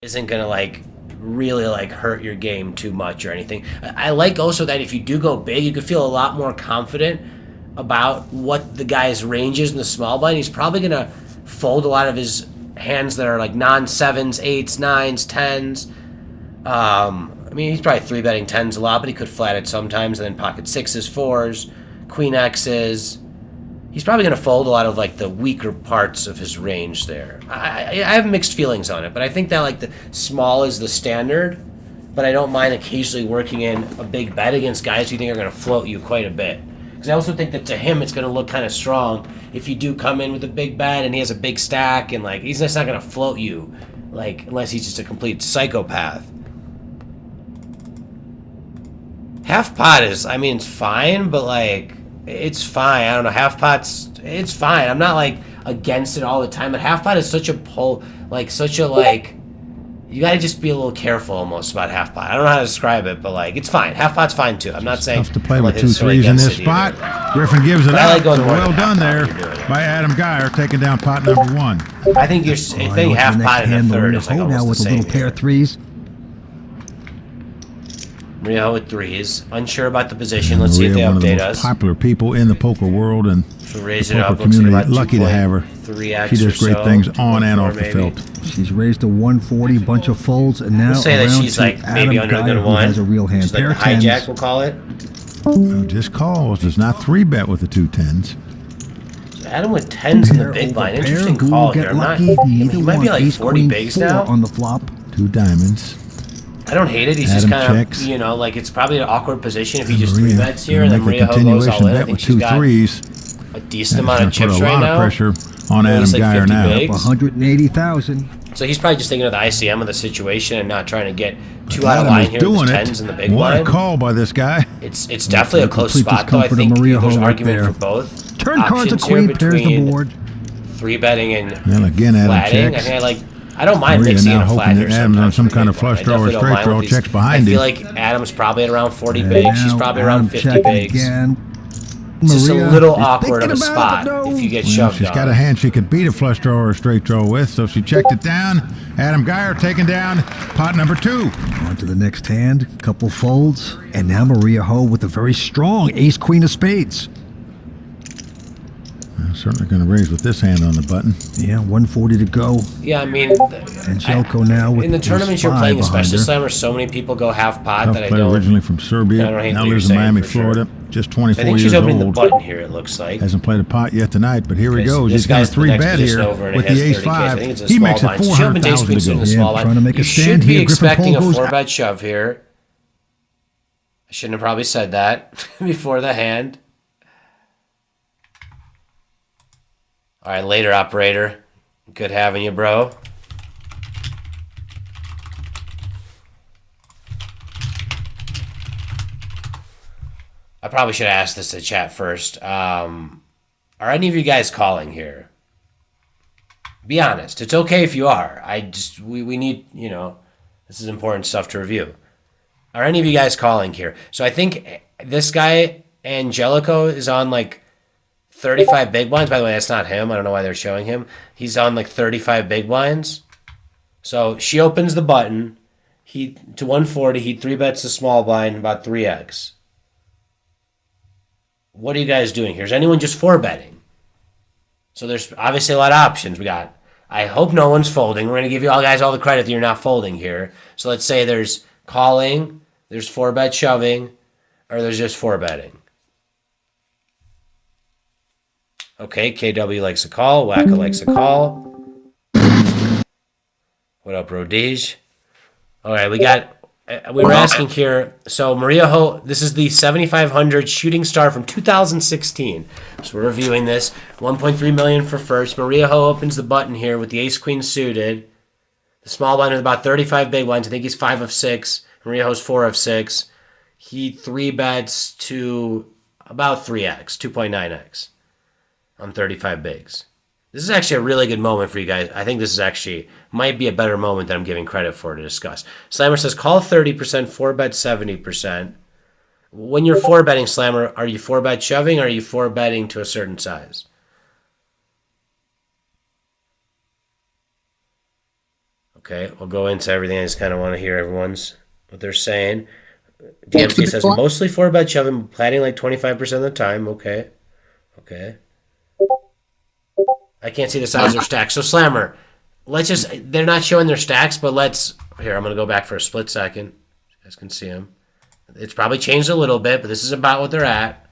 isn't gonna like really like hurt your game too much or anything. I like also that if you do go big, you could feel a lot more confident about what the guy's range is in the small blind. He's probably gonna fold a lot of his hands that are like non-sevens, eights, nines, tens. I mean, he's probably three betting tens a lot, but he could flat it sometimes, and then pocket sixes, fours, queen X's. He's probably going to fold a lot of like the weaker parts of his range there. I have mixed feelings on it, but I think that like the small is the standard, but I don't mind occasionally working in a big bet against guys who you think are going to float you quite a bit. Because I also think that to him it's going to look kind of strong if you do come in with a big bet and he has a big stack, and like he's just not going to float you, like unless he's just a complete psychopath. Half pot is, I mean, it's fine, but like it's fine. I don't know. Half pot's, it's fine. I'm not like against it all the time, but half pot is such a pull, like such a like. You gotta just be a little careful almost about half pot. I don't know how to describe it, but like it's fine. Half pot's fine too. I'm not saying tough to play like, with 2 threes in this spot. Griffin gives it up. Like Well done there by Adam Geyer, taking down pot number 1. I think you're thinking half pot in the third is like almost now with the a same. little pair of threes. Maria with threes. Unsure about the position. Let's see if they one of the update most us. popular people in the poker world and So raise the it poker up. Looks like community. about Lucky to have her. 3x She does or great so. things on and 2.4 off the maybe. field. She's raised to 140, bunch of folds, and now We'll say that around she's to like Adam maybe under a Geyer, good who one. has a real hand. She's like Pair a of tens. hijack, we'll call it. Just calls. Does not 3-bet with the 2 tens. So Adam with tens in the Pair big over blind. pair. Interesting Who call will here. get I'm not, lucky? I mean, Either he might be one. like Ace, 40 queen, bigs 4 now. on the flop. 2 diamonds. I don't hate it. He's Adam just kind checks. of, you know, like it's probably an awkward position if he just Maria 3-bets here, and then gonna make Maria a Ho goes all continuation in. I bet think with she's 2 got threes. a decent That's amount of gonna put chips a right lot now. of pressure on At Adam least like Geyer 50 now. bigs. 180,000. So he's probably just thinking of the ICM of the situation and not trying to get too out of Adam line is here with doing his it. tens in the big What a blind. call by this guy. It's definitely a close complete spot, though. I discomfort of think Maria there's Ho right argument there. for both. Turn cards a options here queen, pairs the between board. 3-betting and Well, again, Adam flatting. checks. I don't mind Maria mixing now in a flat hoping here that Adam's on sometimes some with the kind big of flush blind. I draw or definitely don't straight mind draw. with these. Checks behind I feel him. like Adam's probably at around 40 And bigs. She's now probably around Adam 50 checking bigs. again. It's just a Maria little is awkward of a thinking about spot it, though. if you get Well, shoved she's on. got a hand she could beat a flush draw or a straight draw with, so she checked it down. Adam Geyer taking down pot number 2. On to the next hand, couple folds, and now Maria Ho with a very strong ace queen of spades. Certainly going to raise with this hand on the button. Yeah, 140 to go. Yeah, I mean, And Jelko now with in the ace tournaments you're five playing, behind especially her. Slammer, so many people go half pot Tough that I player, don't. originally from Serbia. I don't hate Now what lives you're in saying, Miami, for sure. Florida. Just I 24 think she's years opening the old. button here. It looks like. Hasn't played a pot yet tonight, but here he Okay, so goes. this He's going to guy's the next 3-bet position here over, and it with has the ace 30K. I 5. think it's a He small makes it blind. So she opens ace 400,000 queen to suit in go. the Yeah, small line. trying to make You a should stand be here. Griffin expecting a Paul goes 4-bet shove here. I shouldn't have probably said that before the hand. All right, later, operator. Good having you, bro. I probably should have asked this to chat first. Are any of you guys calling here? Be honest. It's okay if you are. We need, you know, this is important stuff to review. Are any of you guys calling here? So I think this guy, Angelico, is on like 35 big blinds. By the way, that's not him. I don't know why they're showing him. He's on like 35 big blinds. So she opens the button. He to 140. He 3-bets the small blind about 3x. What are you guys doing here? Is anyone just 4-betting? So there's obviously a lot of options. We got. I hope no one's folding. We're going to give you all guys all the credit that you're not folding here. So let's say there's calling, there's 4-bet shoving, or there's just 4-betting. Okay, KW likes a call. Wacka likes a call. What up, Rodige? All right, we were asking here, so Maria Ho, this is the 7,500 shooting star from 2016. So we're reviewing this. 1.3 million for first. Maria Ho opens the button here with the ace-queen suited. The small blind with about 35 big blinds. I think he's 5 of 6. Maria Ho's 4 of 6. He 3-bets to about 3x, 2.9x on 35 bigs. This is actually a really good moment for you guys. I think this is actually might be a better moment than I'm giving credit for to discuss. Slammer says call 30%, 4-bet 70%. When you're 4-betting, Slammer, are you 4-bet shoving or are you 4-betting to a certain size? Okay, we'll go into everything. I just kind of want to hear what they're saying. DMC says mostly 4-bet shove and platting like 25% of the time. Okay. I can't see the size of their stacks. So Slammer, they're not showing their stacks, but here, I'm going to go back for a split second. You guys can see them. It's probably changed a little bit, but this is about what they're at.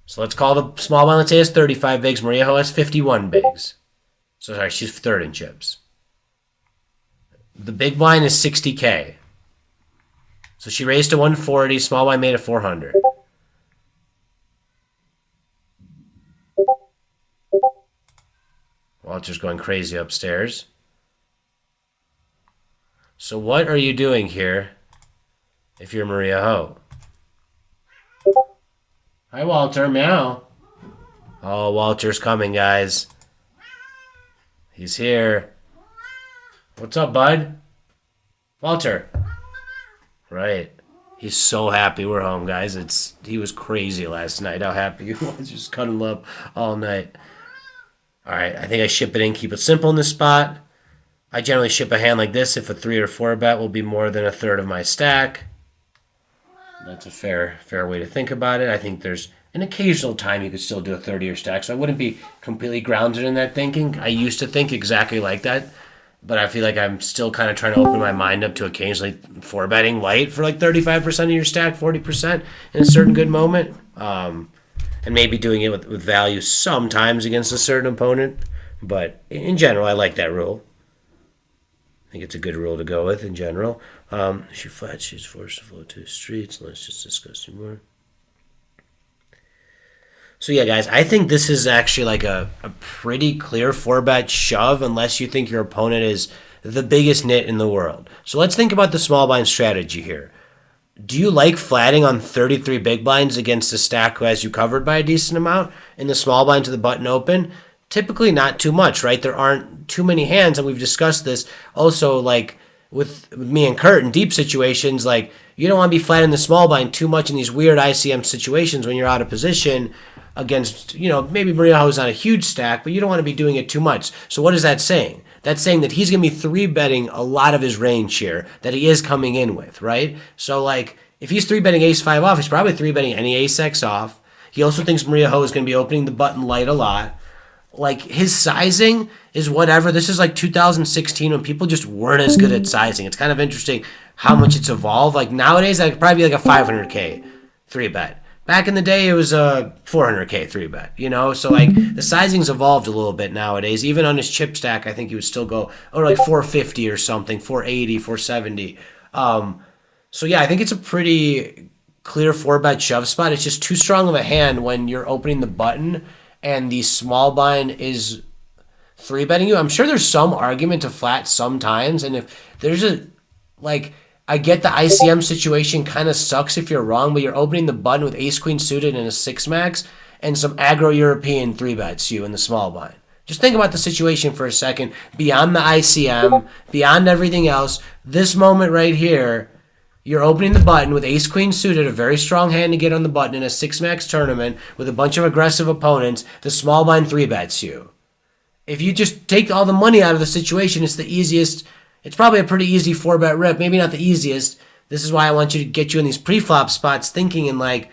So let's call the small blind, let's say, has 35 bigs. Maria Ho has 51 bigs. So sorry, she's third in chips. The big blind is 60K. So she raised to 140. Small blind made it 400. Walter's going crazy upstairs. So what are you doing here if you're Maria Ho? Hi, Walter. Meow. Oh, Walter's coming, guys. He's here. What's up, bud? Walter. Right. He's so happy we're home, guys. He was crazy last night, how happy he was. Just cuddling up all night. All right, I think I ship it in, keep it simple in this spot. I generally ship a hand like this if a 3 or 4 bet will be more than a third of my stack. That's a fair way to think about it. I think there's an occasional time you could still do a 30-year stack, so I wouldn't be completely grounded in that thinking. I used to think exactly like that, but I feel like I'm still kind of trying to open my mind up to occasionally 4-betting light for like 35% of your stack, 40% in a certain good moment. And maybe doing it with value sometimes against a certain opponent. But in general, I like that rule. I think it's a good rule to go with in general. She flats, she's forced to float to the streets. Let's just discuss some more. So yeah, guys, I think this is actually like a pretty clear 4-bet shove unless you think your opponent is the biggest nit in the world. So let's think about the small blind strategy here. Do you like flatting on 33 big blinds against a stack who has you covered by a decent amount in the small blind to the button open? Typically not too much, right? There aren't too many hands, and we've discussed this also, like with me and Kurt in deep situations, like you don't want to be flatting the small blind too much in these weird ICM situations when you're out of position against, maybe Maria Ho's not a huge stack, but you don't want to be doing it too much. So what is that saying? That's saying that he's going to be 3-betting a lot of his range here that he is coming in with, right? So, like, if he's 3-betting ace-5 off, he's probably 3-betting any ace-x off. He also thinks Maria Ho is going to be opening the button light a lot. Like, his sizing is whatever. This is like 2016 when people just weren't as good at sizing. It's kind of interesting how much it's evolved. Like, nowadays, that could probably be like a 500K 3-bet. Back in the day, it was a 400K 3-bet, So, like, the sizing's evolved a little bit nowadays. Even on his chip stack, I think he would still go, like 450 or something, 480, 470. So, yeah, I think it's a pretty clear 4-bet shove spot. It's just too strong of a hand when you're opening the button and the small blind is 3-betting you. I'm sure there's some argument to flat sometimes, and if there's I get the ICM situation kind of sucks if you're wrong, but you're opening the button with ace-queen suited and a 6-max and some aggro European 3-bets you in the small blind. Just think about the situation for a second. Beyond the ICM, beyond everything else, this moment right here, you're opening the button with ace-queen suited, a very strong hand to get on the button in a 6-max tournament with a bunch of aggressive opponents. The small blind 3-bets you. If you just take all the money out of the situation, it's the easiest. It's probably a pretty easy 4-bet rip. Maybe not the easiest. This is why I want you to get you in these pre-flop spots thinking in like,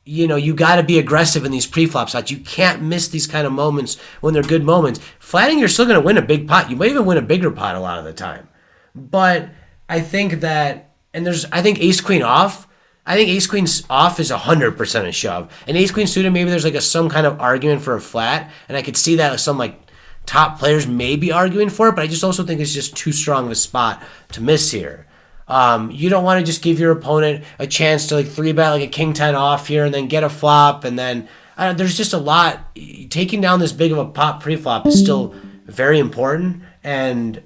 you got to be aggressive in these pre-flop spots. You can't miss these kind of moments when they're good moments. Flatting, you're still going to win a big pot. You might even win a bigger pot a lot of the time. But I think that, I think ace-queen off. I think ace-queen off is 100% a shove. And ace-queen suited, maybe there's like some kind of argument for a flat. And I could see that with some like top players may be arguing for it, but I just also think it's just too strong of a spot to miss here. You don't want to just give your opponent a chance to like 3-bet like a king 10 off here and then get a flop, and then there's just a lot. Taking down this big of a pot pre-flop is still very important, and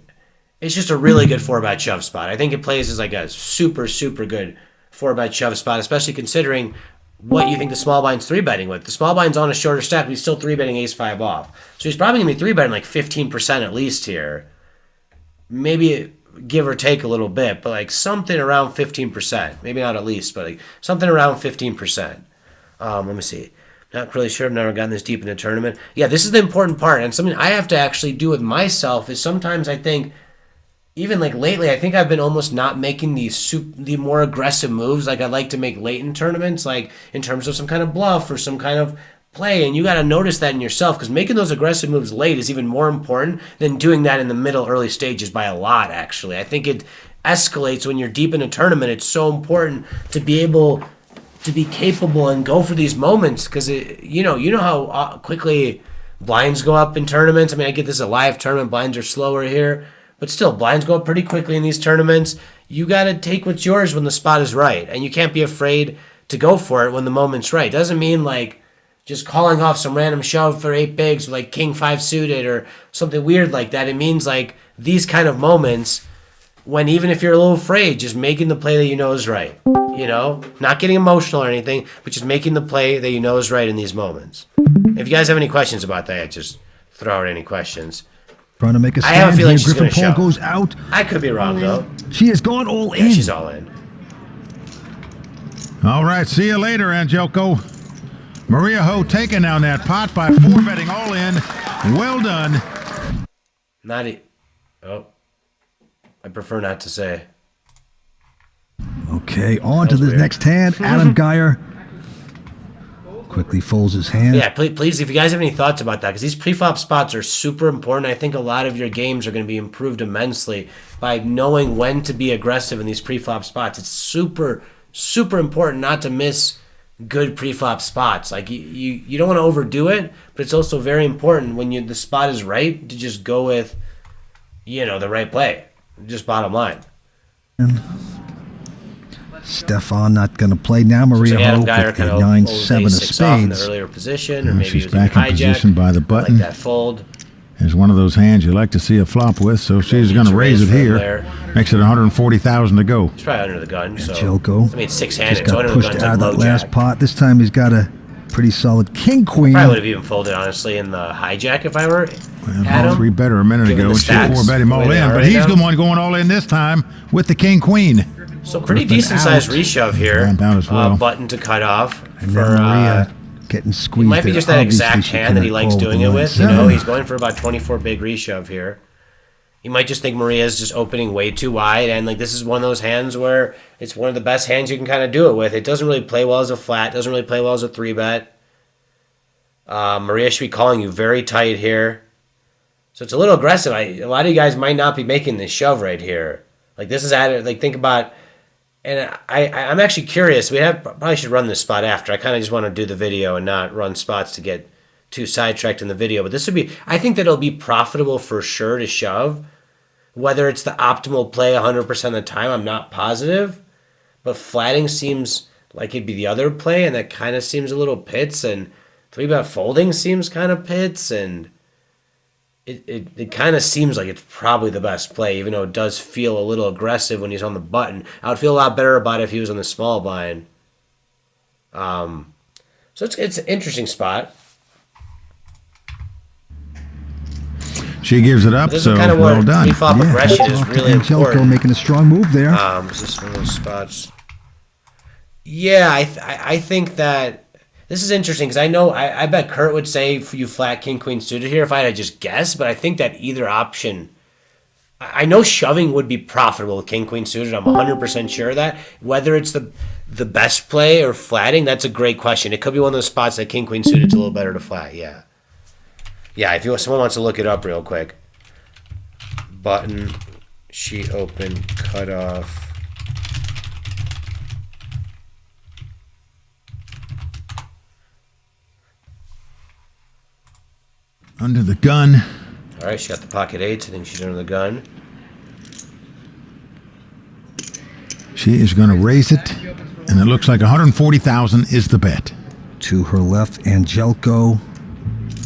it's just a really good 4-bet shove spot. I think it plays as like a super, super good 4-bet shove spot, especially considering what you think the small blind's 3-betting with. The small blind's on a shorter stack, but he's still 3-betting ace-5 off. So he's probably going to be 3-betting like 15% at least here. Maybe give or take a little bit, but like something around 15%. Maybe not at least, but like something around 15%. Let me see. Not really sure. I've never gotten this deep in a tournament. Yeah, this is the important part. And something I have to actually do with myself is sometimes I think, even like lately, I think I've been almost not making the more aggressive moves like I like to make late in tournaments, like in terms of some kind of bluff or some kind of play. And you got to notice that in yourself, because making those aggressive moves late is even more important than doing that in the middle, early stages by a lot, actually. I think it escalates when you're deep in a tournament. It's so important to be able to be capable and go for these moments, because you know how quickly blinds go up in tournaments. I mean, I get this is a live tournament, blinds are slower here, but still blinds go up pretty quickly in these tournaments. You got to take what's yours when the spot is right, and you can't be afraid to go for it when the moment's right. Doesn't mean like just calling off some random shove for 8 bigs with like king 5 suited or something weird like that. It means like these kind of moments when, even if you're a little afraid, just making the play that you know is right. You know, not getting emotional or anything, but just making the play that you know is right in these moments. If you guys have any questions about that, just throw out any questions. Trying to make a stand. I have a feeling here. she's going Griffin to Paul shove. goes out. I could be wrong, though. She has gone all in. Yeah, she's all in. All right, see you later, Angelco. Maria Ho taking down that pot by 4-betting all in. Well done. Oh, I prefer not to say. Okay, on to the next hand. Adam Geyer quickly folds his hand. Yeah, please, if you guys have any thoughts about that, because these pre-flop spots are super important. I think a lot of your games are going to be improved immensely by knowing when to be aggressive in these pre-flop spots. It's super, super important not to miss good pre-flop spots. Like you don't want to overdo it, but it's also very important when the spot is right to just go with, the right play. Just bottom line. Stefan not going to play now. Maria Ho with a 9-7 of spades. In the earlier position, or maybe she's using back in hijack. position by the button. Like that fold. Is one of those hands you like to see a flop with, so she's going to raise it here. Makes it 140,000 to go. He's probably under the gun. So Jelko. I mean, it's six-handed. Just got so pushed out of that last pot. This time he's got a pretty solid king queen. Probably would have even folded, honestly, in the hijack if I were Adam. 3-better a minute ago, and she 4-bet him all in. But he's the one going all in this time with the king queen. So pretty decent-sized reshove here. Down as well. Button to cut off. And then Maria getting squeezed. It might be just that exact hand that he likes doing it with. He's going for about 24 big reshove here. You might just think Maria's just opening way too wide, and like this is one of those hands where it's one of the best hands you can kind of do it with. It doesn't really play well as a flat. Doesn't really play well as a 3-bet. Maria should be calling you very tight here. So it's a little aggressive. A lot of you guys might not be making this shove right here. Like this is added. Like think about. And I'm actually curious. Probably should run this spot after. I kind of just want to do the video and not run spots to get too sidetracked in the video. But this would be, I think that it'll be profitable for sure to shove. Whether it's the optimal play 100% of the time, I'm not positive. But flatting seems like it'd be the other play, and that kind of seems a little pits. And 3-bet folding seems kind of pits, and it kind of seems like it's probably the best play, even though it does feel a little aggressive when he's on the button. I would feel a lot better about it if he was on the small blind. So it's an interesting spot. She gives it up, this so is kind of well what done. Pre-flop aggression is really important. Making a strong move there. Is this one of those spots? Yeah, I think that this is interesting because I bet Kurt would say you flat king queen suited here if I had to just guess, but I think that either option, I know shoving would be profitable with king queen suited. I'm 100% sure of that. Whether it's the best play or flatting, that's a great question. It could be one of those spots that king queen suited is a little better to flat. Yeah. Yeah, if someone wants to look it up real quick. Button, sheet open, cut off. Under the gun. All right, she got the pocket eights. I think she's under the gun. She is going to raise it, and it looks like 140,000 is the bet. To her left, Angelco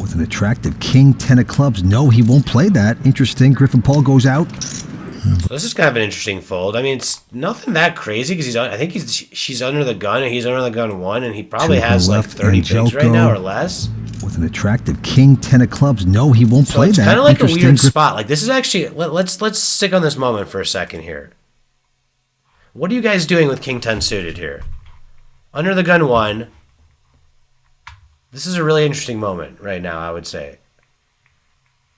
with an attractive king 10 of clubs. No, he won't play that. Interesting. Griffin Paul goes out. So this is kind of an interesting fold. I mean, it's nothing that crazy because she's under the gun and he's under the gun 1, and he probably has like 30 bigs right now or less. With an attractive king 10 of clubs. No, he won't play that. It's kind of like a weird spot. Like this is actually, let's stick on this moment for a second here. What are you guys doing with king 10 suited here? Under the gun 1. This is a really interesting moment right now, I would say.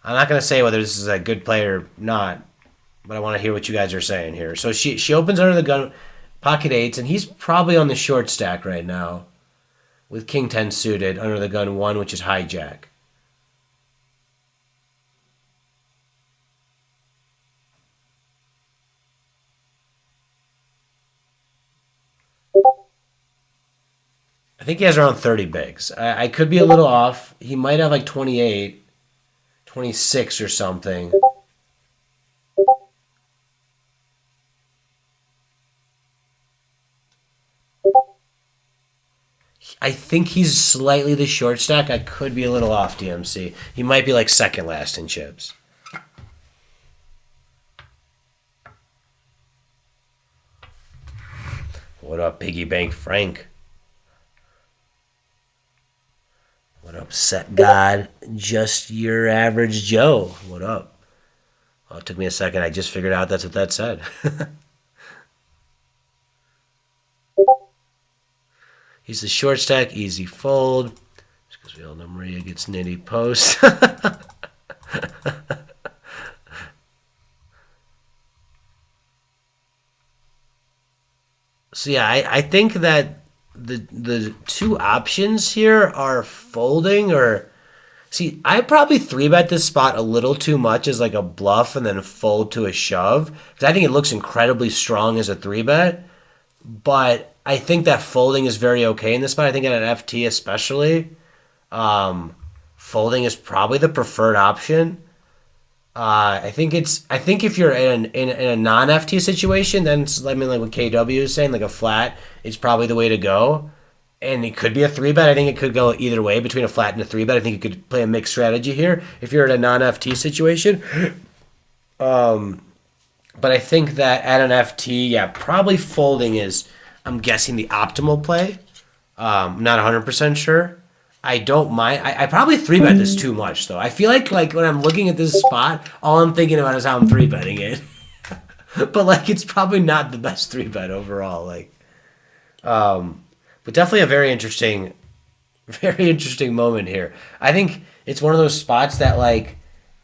I'm not going to say whether this is a good play or not, but I want to hear what you guys are saying here. So she opens under the gun, pocket eights, and he's probably on the short stack right now with king 10 suited, under the gun 1, which is hijack. I think he has around 30 bigs. I could be a little off. He might have like 28, 26 or something. I think he's slightly the short stack. I could be a little off, DMC. He might be like second last in chips. What up, Piggy Bank Frank? What up, Set God? Just your average Joe. What up? Oh, it took me a second. I just figured out that's what that said. He's the short stack, easy fold. Just because we all know Maria gets nitty post. So yeah, I think that the two options here are folding or... See, I probably 3-bet this spot a little too much as like a bluff and then fold to a shove. Because I think it looks incredibly strong as a 3-bet. But I think that folding is very okay in this spot. I think at an FT especially, folding is probably the preferred option. I think if you're in a non-FT situation, then I mean like what KW is saying, like a flat is probably the way to go. And it could be a 3-bet. I think it could go either way between a flat and a 3-bet. I think you could play a mixed strategy here if you're in a non-FT situation. But I think that at an FT, yeah, probably folding is, I'm guessing, the optimal play. Not 100% sure. I don't mind. I probably 3-bet this too much, though. I feel like when I'm looking at this spot, all I'm thinking about is how I'm 3-betting it. But, like, it's probably not the best 3-bet overall. Like, but definitely a very interesting moment here. I think it's one of those spots that, like,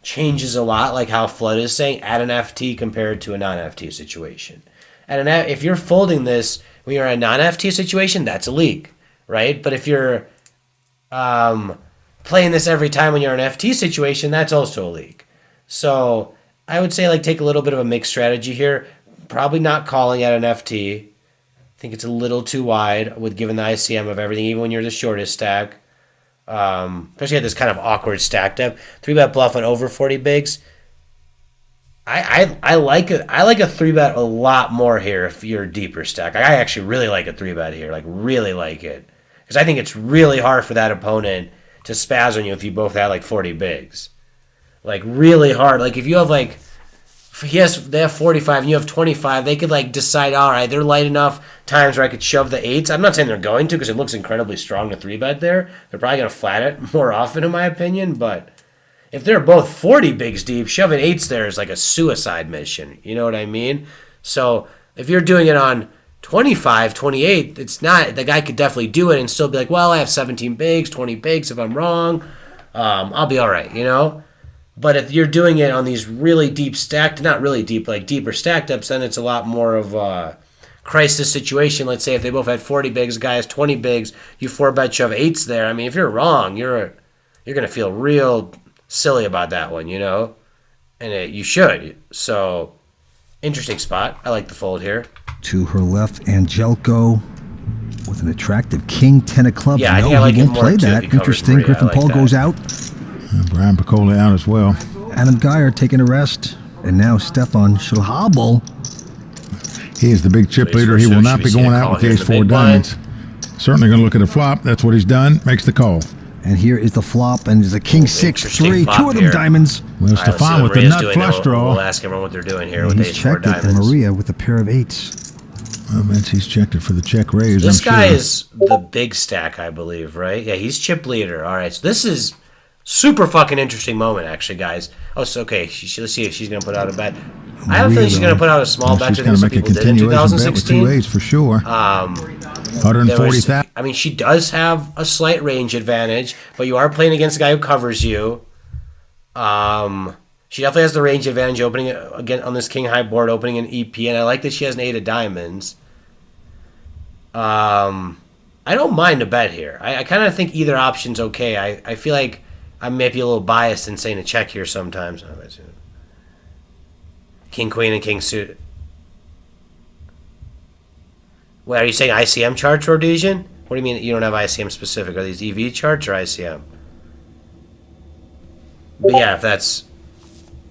changes a lot, like how Flood is saying, at an FT compared to a non-FT situation. If you're folding this when you're in a non-FT situation, that's a leak, right? But if you're playing this every time when you're in an FT situation, that's also a leak. So I would say like take a little bit of a mixed strategy here. Probably not calling at an FT. I think it's a little too wide with given the ICM of everything, even when you're the shortest stack. Especially at this kind of awkward stack depth. 3-bet bluff on over 40 bigs. I like a 3-bet a lot more here if you're a deeper stack. I actually really like a 3-bet here, like really like it. Because I think it's really hard for that opponent to spaz on you if you both have like 40 bigs. Like really hard. Like if you have like, they have 45 and you have 25, they could like decide, all right, they're light enough times where I could shove the 8s. I'm not saying they're going to because it looks incredibly strong to 3-bet there. They're probably going to flat it more often in my opinion, but if they're both 40 bigs deep, shoving 8s there is like a suicide mission. You know what I mean? So if you're doing it on 25, 28, it's not, the guy could definitely do it and still be like, well, I have 17 bigs, 20 bigs. If I'm wrong, I'll be all right, you know? But if you're doing it on these really deep stacked, not really deep, like deeper stacked ups, then it's a lot more of a crisis situation. Let's say if they both had 40 bigs, guy has 20 bigs, you 4-bet shove 8s there. I mean, if you're wrong, you're going to feel real silly about that one, you know? And you should. So, interesting spot. I like the fold here. To her left, Angelco with an attractive king 10 of clubs. Yeah, I think no, I like he it won't more play too if that. he covers Interesting. Maria. Griffin I like Paul that. goes out. Brian Picola out as well. Adam Geyer taking a rest. And now Stefan Schilhabel. He is the big chip So he's leader. He for will sure not be should going see a out call with the here in ace the 4 big blind. diamonds. Certainly going to look at a flop. That's what he's done. Makes the call. And here is the flop, and there's a king 6-3. flop Two of them here. diamonds. Well, All right, let's see Stefan what with the Maria's nut doing. flush We'll draw. ask everyone what they're doing here And with he's ace 4 checked it, and diamonds. Maria with a pair of 8s. Well, Vince, he's checked it for the check raise, This I'm guy sure. is the big stack, I believe, right? Yeah, he's chip leader. All right, so this is super fucking interesting moment, actually, guys. Oh, so okay. Let's see if she's gonna put out a bet. I have a feeling she's gonna put out a small Well, bet she's to going think to some make a people did in continuation bet with 2016. 2 8s for sure. 140,000. I mean, she does have a slight range advantage, but you are playing against a guy who covers you. She definitely has the range advantage opening again on this king high board, opening an EP, and I like that she has an 8 of diamonds. I don't mind a bet here. I kind of think either option's okay. I feel like I may be a little biased in saying a check here sometimes. King, queen, and king suited. Wait, are you saying ICM charts, Rhodesian? What do you mean you don't have ICM specific? Are these EV charts or ICM? But yeah, if that's...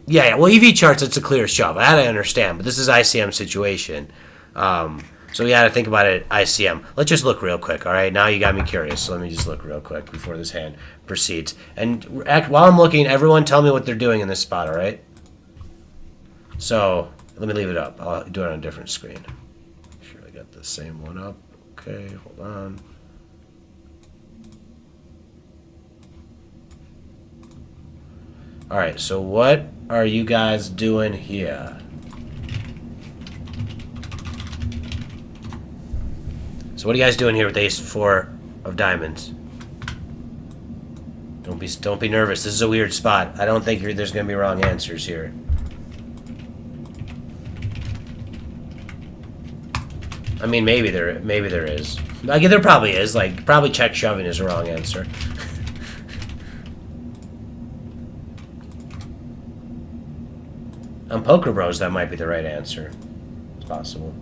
Yeah, well, EV charts, it's a clear shove. That I understand, but this is ICM situation. So we got to think about it ICM. Let's just look real quick, all right? Now you got me curious, so let me just look real quick before this hand proceeds. And while I'm looking, everyone tell me what they're doing in this spot, all right? So let me leave it up. I'll do it on a different screen. Make sure I got the same one up. Okay, hold on. All right, so what are you guys doing here? So what are you guys doing here with ace 4 of diamonds? Don't be nervous. This is a weird spot. I don't think there's going to be wrong answers here. I mean, maybe there is. Like, there probably is. Like, probably check shoving is a wrong answer. On Poker Bros, that might be the right answer. It's possible.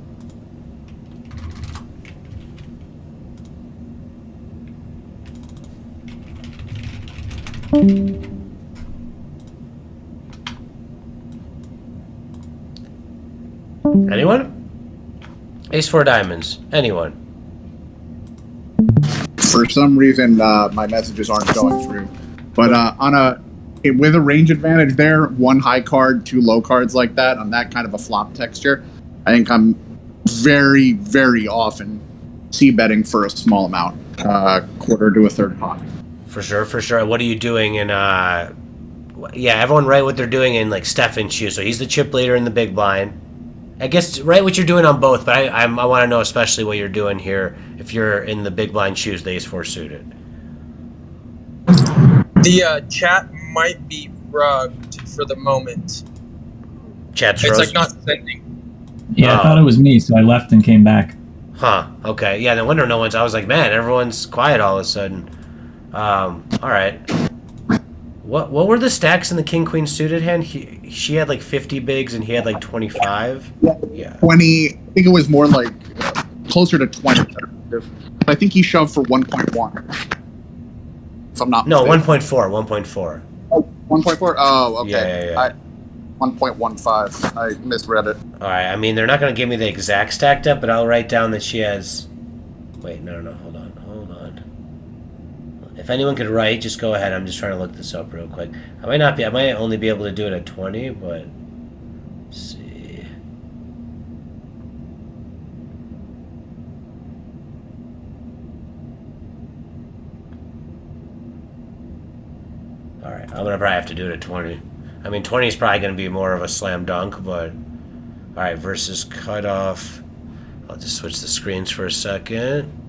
Anyone? Ace 4 diamonds. Anyone? For some reason, my messages aren't going through. But with a range advantage there, 1 high card, 2 low cards like that, on that kind of a flop texture, I think I'm very, very often c-betting for a small amount, quarter to a third pot. For sure, for sure. What are you doing in, yeah, everyone write what they're doing in, like, Stefan's shoes. So he's the chip leader in the big blind. I guess write what you're doing on both, but I want to know especially what you're doing here if you're in the big blind shoes, the ace 4 suited. The chat might be rugged for the moment. Chat's It's frozen. like not sending. Yeah, I thought it was me, so I left and came back. Huh, okay. Yeah, no wonder no one's... I was like, man, everyone's quiet all of a sudden. Alright. What were the stacks in the king-queen suited hand? She had like 50 bigs and he had like 25? Yeah. 20, I think it was more like closer to 20. I think he shoved for 1.1. If I'm not No, mistaken. 1.4. Oh, 1.4? Oh, okay. Yeah. 1.15. I misread it. Alright, I mean, they're not going to give me the exact stacked up, but I'll write down that she has... Wait, no, hold on. If anyone could write, just go ahead. I'm just trying to look this up real quick. I might only be able to do it at 20, but... Let's see... Alright, I'm gonna probably have to do it at 20. I mean, 20 is probably gonna be more of a slam dunk, but... Alright, versus cutoff. I'll just switch the screens for a second.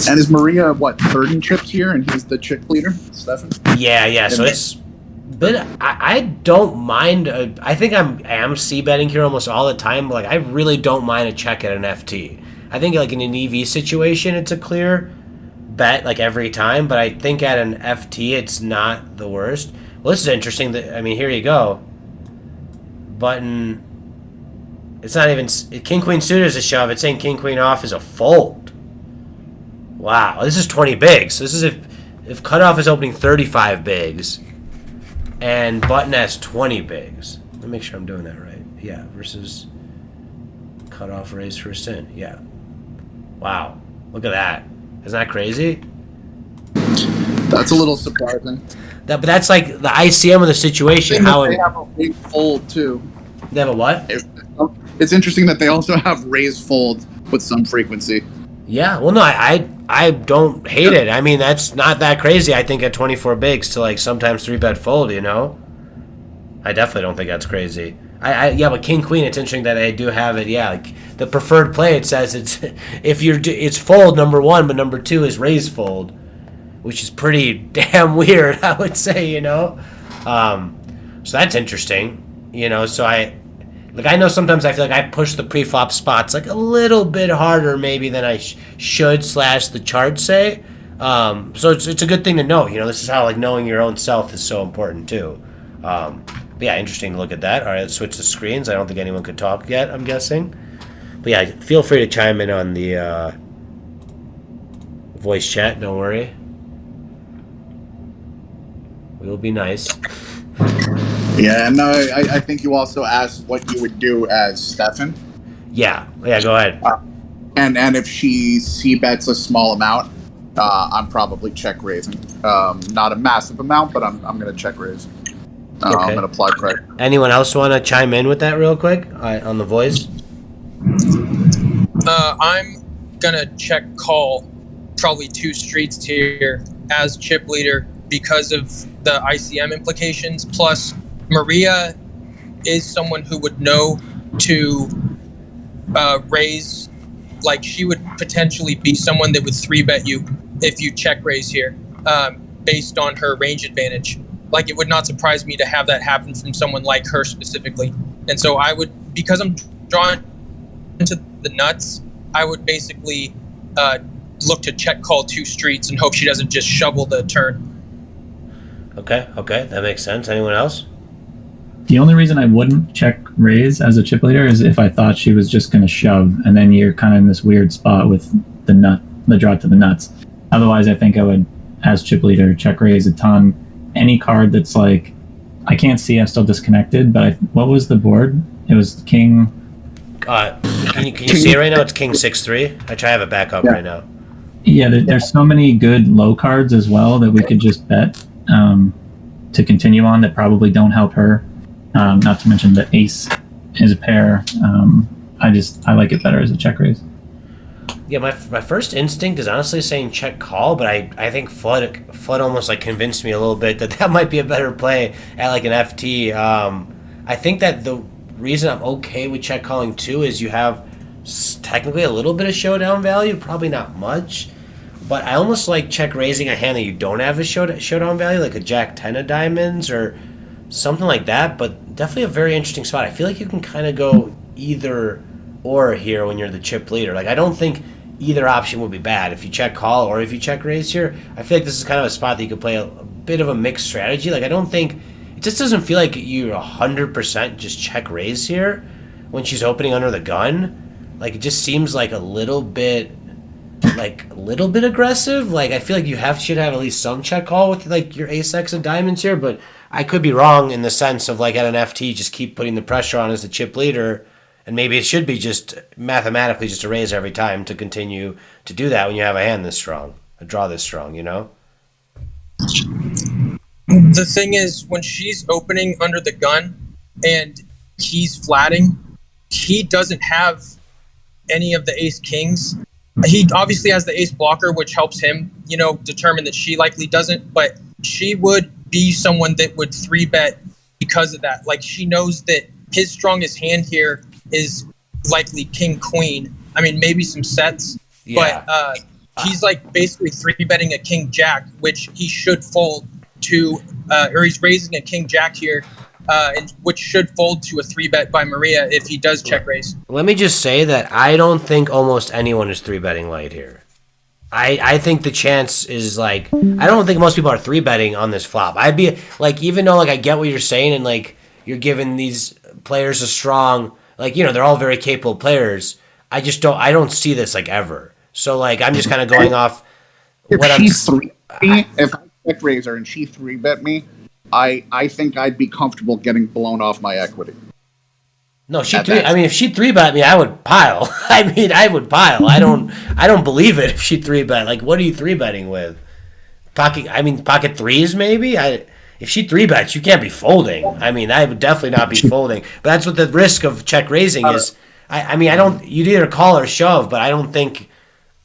And is Maria, what, third in chips here, and he's the chip leader, Stefan? Yeah, so it's... But I don't mind... I think I am c-betting here almost all the time, but like, I really don't mind a check at an FT. I think like in an EV situation, it's a clear bet like every time, but I think at an FT, it's not the worst. Well, this is interesting. I mean, here you go. Button... It's not even... King-queen suited is a shove. It's saying king-queen off is a fold. Wow, this is 20 bigs. This is if cutoff is opening 35 bigs and button has 20 bigs. Let me make sure I'm doing that right. Yeah, versus cutoff raise for a sin. Yeah. Wow, look at that. Isn't that crazy? That's a little surprising. But that's like the ICM of the situation. How they have a big fold, too. They have a what? It's interesting that they also have raised fold with some frequency. Yeah, well, no, I don't hate it. I mean, that's not that crazy, I think, at 24 bigs to, like, sometimes 3-bet fold, you know? I definitely don't think that's crazy. Yeah, but king queen. It's interesting that they do have it. Yeah, like the preferred play. It says it's it's fold number one, but number two is raise fold, which is pretty damn weird. I would say, so that's interesting. So I know sometimes I feel like I push the pre-flop spots like a little bit harder maybe than I should / the charts say. So it's a good thing to know. This is how like knowing your own self is so important too. But yeah, interesting to look at that. All right, let's switch the screens. I don't think anyone could talk yet, I'm guessing. But yeah, feel free to chime in on the voice chat. Don't worry. We will be nice. Yeah, no, I think you also asked what you would do as Stefan. Yeah, go ahead. And if she c-bets a small amount, I'm probably check raising. Not a massive amount, but I'm going to check raise. Okay. I'm going to apply pressure. Anyone else want to chime in with that real quick on the voice? I'm going to check call probably 2 streets here as chip leader because of the ICM implications. Plus, Maria is someone who would know to raise. Like, she would potentially be someone that would 3-bet you if you check raise here based on her range advantage. Like, it would not surprise me to have that happen from someone like her specifically. And so I would, because I'm drawn into the nuts, I would basically look to check call 2 streets and hope she doesn't just shovel the turn. Okay, that makes sense. Anyone else? The only reason I wouldn't check raise as a chip leader is if I thought she was just going to shove, and then you're kind of in this weird spot with the draw to the nuts. Otherwise, I think I would, as chip leader, check raise a ton. Any card that's like, I can't see, I'm still disconnected, but what was the board? It was king. Can you see it right now? It's king 6-3. I try to have it back up right now. Yeah, there's so many good low cards as well that we could just bet to continue on that probably don't help her. Not to mention the ace is a pair. I like it better as a check raise. Yeah, my first instinct is honestly saying check call, but I think Flood almost like convinced me a little bit that might be a better play at like an FT. I think that the reason I'm okay with check calling too is you have technically a little bit of showdown value, probably not much, but I almost like check raising a hand that you don't have a showdown value, like a Jack 10 of diamonds or something like that. But definitely a very interesting spot. I feel like you can kind of go either or here when you're the chip leader. Like, I don't think either option would be bad if you check call or if you check raise here. I feel like this is kind of a spot that you could play a bit of a mixed strategy. Like, I don't think it just doesn't feel like you're 100% just check raise here when she's opening under the gun. Like, it just seems like a little bit aggressive. Like, I feel like you should have at least some check call with like your ace X of diamonds here, but I could be wrong in the sense of like at an FT just keep putting the pressure on as the chip leader. And maybe it should be just mathematically just a raise every time to continue to do that when you have a hand this strong, a draw this strong, The thing is, when she's opening under the gun and he's flatting, he doesn't have any of the ace kings. He obviously has the ace blocker, which helps him, determine that she likely doesn't, but she would be someone that would 3-bet because of that. Like, she knows that his strongest hand here is likely king queen. I mean, maybe some sets, but he's like basically 3-betting a king jack, which he should fold to, or he's raising a king jack here, and which should fold to a 3-bet by Maria if he does check raise. Let me just say that I don't think almost anyone is 3-betting light here. I think the chance is like, I don't think most people are 3-betting on this flop. I'd be like, even though like I get what you're saying and like you're giving these players a strong, like, they're all very capable players. I don't see this like ever. So like, I'm just kind of going off what I'm. If I check raise her and she 3-bet me, I think I'd be comfortable getting blown off my equity. No, if she 3-bet me, I would pile. I would pile. I don't believe it if she 3-bet. Like, what are you 3-betting with? Pocket threes maybe? If she 3-bets, you can't be folding. I would definitely not be folding. But that's what the risk of check raising is. You'd either call or shove, but I don't think,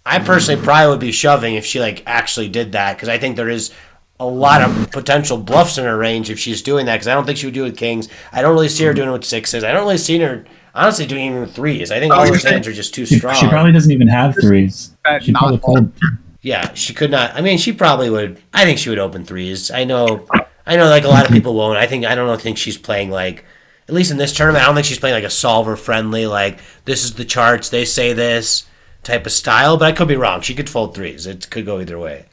I personally probably would be shoving if she like actually did that, because I think there is a lot of potential bluffs in her range if she's doing that, because I don't think she would do it with kings. I don't really see her doing it with sixes. I don't really see her honestly doing it even with threes. I think all those hands are just too strong. She probably doesn't even have threes. She probably fold. Yeah, she could not. I mean, she probably would. I think she would open threes. I know. Like a lot of people won't. I don't think she's playing like, at least in this tournament, I don't think she's playing like a solver friendly, like this is the charts, they say this type of style. But I could be wrong. She could fold threes. It could go either way.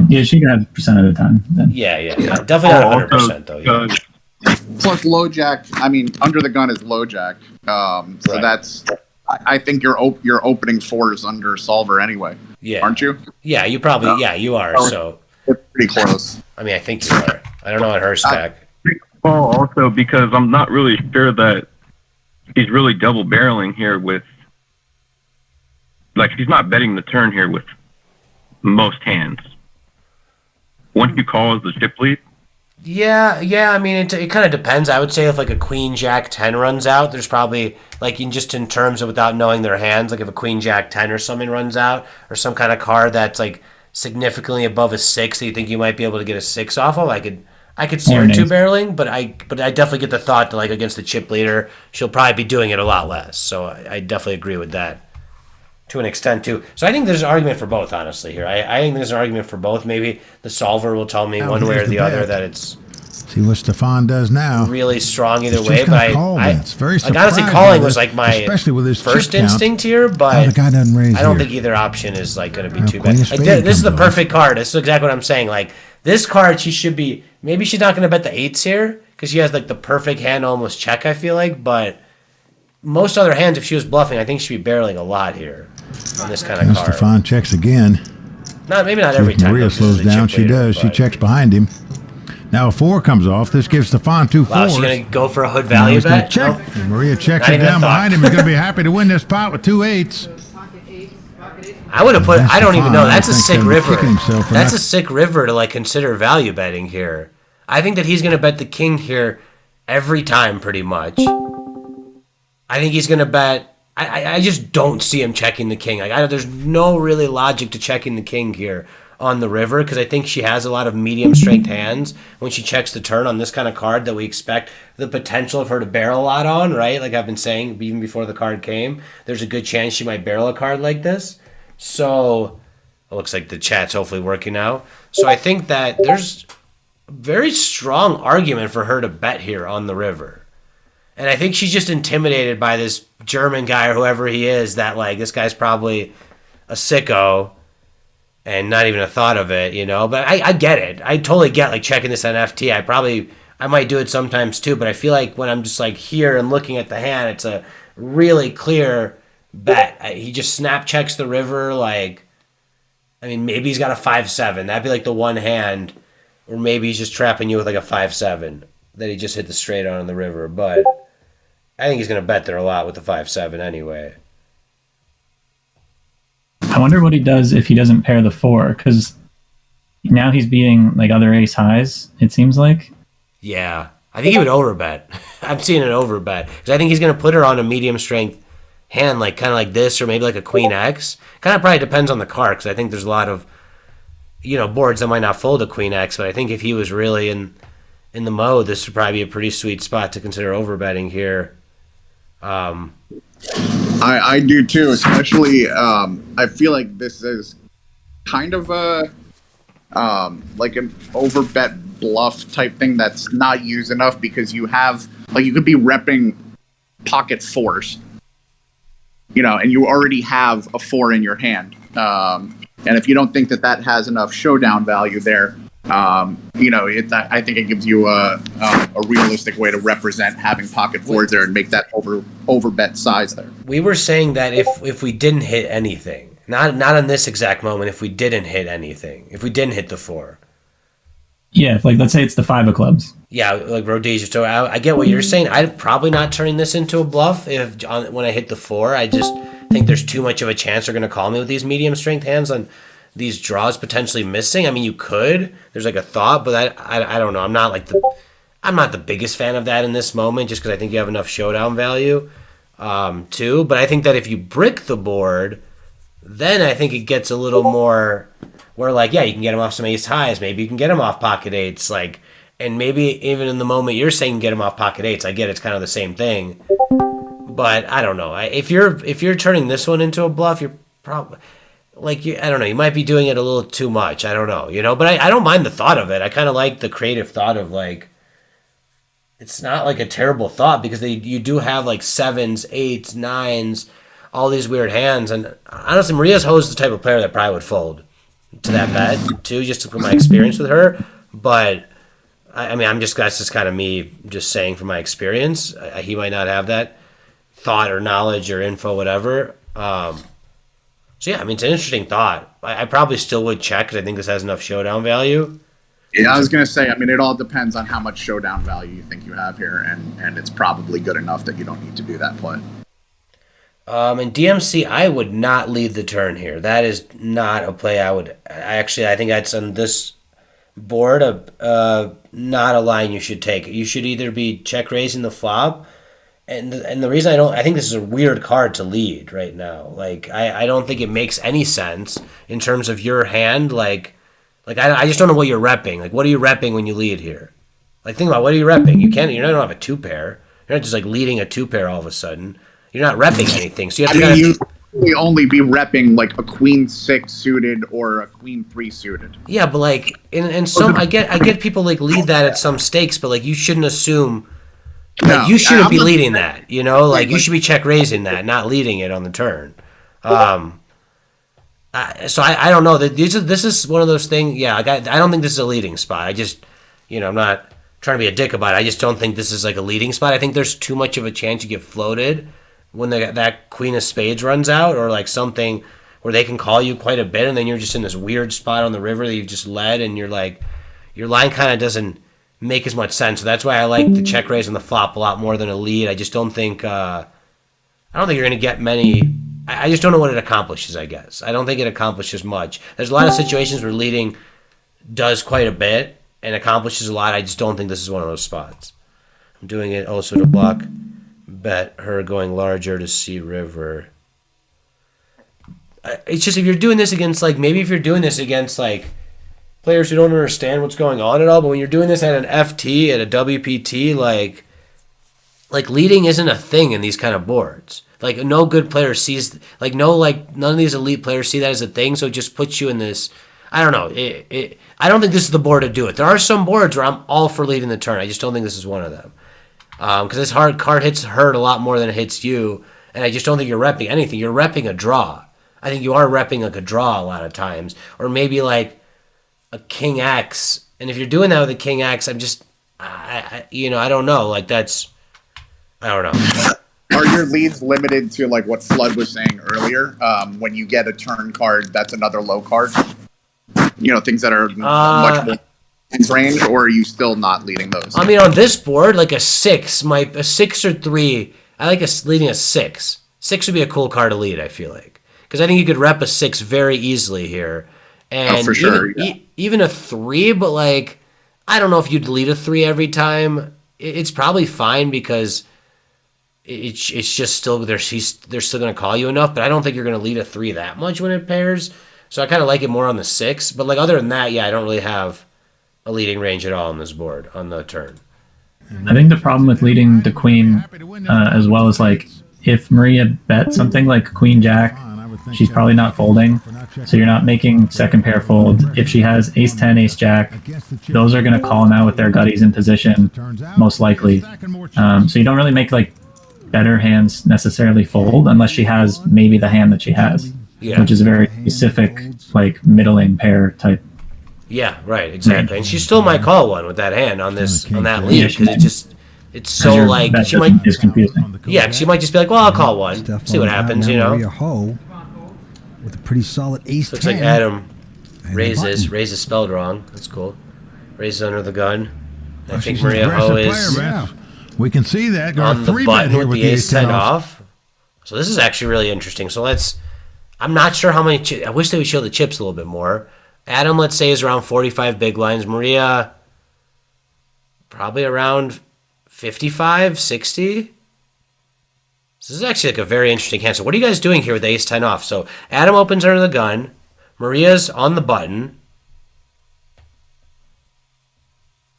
Yeah, she could have % of the time. Then. Yeah. Definitely not 100% though. Yeah. Plus low jack. I mean, under the gun is low jack. So that's. I think you're opening fours under solver anyway. Yeah. Aren't you? Yeah, you probably. Yeah, you are. So it's pretty close. I mean, I think you are. I don't know what her stack. Well, also because I'm not really sure that he's really double barreling here with. Like he's not betting the turn here with most hands. Once you call as the chip lead. Yeah. I mean, it kind of depends. I would say if like a queen jack 10 runs out, there's probably like in terms of without knowing their hands, like if a queen jack 10 or something runs out, or some kind of card that's like significantly above a 6 that you think you might be able to get a 6 off of, I could see her two barreling, but I definitely get the thought that like against the chip leader, she'll probably be doing it a lot less. So I definitely agree with that to an extent too. So I think there's an argument for both, honestly. Here, I think there's an argument for both. Maybe the solver will tell me one way or the other that it's. See what Stefan does now. Really strong either way, but it's very like honestly, calling was like my especially with his first instinct here, but the guy doesn't raise I don't here. think either option is like going to be too Queen bad. of Spades This is the comes perfect card. This is exactly what I'm saying. Like this card, she should be. Maybe she's not going to bet the 8s here because she has like the perfect hand to almost check. I feel like, but most other hands, if she was bluffing, I think she'd be barreling a lot here on this kind of card. Stefan checks again. Maybe not every time. Maria slows down. She does. She checks behind him. Now a 4 comes off. This gives Stefan 2 4s. Wow, she's going to go for a hood value bet? Check. Nope. And Maria checks it down behind him. He's going to be happy to win this pot with 2 8s. I would have put. I don't even know. That's a sick river. That's That's a sick river to like consider value betting here. I think that he's going to bet the king here every time, pretty much. I think he's going to bet. I just don't see him checking the king. Like there's no really logic to checking the king here on the river because I think she has a lot of medium strength hands when she checks the turn on this kind of card that we expect the potential of her to barrel a lot on, right? Like I've been saying even before the card came, there's a good chance she might barrel a card like this. So it looks like the chat's hopefully working now. So I think that there's a very strong argument for her to bet here on the river. And I think she's just intimidated by this German guy or whoever he is that like this guy's probably a sicko and not even a thought of it, you know. But I get it. I totally get like checking this on FT. I might do it sometimes too, but I feel like when I'm just like here and looking at the hand, it's a really clear bet. He just snap checks the river. Like, I mean, maybe he's got a 5-7. That'd be like the one hand, or maybe he's just trapping you with like a 5-7 that he just hit the straight on in the river. But I think he's going to bet there a lot with the 5-7 anyway. I wonder what he does if he doesn't pair the 4, because now he's beating like other ace highs, it seems like. Yeah, I think he would overbet. I'm seeing an overbet because I think he's going to put her on a medium strength hand, like kind of like this, or maybe like a queen X. Kind of probably depends on the card because I think there's a lot of boards that might not fold a queen X, but I think if he was really in the mode, this would probably be a pretty sweet spot to consider overbetting here. I do too, especially I feel like this is kind of a like an overbet bluff type thing that's not used enough because you have you could be repping pocket 4s, and you already have a 4 in your hand, and if you don't think that has enough showdown value there, I think it gives you a realistic way to represent having pocket 4s there and make that over bet size there. We were saying that if we didn't hit anything, not in this exact moment, if we didn't hit anything, if we didn't hit the 4. Yeah, like let's say it's the 5 of clubs. Yeah, like Rhodesia. So I get what you're saying. I'm probably not turning this into a bluff when I hit the 4. I just think there's too much of a chance they're going to call me with these medium strength hands on these draws potentially missing. I mean, you could. There's like a thought, but I don't know. I'm not the biggest fan of that in this moment, just because I think you have enough showdown value, too. But I think that if you brick the board, then I think it gets a little more where like, yeah, you can get him off some ace highs, maybe you can get him off pocket eights, like, and maybe even in the moment you're saying get him off pocket eights, I get it's kind of the same thing, but I don't know. If you're turning this one into a bluff, you're probably like, I don't know, you might be doing it a little too much. I don't know, but I don't mind the thought of it. I kind of like the creative thought of like, it's not like a terrible thought because you do have like sevens, eights, nines, all these weird hands. And honestly, Maria's Ho's the type of player that probably would fold to that bet too, just from my experience with her. But I mean, that's just kind of me just saying from my experience. He might not have that thought or knowledge or info, whatever. So yeah, I mean, it's an interesting thought. I probably still would check because I think this has enough showdown value. Yeah, I was going to say, I mean, it all depends on how much showdown value you think you have here, and it's probably good enough that you don't need to do that play. In DMC, I would not lead the turn here. That is not a play I would. I think that's on this board, not a line you should take. You should either be check raising the flop, and the reason I think this is a weird card to lead right now. Like, I don't think it makes any sense in terms of your hand, Like I just don't know what you're repping. Like, what are you repping when you lead here? Like, think about what are you repping? You're not gonna have a two pair. You're not just like leading a two pair all of a sudden. You're not repping anything. So you have to. You would only be repping like a queen 6 suited or a queen 3 suited. Yeah, but like in some, I get people like lead that at some stakes, but like you shouldn't assume. Like, you shouldn't be leading that. Like you should be check raising that, not leading it on the turn. So I don't know. This is one of those things. Yeah, I don't think this is a leading spot. I just, I'm not trying to be a dick about it. I just don't think this is like a leading spot. I think there's too much of a chance you get floated when that queen of spades runs out, or like something where they can call you quite a bit, and then you're just in this weird spot on the river that you've just led, and you're like, your line kind of doesn't make as much sense. So that's why I like the check raise on the flop a lot more than a lead. I just don't think. I don't think you're going to get many. I just don't know what it accomplishes, I guess. I don't think it accomplishes much. There's a lot of situations where leading does quite a bit and accomplishes a lot. I just don't think this is one of those spots. I'm doing it also to block bet her going larger to see river. It's just if you're doing this against, like, maybe if you're doing this against, like, players who don't understand what's going on at all, but when you're doing this at an FT, at a WPT, like leading isn't a thing in these kind of boards. Like, no good player sees, none of these elite players see that as a thing, so it just puts you in this, I don't know. I don't think this is the board to do it. There are some boards where I'm all for leading the turn. I just don't think this is one of them. Because this hard card hits hurt a lot more than it hits you, and I just don't think you're repping anything. You're repping a draw. I think you are repping like a draw a lot of times, or maybe like a king X. And if you're doing that with a king X, I don't know. Like, that's, I don't know. Are your leads limited to like what Flood was saying earlier? When you get a turn card, that's another low card. Things that are much more in range, or are you still not leading those? I mean, on this board, like a 6 or 3. I like leading a 6. 6 would be a cool card to lead, I feel like, because I think you could rep a 6 very easily here, and for sure, even a 3. But like, I don't know if you'd lead a 3 every time. It's probably fine because it's just still they're still going to call you enough, but I don't think you're going to lead a 3 that much when it pairs. So I kind of like it more on the 6. But like, other than that, yeah, I don't really have a leading range at all on this board on the turn. I think the problem with leading the queen, as well as like if Maria bet something like queen jack, she's probably not folding, so you're not making second pair fold. If she has ace 10, ace jack, those are going to call now with their gutties in position, most likely. So you don't really make like better hands necessarily fold unless she has maybe the hand that she has, which is a very specific like middling pair type. Yeah, right, exactly. And she still might call one with that hand on that lead, because it's so like she might is confusing. Yeah, she might just be like, well, I'll call one, see what happens, Maria Ho with a pretty solid ace. Looks like Adam raises spelled wrong. That's cool. Raises under the gun. I think Maria Ho is we can see that on the button with the ace 10 off. So this is actually really interesting. So I'm not sure how many. I wish they would show the chips a little bit more. Adam, let's say, is around 45 big blinds. Maria, probably around 55, 60. This is actually like a very interesting hand. So what are you guys doing here with the ace 10 off? So Adam opens under the gun. Maria's on the button.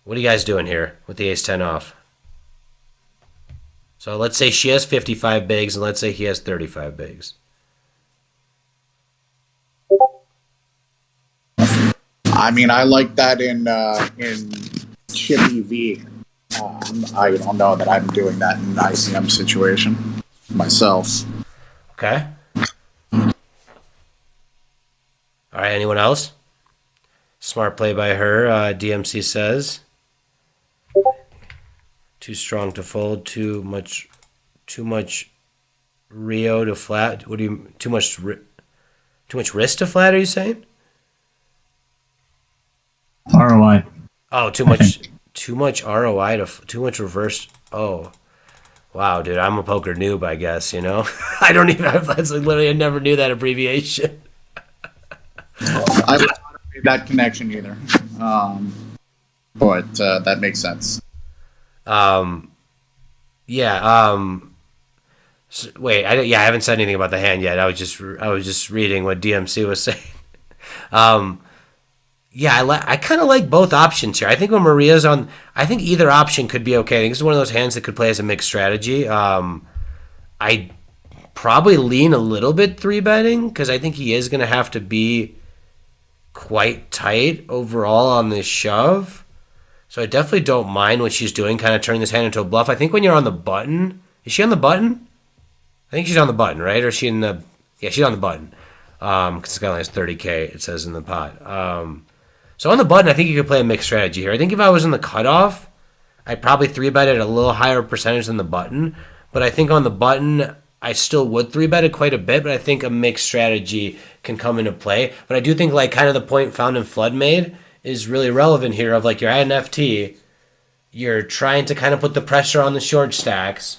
What are you guys doing here with the ace-10 off? So let's say she has 55 bigs, and let's say he has 35 bigs. I mean, I like that in Chippy V. I don't know that I'm doing that in an ICM situation myself. Okay. All right, anyone else? Smart play by her, DMC says. Too strong to fold, too much Rio to flat. What do you too much risk to flat, are you saying? ROI. Oh, too much ROI to too much reverse. Oh. Wow, dude, I'm a poker noob, I guess, you know? I don't even that's like literally I never knew that abbreviation. I would not have made that connection either. But that makes sense. Wait, I haven't said anything about the hand yet. I was just reading what DMC was saying. I kind of like both options here. I think when Maria's on, I think either option could be okay. I think this is one of those hands that could play as a mixed strategy. I probably lean a little bit 3-betting because I think he is going to have to be quite tight overall on this shove. So I definitely don't mind what she's doing, kind of turning this hand into a bluff. I think when you're on the button, is she on the button? I think she's on the button, right? Or is she in the? Yeah, she's on the button. Because this guy only has 30K. It says in the pot. So on the button, I think you could play a mixed strategy here. I think if I was in the cutoff, I'd probably 3-bet it at a little higher percentage than the button. But I think on the button, I still would 3-bet it quite a bit. But I think a mixed strategy can come into play. But I do think like kind of the point Found and Flood made is really relevant here. Of like you're at an FT, you're trying to kind of put the pressure on the short stacks.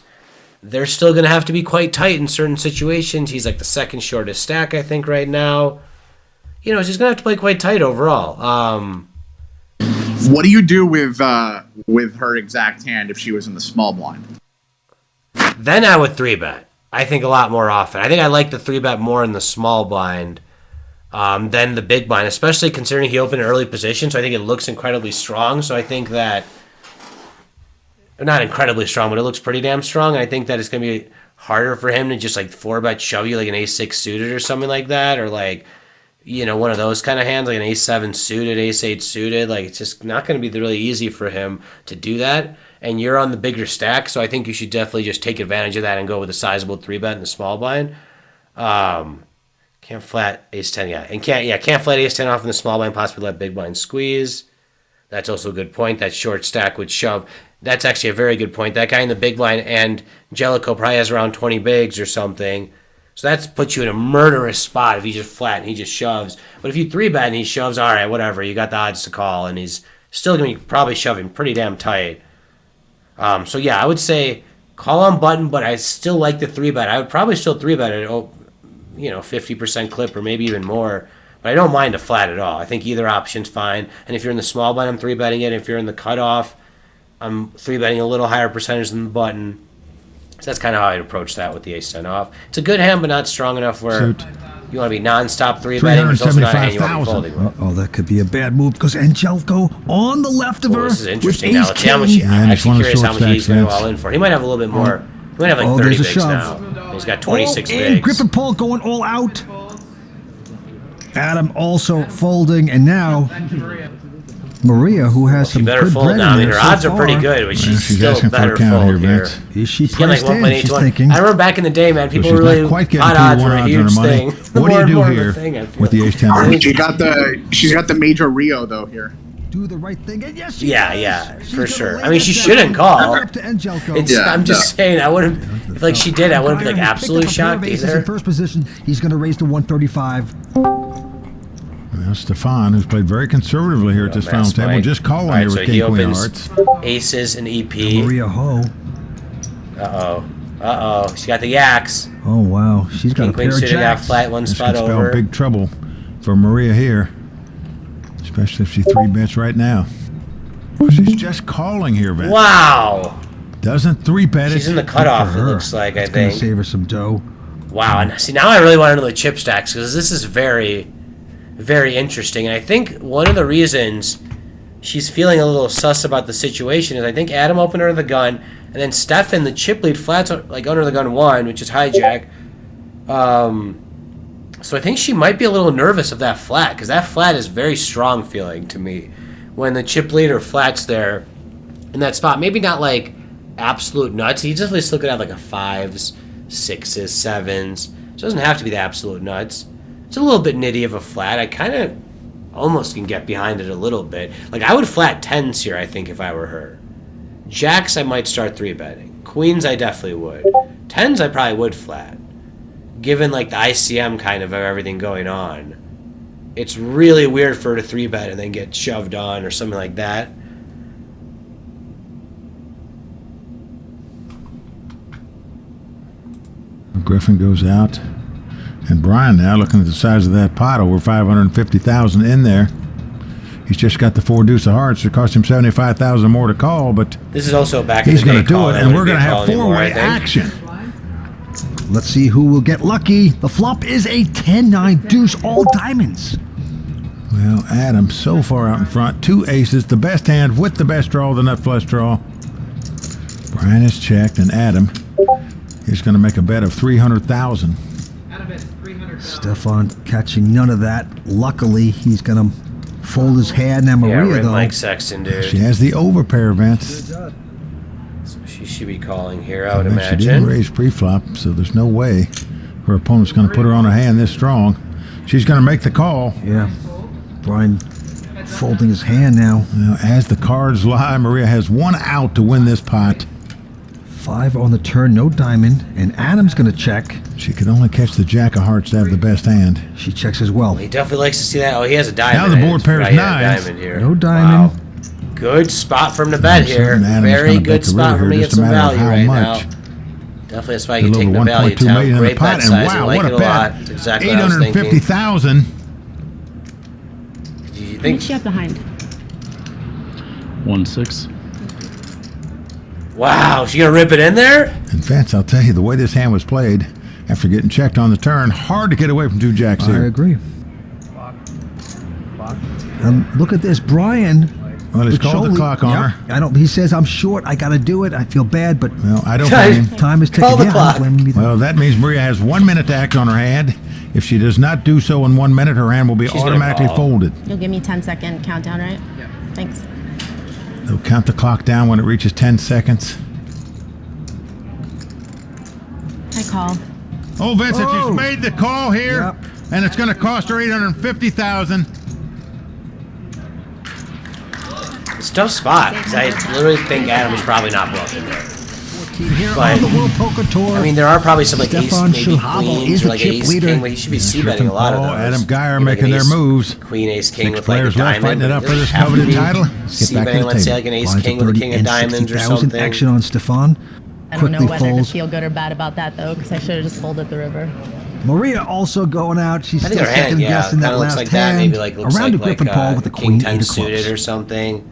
They're still going to have to be quite tight in certain situations. He's like the second shortest stack, I think, right now. You know, she's going to have to play quite tight overall. What do you do with her exact hand if she was in the small blind? Then I would 3-bet. I think a lot more often. I think I like the 3-bet more in the small blind than the big blind, especially considering he opened an early position. So I think it looks incredibly strong. So I think that, not incredibly strong, but it looks pretty damn strong. And I think that it's going to be harder for him to just like 4-bet shove you like an ace-6 suited or something like that, or like, you know, one of those kind of hands, like an ace-7 suited, ace-8 suited. Like, it's just not going to be really easy for him to do that. And you're on the bigger stack, so I think you should definitely just take advantage of that and go with a sizable 3-bet in the small blind. Can't flat ace-10, yeah. And can't flat ace-10 off in the small blind, possibly let big blind squeeze. That's also a good point. That short stack would shove. That's actually a very good point. That guy in the big blind and Jellicoe probably has around 20 bigs or something. So that puts you in a murderous spot if he just flat and he just shoves. But if you 3-bet and he shoves, all right, whatever. You got the odds to call, and he's still going to be probably shoving pretty damn tight. So yeah, I would say call on button, but I still like the 3-bet. I would probably still 3-bet it, 50% clip or maybe even more. But I don't mind a flat at all. I think either option's fine. And if you're in the small blind, I'm 3-betting it. If you're in the cutoff, I'm 3-betting a little higher percentage than the button. So that's kind of how I'd approach that with the ace-10 off. It's a good hand, but not strong enough where you want to be non-stop 3-betting. It's also not a hand you want to be folding with. Oh, that could be a bad move because Angelico on the left of her. This is interesting. Now, let's see how much. I'm actually curious how much he's going to go all in for. He might have a little bit more. He might have like 30 bigs now. He's got 26 and bigs. Griffin Paul going all out. Adam also folding, and now Maria, who has some better good fold bread now. I mean, in her there odds so are pretty far. good, but she's she's still asking for a better count fold here, here. Vince. Is she She's getting like priced in? She's 1.8. thinking. I remember back in the day, man, people she's were really not quite getting hot to odds one were a odds on her huge money. thing. What do you do More and more here of a thing, I feel. with the ace-10? She's got the major Rio though here. Do the right thing, and yes, she Yeah, does. yeah, She's for gonna sure. lay I mean, that she down. shouldn't call. Up to Angelico. I'm just saying, I wouldn't, if like she did, I wouldn't be like absolutely shocked In either. first position, he's going to raise to 135. Well, Stefan, who's played very conservatively here at this final table, Point. just calling All right, here so with he King Queen of opens Hearts. aces and EP. Maria Ho. Uh-oh. She got the yaks. Oh, wow. She's got King a Queen pair of suited got jacks. flat one This spot could spell over. big trouble for Maria here, especially if she 3-bets right now. She's just calling here, Vince. Wow. Doesn't 3-bet it. She's in the cutoff, For it her. looks like, I It's going to think. save her some dough. Wow. And see, now I really want to know the chip stacks because this is very, very interesting. And I think one of the reasons she's feeling a little sus about the situation is I think Adam opened her the gun, and then Stefan, the chip lead, flats like under the gun 1, which is hijack. So I think she might be a little nervous of that flat, because that flat is very strong feeling to me. When the chip leader flats there in that spot, maybe not like absolute nuts. He's definitely still could have like a 5s, 6s, 7s. It doesn't have to be the absolute nuts. It's a little bit nitty of a flat. I kind of almost can get behind it a little bit. Like, I would flat 10s here, I think, if I were her. Jacks, I might start 3-betting. Queens, I definitely would. 10s, I probably would flat. Given, like, the ICM kind of everything going on. It's really weird for her to 3-bet and then get shoved on or something like that. Griffin goes out. And Brian now, looking at the size of that pot, over $550,000 in there. He's just got the 4 deuce of hearts. It cost him $75,000 more to call, but this is also back he's in the going day to do call, it, and we're going to have 4-way action. Let's see who will get lucky. The flop is a 10-9 deuce, all diamonds. Well, Adam so far out in front. 2 aces, the best hand with the best draw, the nut flush draw. Brian is checked, and Adam is going to make a bet of $300,000. Stefan catching none of that. Luckily, he's going to fold his hand. Now Maria, though. Mike Sexton, dude. She has the overpair, Vince. So she should be calling here, I would She imagine. didn't raise pre-flop, so there's no way her opponent's going to put her on her hand this strong. She's going to make the call. Yeah. Brian folding his hand now. Well, as the cards lie, Maria has 1 out to win this pot. 5 on the turn, no diamond, and Adam's going to check. She could only catch the jack of hearts to have the best hand. She checks as well. He definitely likes to see that. Oh, he has a diamond. Now the board pair is nines. nines. Here. No diamond. Wow. Good spot for him to bet here. Adam's Very gonna good bet the spot for him to river, get just a some matter of value how right much. now. Definitely a spot A you can take little the value 1.2 million town. in the Great pot, bet and size. I wow, like what it a a bet. lot. That's exactly what I was thinking. $850,000. Do you How think? much you have behind? 1-6. Wow, she gonna rip it in there? And Vince, I'll tell you, the way this hand was played, after getting checked on the turn, hard to get away from 2 jacks I here. agree. And look at this, Brian. Well, he's called the clock on her. I don't. He says, "I'm short. I got to do it. I feel bad, but Well, I don't blame him. time is ticking." Call the Yeah, I clock. don't blame him either. Well, that means Maria has 1 minute to act on her hand. If she does not do so in 1 minute, her hand will be She's gonna automatically call. folded. You'll give me 10-second countdown, right? Yeah. Thanks. They'll count the clock down when it reaches 10 seconds. I call. Oh, Vincent, Oh. she's made the call here, Yep. and it's going to cost her $850,000. It's a tough spot because I literally think Adam is probably not bluffing there. Here But- on the World Poker Tour. I mean, there are probably some like ace, Stefan maybe Schulhabel queens is or a like chip ace leader. king, but he should be c-betting a lot of Oh, those. Adam Geyer Maybe making like their ace- moves. Queen, ace, king 6 with like a players left diamond. fighting it up It for this doesn't have to coveted be title. Let's get back to c-betting, the let's say table. like an ace Blinds king of with a 30 king of and diamonds or 60,000 something. action on Stefan. I don't know Quickly whether folds. to feel good or bad about that, though, because I should have just folded the river. Maria also going out. She's I think still her hand, second yeah, guessing kind that of looks last like that. hand. Maybe like looks Around like a Griffin Paul with a king queen 10 8 of suited clubs. or something.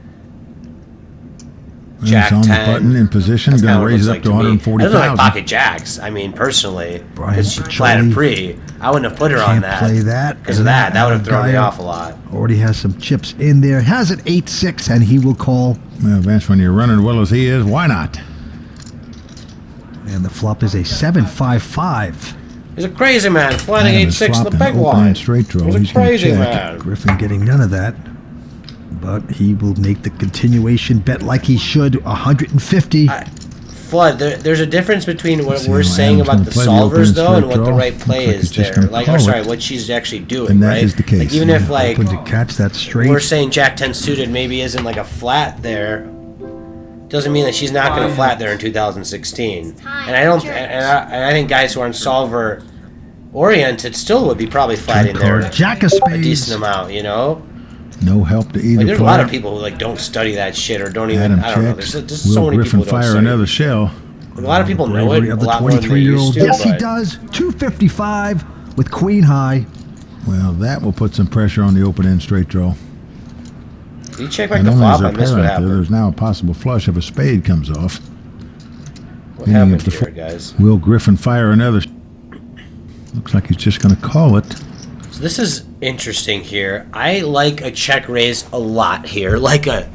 It's Jack on the 10. button in position, That's going kinda to what raise it looks up to like me. I don't like 140,000. pocket jacks. I mean, personally, Brian because she Pacholi flatted pre. I wouldn't have put her on Can't that. play that. Because of And that. That would have Adam thrown me Geyer off a lot. Already has some chips in there. Has it 8-6, and he will call. Well, Vince, when you're running well as he is, why not? And the flop is a 7-5-5. He's a crazy man, flatting Adam is 8-6 in the flopping, big opening one. straight draw. He's a He's gonna crazy check. man. Griffin getting none of that. But he will make the continuation bet like he should. 150. Flood, there's a difference between what See, we're well, saying Adam's about gonna the play the solvers, opening though, and straight what the draw. right play Looks like is he's just there. gonna Like, call or sorry, it. what she's actually doing, And that right? is the case. Like, even if, like, Open to catch that straight. we're saying Jack 10 suited maybe isn't like a flat there, doesn't mean that she's not going to flat there in 2016. And I don't, and I think guys who aren't solver oriented still would be probably flatting there Jack of a spades. decent amount, you know? No help to either Like, there's a player. lot of people who like don't study that shit or don't even. Adam I don't know. checks. There's just Will so many Griffin people who don't fire study. another shell? A lot of people know it Bravery a of the lot more than they 23-year-old. used to. Yes, he but does. 255 with queen high. Well, that will put some pressure on the open end straight draw. Did you check back And the only flop? is there I a missed pair what out there, happened. there's now a possible flush if a spade comes off. What meaning happened if the here, guys? Will Griffin fire another? Looks like he's just going to call it. So this is interesting here. I like a check raise a lot here, like a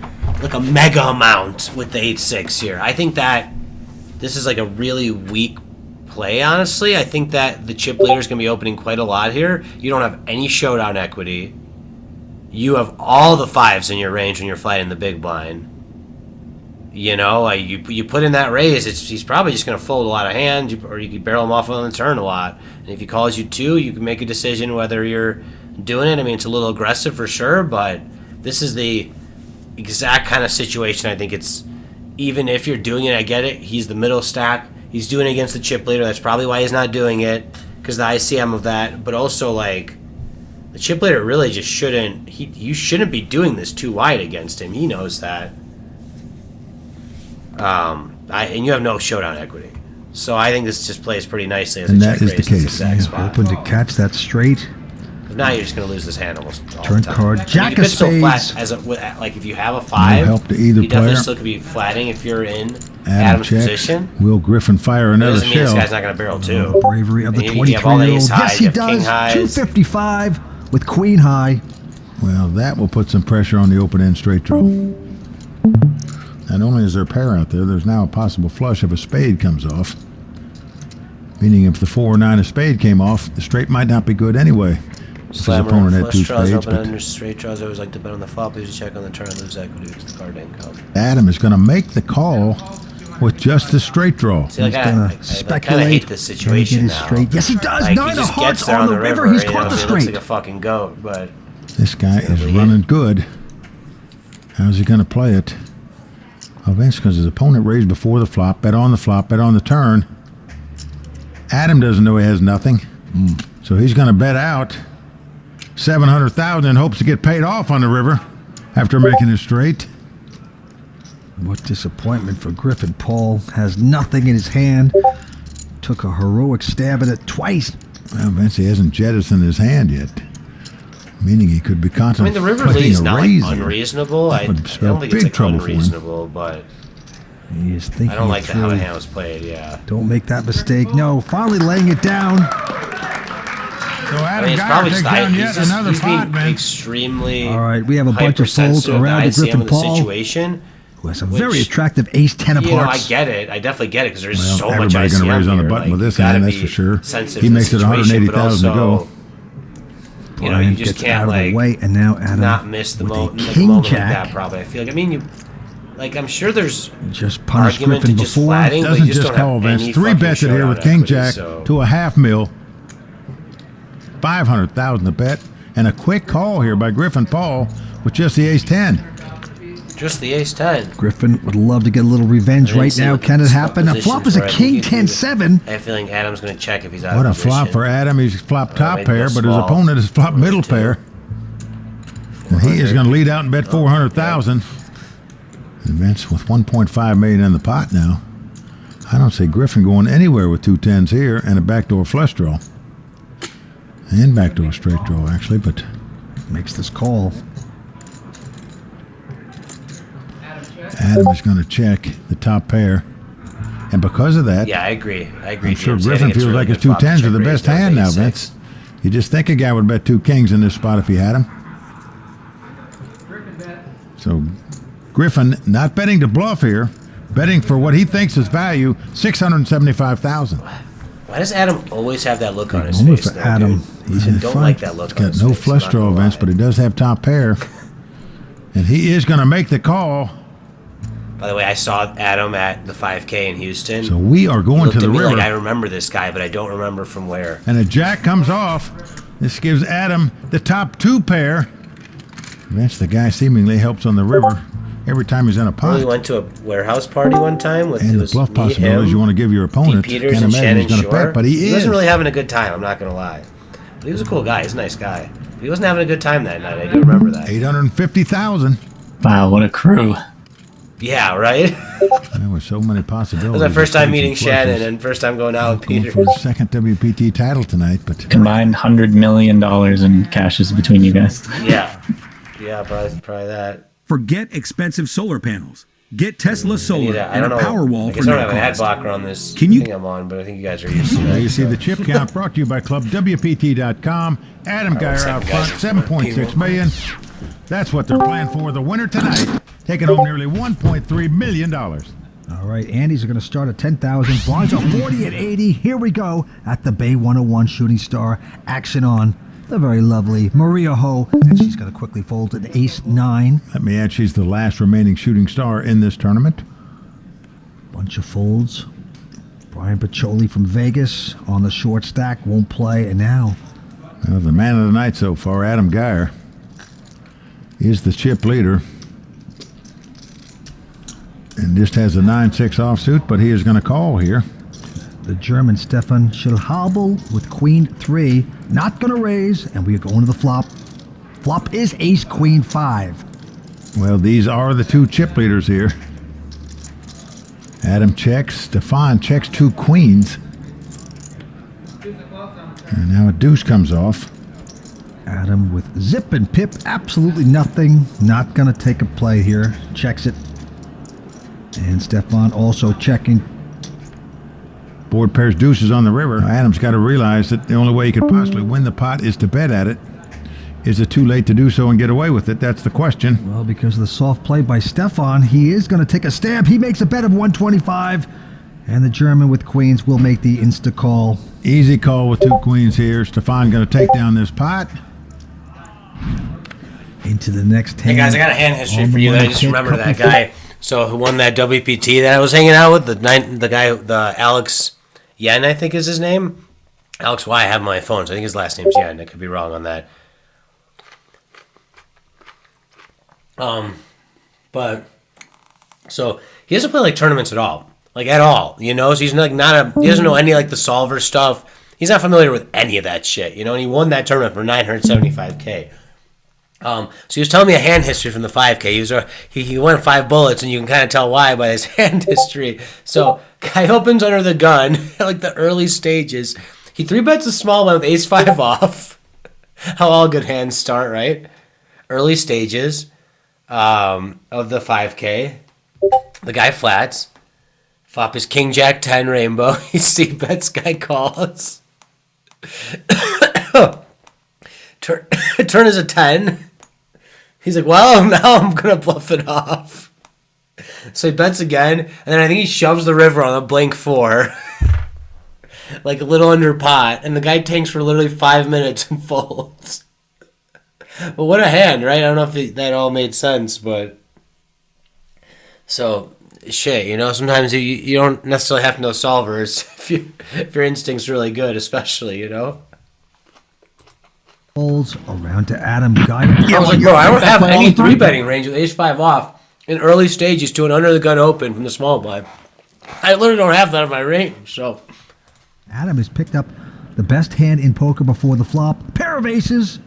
mega amount with the 8-6 here. I think that this is like a really weak play, honestly. I think that the chip leader is going to be opening quite a lot here. You don't have any showdown equity. You have all the 5s in your range when you're fighting the big blind. You know, you put in that raise, he's probably just going to fold a lot of hands, or you could barrel him off on the turn a lot. And if he calls you 2, you can make a decision whether you're doing it. I mean, it's a little aggressive for sure, but this is the exact kind of situation. I think it's, even if you're doing it, I get it. He's the middle stack. He's doing it against the chip leader. That's probably why he's not doing it, because the ICM of that. But also, like, the chip leader really just shouldn't. You shouldn't be doing this too wide against him. He knows that. And you have no showdown equity, so I think this just plays pretty nicely as And a that check is the raise in this case. exact spot. Open to catch that straight. But now you're just going to lose this hand almost all Turn the time. card, I mean, jack you could of still flat spades. like if you have a 5, help to either you definitely player. still could be flatting if you're in Adam Adam's checks. position. Will Griffin fire It another doesn't mean this shell? guy's not going to barrel too. Bravery of the And you have all the 23-year-old. ace Yes, highs, he you have king does. highs. 255 with queen high. Well, that will put some pressure on the open end straight draw. Not only is there a pair out there, there's now a possible flush if a spade comes off. Meaning if the 4 or 9 of spade came off, the straight might not be good anyway. If his Slammer opponent and had flush 2 draws, spades. open But under straight draws. I always like to bet on the flop. Lose a check on the turn, lose equity because the card didn't come. Adam is going to make the call with just the straight draw. See, like, He's I gonna kind of speculate. hate this Can he situation get his now. straight? Yes, he does. Like, 9 he of just hearts gets there on the river. He's you caught know, the he looks straight. like a fucking goat, but This guy is lead. running good. How's he going to play it? Well, Vince, because his opponent raised before the flop, bet on the flop, bet on the turn. Adam doesn't know he has nothing, so he's going to bet out 700,000 and hopes to get paid off on the river after making it straight. What disappointment for Griffin. Paul has nothing in his hand. Took a heroic stab at it twice. Well, Vince, he hasn't jettisoned his hand yet, meaning he could be I mean, contemplating the river lead is a not raise like here. unreasonable. That I would don't spell think it's big like trouble for him. unreasonable, but He is thinking I don't like it how the through. hand was played. Yeah, Don't make that mistake. No, finally laying it down. So I Adam mean, it's Geyer probably takes just down he's yet just another he's pot, being Vince. extremely All right, we have a bunch of folds hypersensitive around to the Griffin ICM of the Paul, situation. who has a which, very attractive ace 10 of You know, I hearts. get it. I definitely get it because there's Well, so much everybody's ICM gonna raise on the here. button Like, with this you gotta hand, that's be for sure. sensitive He to the makes it situation, but 180,000 to go. also, you know, Brian you just gets can't out of like the way, and now Adam not miss the with a moment, king moment like jack. that. Probably, I feel like. I mean, you like. I'm sure there's Just punished argument Griffin to just before. flatting, but Doesn't you just just don't call have Vince. any 3 fucking bets it here showdown with king equity, jack so- to a half mil. 500,000 to bet, and a quick call here by Griffin Paul with just the ace 10. Just the ace 10. Griffin would love to get a little revenge I didn't right see now. what the Can it spot happen? A flop is a positions were. I king think he 10-7. I have a feeling Adam's going to check if he's out What of a position. flop for Adam. He's flopped top maybe pair, go but his small. opponent has flopped middle Two. pair. And he is going to lead out and bet 400,000. And Vince with 1.5 million in the pot now. I don't see Griffin going anywhere with 2 10s here and a backdoor flush draw. And backdoor straight draw, actually, but Makes this call. Adam is going to check the top pair. And because of that, Yeah, I agree. I'm sure James. I Griffin think it's feels really like his good 2 flop to 10s are check the raise best there with hand now, ace Vince. six. You just think a guy would bet 2 kings in this spot if he had him. So Griffin not betting to bluff here, betting for what he thinks is value, 675,000. Why does Adam always have that look on his moment face? for though, Adam. dude? He's I in don't front. like that look on Got his no face, I'm flush not draw gonna events, lie. but he does have top pair. And he is going to make the call. By the way, I saw Adam at the 5K in Houston. So we are He going looked to the at me river. like I remember this guy, but I don't remember from where. And a jack comes off. This gives Adam the top 2 pair. Vince, the guy seemingly helps on the river every time he's in a We pot. went to a warehouse party one time with it And the was bluff me, possibilities him, you want to give your opponent. Pete Peters Can't and imagine Shannon he's going to Shore. bet, but he is. wasn't really having a good time. I'm not gonna lie, but he was a cool guy. He's a nice guy. But he wasn't having a good time that night. I do remember that. 850,000. Wow, what a crew. Yeah, right. There were so many possibilities. It was my first time of meeting straights and Shannon flushes. and first time going out with Going Peter. for his second WPT title tonight, but Combined $100 million in cashes between you guys. Yeah, probably that. Forget expensive solar panels. Get Tesla I Solar don't and a know. Powerwall I for guess I don't no have an ad cost. blocker on this Can you- thing I'm on, but I think you guys are used to Now that. you see the chip count brought to you by Club WPT.com. Adam Geyer out front, 7.6 million. That's what they're playing for the winner tonight, taking home nearly $1.3 million. All right, Andy's are going to start at 10,000. Blinds are 40 at 80. Here we go at the Bay 101 Shooting Star. Action on the very lovely Maria Ho, and she's going to quickly fold an ace-9. Let me add, she's the last remaining shooting star in this tournament. Bunch of folds. Brian Pacholi from Vegas on the short stack, won't play, and now Well, the man of the night so far, Adam Geyer, is the chip leader. And just has a 9-6 offsuit, but he is going to call here. the German Stefan Schilhabel with Queen 3. Not going to raise, and we are going to the flop. Flop is Ace Queen 5. Well, these are the two chip leaders here. Adam checks. Stefan checks 2 queens. And now a deuce comes off. Adam with zip and pip, absolutely nothing. Not going to take a play here. Checks it. And Stefan also checking. Board pairs deuces on the river. Adam's got to realize that the only way he could possibly win the pot is to bet at it. Is it too late to do so and get away with it? That's the question. Well, because of the soft play by Stefan, he is going to take a stab. He makes a bet of 125. And the German with queens will make the insta call. Easy call with 2 queens here. Stefan going to take down this pot. Into the next hand. Hey guys, I got a hand history On for the you. I money just pit, remembered that couple guy. So who won that WPT that I was hanging out with? The guy, the Alex Yen, I think is his name. Alex Y. I have him on my phone, so I think his last name's Yen. I could be wrong on that. But so he doesn't play like tournaments at all, like at all. You know, so he's like he doesn't know any like the solver stuff. He's not familiar with any of that shit. You know, and he won that tournament for $975K. So he was telling me a hand history from the 5K. He won 5 bullets, and you can kind of tell why by his hand history. So guy opens under the gun at like the early stages. He 3-bets a small one with ace-5 off. How all good hands start, right? Early stages of the 5K. The guy flats. Flop is King Jack 10 rainbow. He c-bets, guy calls. Turn is a 10. He's like, well, now I'm going to bluff it off. So he bets again, and then I think he shoves the river on a blank 4. Like a little under pot, and the guy tanks for literally 5 minutes and folds. But what a hand, right? I don't know if that all made sense, but... So, shit, you know, sometimes you don't necessarily have to know solvers if your instinct's really good, especially, you know? Folds around to Adam Geyer. I was like, bro, I don't have any 3-betting range with ace-5 off in early stages to an under-the-gun open from the small blind. I literally don't have that in my range, so... Adam has picked up the best hand in poker before the flop. Pair of aces.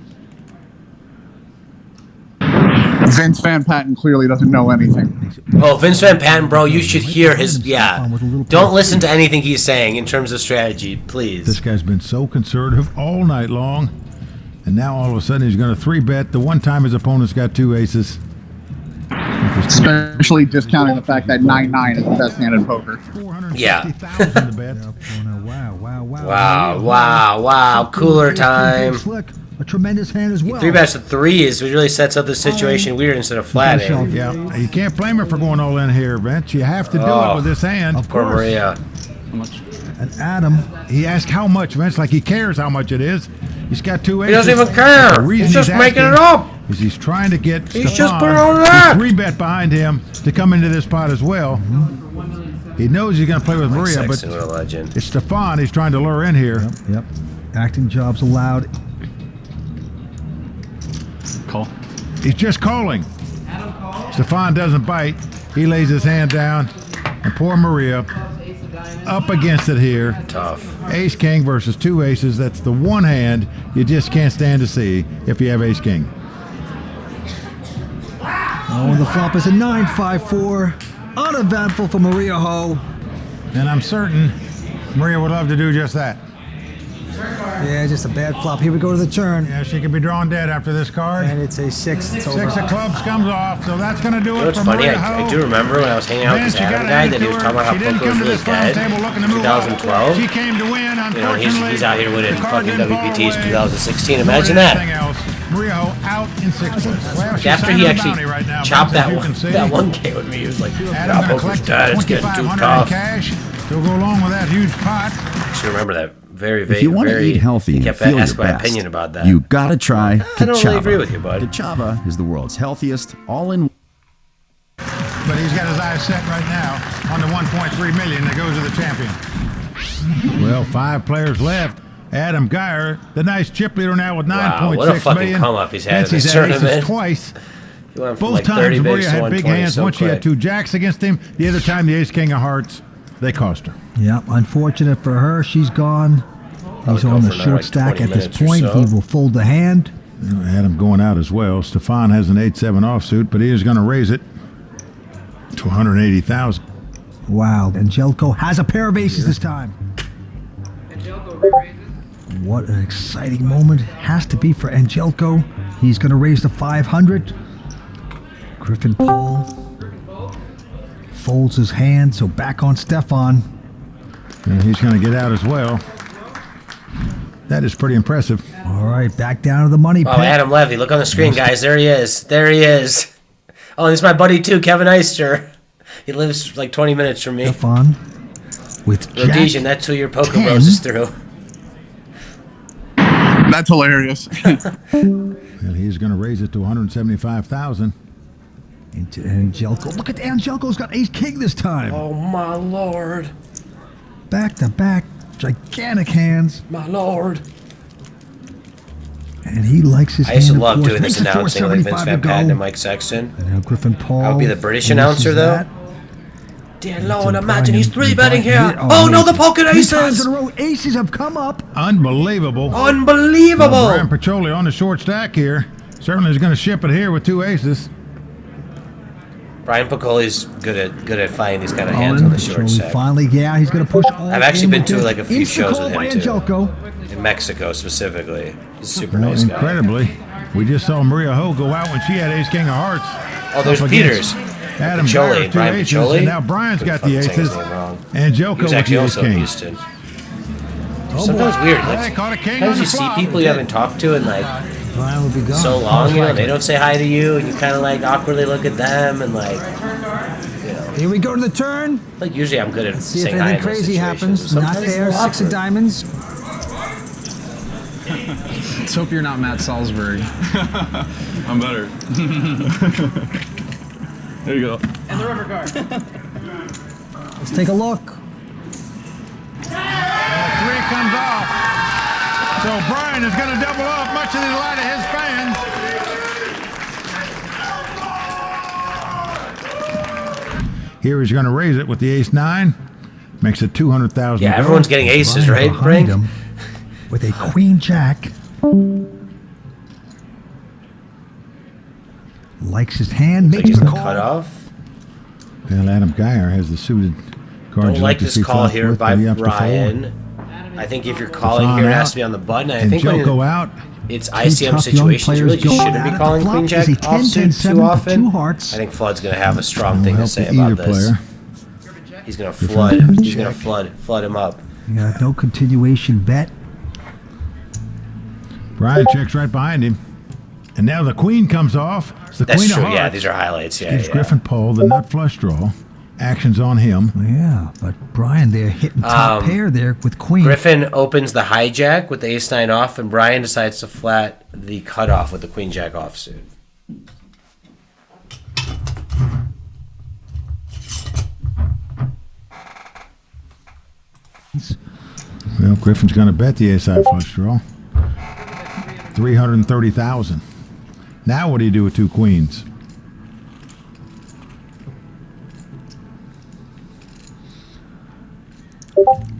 Vince Van Patten clearly doesn't know anything. Oh, Vince Van Patten, bro, you should hear his... Yeah. Don't listen to anything he's saying in terms of strategy, please. This guy's been so conservative all night long. And now all of a sudden he's going to 3-bet the one time his opponent's got 2 aces. Especially discounting the fact that 9-9 is the best hand in poker. Yeah. $460,000 to bet. Wow. Cooler time. A tremendous hand as well. 3-bets to 3s, which really sets up the situation weird instead of flatting. Yeah, you can't blame her for going all in here, Vince. You have to do it with this hand. Of Poor course. Maria. And Adam. He asked how much, Vince, like he cares how much it is. He's got 2 aces. He doesn't even care. The reason He's just making asking it up. is he's trying to get He's Stefan just putting on to that. 3-bet behind him to come into this pot as well. He knows he's going to play with Maria, but What a legend. it's Stefan he's trying to lure in here. Yep. Acting jobs allowed. Call. He's just calling. Stefan doesn't bite. He lays his hand down, and poor Maria up against it here. Tough. Ace King versus 2 aces. That's the one hand you just can't stand to see if you have Ace King. Oh, and the flop is a 9-5-4. Uneventful for Maria Ho. And I'm certain Maria would love to do just that. Yeah, just a bad flop. Here we go to the turn. Yeah, she could be drawn dead after this card. And it's a 6. It's over. 6 of clubs comes off, so that's going to do You know it what's for funny? Maria I Ho. do remember when I was hanging out with this Adam guy that he was talking about how poker was really dead in 2012. She came to win, You know, he's out here winning The card fucking didn't fall WPTs away. 2016. Imagine that. Maria Ho out in 6th place. Well, she's After signing he a actually bounty right now, chopped Vince, that as you one, can see. that 1K with me, he was like, Adam's "Nah, going to poker's collect dead. It's getting too $2,500 in tough." cash to go along with that huge pot. I should remember that. Very, If you want to very. eat healthy He and kept feel your asking my best, opinion about that. you gotta try Kachava. I don't really agree with you, bud. Kachava is the world's healthiest, all-in. But he's got his eyes set right now on the 1.3 million that goes to the champion. Well, 5 players left. Adam Geyer, the nice chip leader now with 9.6 what a fucking million. come up he's had in He's this had aces tournament. twice. He went from Both like 30 times bigs Maria to had big 120 hands. so Once she had quick. 2 jacks against him. The other time the ace king of hearts. They cost her. Yeah, unfortunate for her. She's gone. He's go on the for another, short like, stack 20 at this minutes or point. so. He will fold the hand. Adam going out as well. Stefan has an 8-7 offsuit, but he is going to raise it to 180,000. Wow. Angelico has a pair of aces this time. What an exciting moment. Has to be for Angelico. He's going to raise the 500. Griffin Paul folds his hand, so back on Stefan. And he's going to get out as well. That is pretty impressive. All right, back down to the money pit. Oh, Adam Levy. Look on the screen, guys. There he is. There he is. Oh, this is my buddy, too, Kevin Eister. He lives like 20 minutes from me. Stefan with Jack. Rhodesian, that's who your poker 10. bros is through. That's hilarious. And he's going to raise it to 175,000. Into Angelico. Look at Angelico's got ace king this time. Oh, my lord. Back to back, gigantic hands. My lord. And he likes his I used to hand, of love course. doing this Makes it announcing like Vince 475 Van to Patten go. and Mike Sexton. And now Griffin Paul. I would be the British loses announcer, though. that. Dear Into Lord, imagine Brian. he's 3-betting here. Brian- Oh, no, the amazing. pocket 3 times aces. in a row, aces have come up. Unbelievable. Unbelievable. Brian Pacholi on the short stack here. Certainly is going to ship it here with 2 aces. Brian Piccoli's good at finding these kind of hands on the short So stack. finally, yeah, he's going to push all I've actually in been with to this. like a few Instant shows call with by him too. Angelico. In Mexico specifically. He's a super Well, nice guy. incredibly, we just saw Maria Ho go out when she had ace king of hearts. Oh, there's Up Peters. against Adam Piccoli, Geyer, 2 Brian aces, Piccoli. and now Brian's got the Couldn't fucking say his aces. name wrong. And He Joko was with actually the ace also in king. Houston. Sometimes weird. They Like, caught a king on sometimes the you see flop. people you haven't talked to in like Brian will be gone. so long, Most you know, likely. they don't say hi to you, and you kind of like awkwardly look at them, and like Here we go to the turn. Like usually I'm good at See if saying hi in anything those crazy situations, happens. but Not sometimes it's a there. little 6 of awkward. diamonds. Let's hope you're not Matt Salzberg. I'm better. There you go. Let's take a look. 3 comes off. So Brian is going to double off, much to the delight of his fans. Here he's going to raise it with the ace-9. Makes it 200,000. Yeah, everyone's getting aces, Brian right, behind Brink? him with a queen jack. Likes his hand, So makes he's the the call. cutoff. Well, Adam Geyer has the suited cards. Don't you like to this see call flop here with, by but he ups to fold. Brian. I think if you're calling Stefan here, it out. has to be on the button. I And think when Joko out. it's Two ICM tough young situations, you really players just going shouldn't at be it. The calling flop queen is jack a 10, 10, offsuit 7 too with often. 2 hearts. I think Flood's going to have a strong Will thing to help say with either about this. player. He's going to flood. He's going to flood him up. Yeah, no continuation bet. Brian checks right behind him. And now the queen comes off. It's the That's queen true. of hearts. Yeah, these are highlights. Yeah, Gives yeah. Griffin Paul the nut flush draw. Action's on him. Yeah, but Brian there hitting top pair there with queen. Griffin opens the hijack with the ace-9 off, and Brian decides to flat the cutoff with the queen jack offsuit. Well, Griffin's going to bet the ace-high flush draw. 330,000. Now what do you do with 2 queens?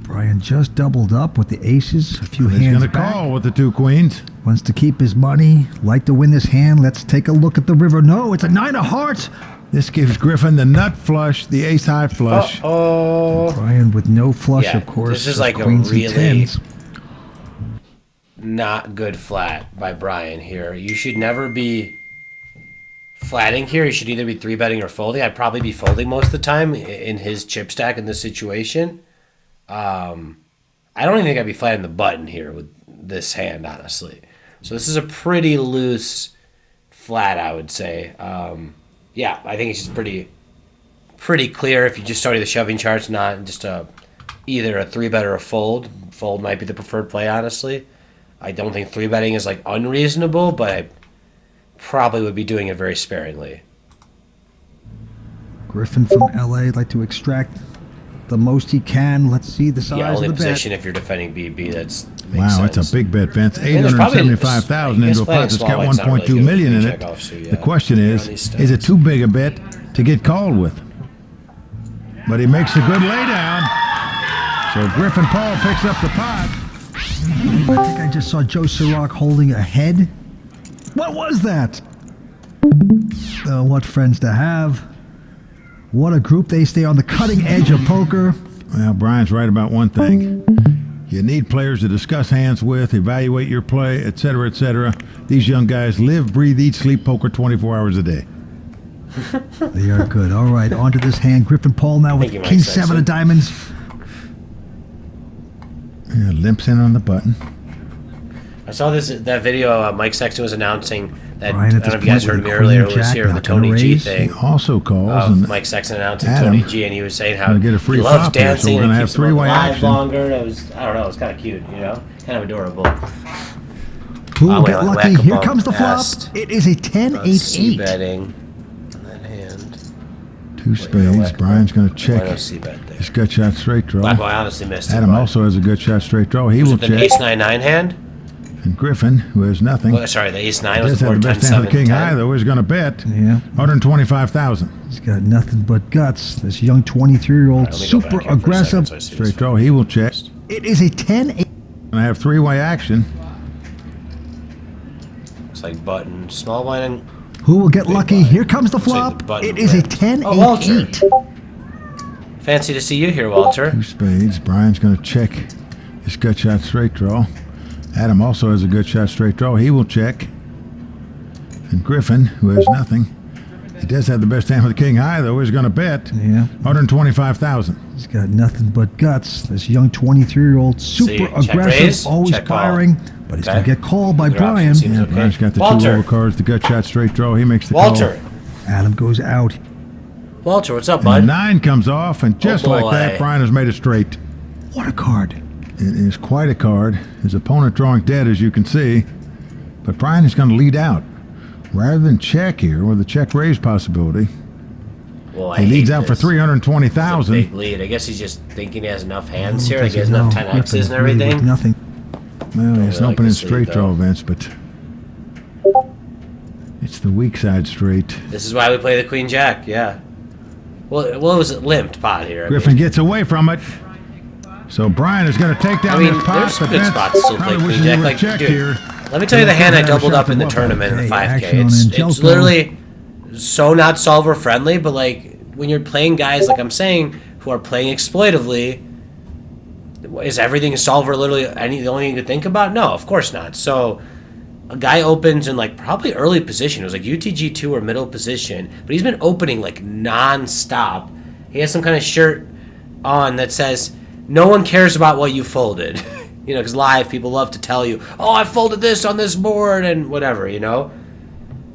Brian just doubled up with the aces. A few He's hands going to back. call with the 2 queens. Wants to keep his money. Like to win this hand. Let's take a look at the river. No, it's a 9 of hearts. This gives Griffin the nut flush, the ace-high flush. Oh, Brian with no flush, Yeah, of course. this is just like a queens and really- tens. not good flat by Brian here. You should never be flatting here. You should either be 3-betting or folding. I'd probably be folding most of the time in his chip stack in this situation. I don't even think I'd be flatting the button here with this hand, honestly. So this is a pretty loose flat, I would say. Yeah, I think it's just pretty clear if you just study the shoving charts, not just either a 3-bet or a fold. Fold might be the preferred play, honestly. I don't think 3-betting is like unreasonable, but I probably would be doing it very sparingly. Griffin from LA like to extract the most he can. Let's see the size Yeah, of only the position bet. if you're defending BB. That's Wow, it's a big bet, Vince. And there's probably- 875,000 I guess into a pot that's playing got small light's not really 1.2 good million in with it. check offsuit, The yeah. question You're is on these it stats. too big a bet to get called with? But he makes a good laydown. So Griffin Paul picks up the pot. I think I just saw Joe Ciroc holding a head. What was that? What friends to have. What a group. They stay on the cutting edge of poker. Well, Brian's right about one thing. You need players to discuss hands with, evaluate your play, etc., etc. These young guys live, breathe, eat, sleep poker 24 hours a day. They are good. All right, on to this hand. Griffin Paul now with Thank you, Mike King 7 Sexton. of diamonds. Yeah, limps in on the button. I saw that video. Mike Sexton was announcing that. Brian I at don't know this if you guys point heard with me a earlier. queen Who was jack, here with the not gonna Tony G raise. He thing. also calls Of and Mike Sexton announcing Adam, Tony G, and he was saying how gonna get a free he loves flop here, so dancing we're and gonna he have keeps them three-way alive action. longer. It was, I don't know, it was kind of cute, you know, kind of adorable. Who will Oh, get wait, lucky? whack-a-bump Here comes the flop. asked It is a 10-8-8. betting on that hand. two spades. Brian's going to check. I don't see bet there. His gut shot straight draw. Black boy honestly missed it. Adam but- also has a good shot straight draw. He Was will it the check. ace 9-9 hand? And Griffin, who has nothing, Well, sorry, the ace 9 was does the have board the 10 best hand 7 with king 10. high, though. He's going to bet Yeah. 125,000. He's got nothing but guts. This young 23-year-old, Let me go back super here for a aggressive. second so I see this Straight draw. He will check. It is a 10-8. And I have three-way action. It's like button, small blind, and Who will get Big lucky? blind. Here comes the Looks like flop. the button It is a ripped. 10-8-8. fancy to see you here, Walter. Two spades. Brian's going to check his gut shot straight draw. Adam also has a good shot straight draw. He will check. And Griffin, who has nothing, he does have the best hand with the king high, though. He's going to bet Yeah. 125,000. He's got nothing but guts. This young 23-year-old, super See, check aggressive, raise, always check call. firing, but he's Okay. going to get called by Either option Brian. seems Yeah, okay. Brian's got the Walter. two overcards, the gut shot straight draw. He makes the Walter. call. Adam goes out. Walter, what's up, And the bud? 9 comes off, and just like boy. that, Brian has made it straight. What a card. It is quite a card. His opponent drawing dead, as you can see. But Brian is going to lead out. Rather than check here, with a check raise possibility, Well, I he leads hate out for this. It's a 320,000. big lead. I guess he's just thinking he has enough hands here. Does Like he has he enough know? 10 Griffin X's and really with everything. Nothing. Well, it's an really like opening this lead, straight draw, though. Vince, but it's the weak side straight. This is why we play the Queen Jack, yeah. Well, it was a limped pot here. I Griffin mean, gets away from it. So Brian is going to take down I mean, this pot. there's but good Vince spots to still play probably Queen wishes he Jack. would Like, check dude, here. let me tell you the hand I doubled up in the Shot tournament in the Okay, 5K. action on It's Angelico. literally so not solver friendly, but like when you're playing guys like I'm saying who are playing exploitively, is everything solver literally the only thing to think about? No, of course not. So a guy opens in like probably early position. It was like UTG2 or middle position, but he's been opening like non-stop. He has some kind of shirt on that says, "No one cares about what you folded." You know, because live people love to tell you, "Oh, I folded this on this board," and whatever, you know?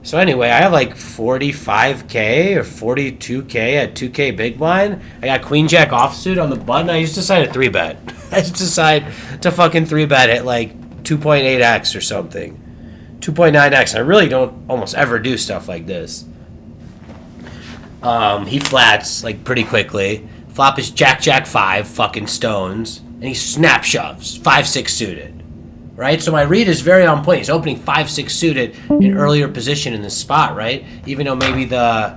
So anyway, I have like 45K or 42K at 2K big blind. I got Queen Jack offsuit on the button. I just decided 3-bet. I just decide to fucking 3-bet at like 2.8x or something. 2.9x. I really don't almost ever do stuff like this. He flats like pretty quickly. Flop is Jack Jack 5 fucking stones, and he snap shoves 5-6 suited. Right, so my read is very on point. He's opening 5-6 suited in earlier position in this spot, right? Even though maybe the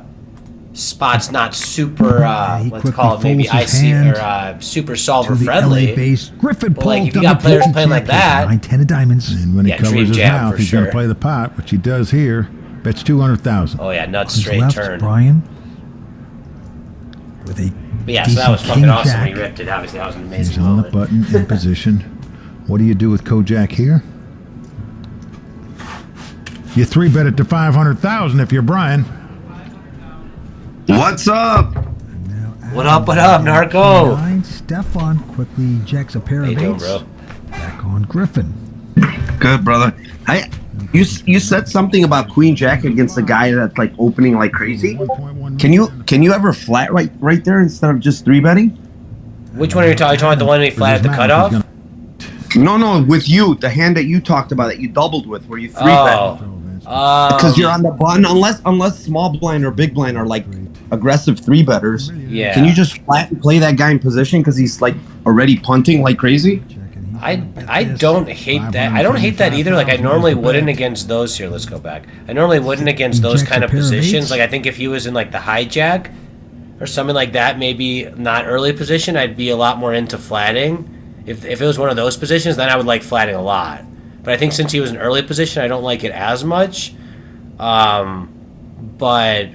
spot's not super, he let's quickly call it maybe folds his icy hand or super solver To the friendly. LA base. Griffin But, Paul. like, if you got WPT players playing like that- 9-10 of diamonds. And when he Yeah, covers dream his jam mouth, for he's going sure. to play the pot, which he does here. Bets 200,000. Oh yeah, nuts His straight left, turn. Brian. With a But yeah, so that was decent fucking king awesome when he jack. ripped it. Obviously, that was an He's amazing on the moment. button in position. What do you do with Kojak here? You 3-bet it to 500,000 if you're Brian. What's up? What up, Narco? Stefan quickly ejects a pair of doing, eights. bro? Back on Griffin. Good, brother. You said something about Queen Jack against the guy that's like opening like crazy. Can you ever flat right there instead of just 3-betting? Which one are you talking? Are you talking about the one we flat at the cutoff? No, with you, the hand that you talked about that you doubled with, where you 3-bet. Because you're on the button, unless small blind or big blind are like aggressive 3-betters. Yeah. Can you just flat play that guy in position because he's like already punting like crazy? I don't hate that. I don't hate that either. Like I normally wouldn't against those here. Let's go back. I normally wouldn't against those kind of positions. Like I think if he was in like the hijack or something like that, maybe not early position, I'd be a lot more into flatting. If it was one of those positions, then I would like flatting a lot. But I think since he was in early position, I don't like it as much. But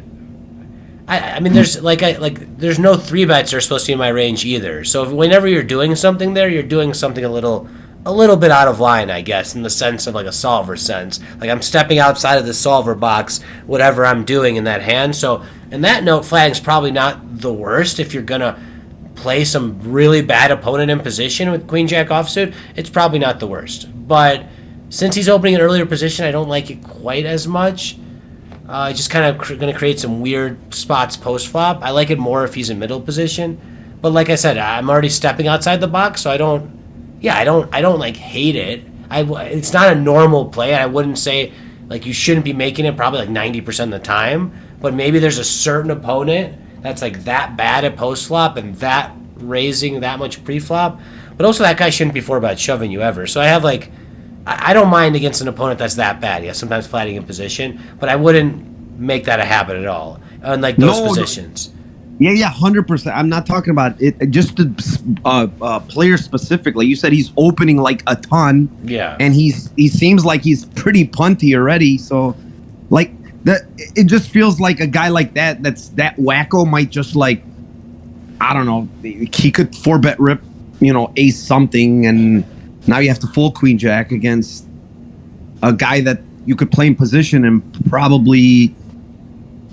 I mean, there's there's no 3-bets that are supposed to be in my range either. So whenever you're doing something there, you're doing something a little bit out of line, I guess, in the sense of like a solver sense. Like I'm stepping outside of the solver box, whatever I'm doing in that hand. So in that note, flatting's probably not the worst if you're gonna play some really bad opponent in position with Queen Jack offsuit. It's probably not the worst. But since he's opening an earlier position, I don't like it quite as much. Just kind of going to create some weird spots post flop. I like it more if he's in middle position. But like I said, I'm already stepping outside the box, so I don't like hate it. It's not a normal play. I wouldn't say like you shouldn't be making it probably like 90% of the time. But maybe there's a certain opponent that's like that bad at post flop and that raising that much pre flop. But also that guy shouldn't be 4-bet shoving you ever. So I have like. I don't mind against an opponent that's that bad. Yeah, sometimes flatting in position, but I wouldn't make that a habit at all on like those positions. Yeah, 100%. I'm not talking about it. Just the player specifically. You said he's opening like a ton. Yeah, and he seems like he's pretty punty already. So, like that, it just feels like a guy like that. That's that wacko might just like, I don't know. He could 4-bet rip, ace something and. Now you have to full Queen Jack against a guy that you could play in position and probably,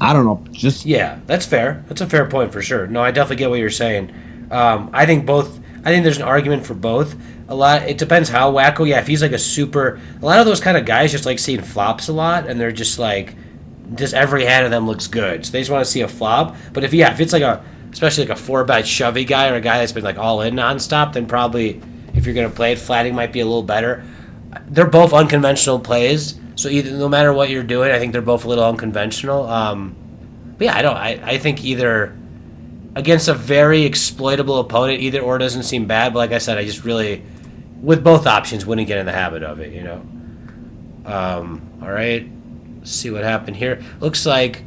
I don't know, just... Yeah, that's fair. That's a fair point for sure. No, I definitely get what you're saying. I think there's an argument for both. It depends how wacko. Yeah, if he's like a lot of those kind of guys just like seeing flops a lot and they're just like, just every hand of them looks good. So they just want to see a flop. But if it's like especially like a 4-bet shovey guy or a guy that's been like all in nonstop, then probably... If you're going to play it, flatting might be a little better. They're both unconventional plays, so no matter what you're doing, I think they're both a little unconventional. But yeah, I think either against a very exploitable opponent, either or doesn't seem bad. But like I said, I just really, with both options, wouldn't get in the habit of it. All right, let's see what happened here. Looks like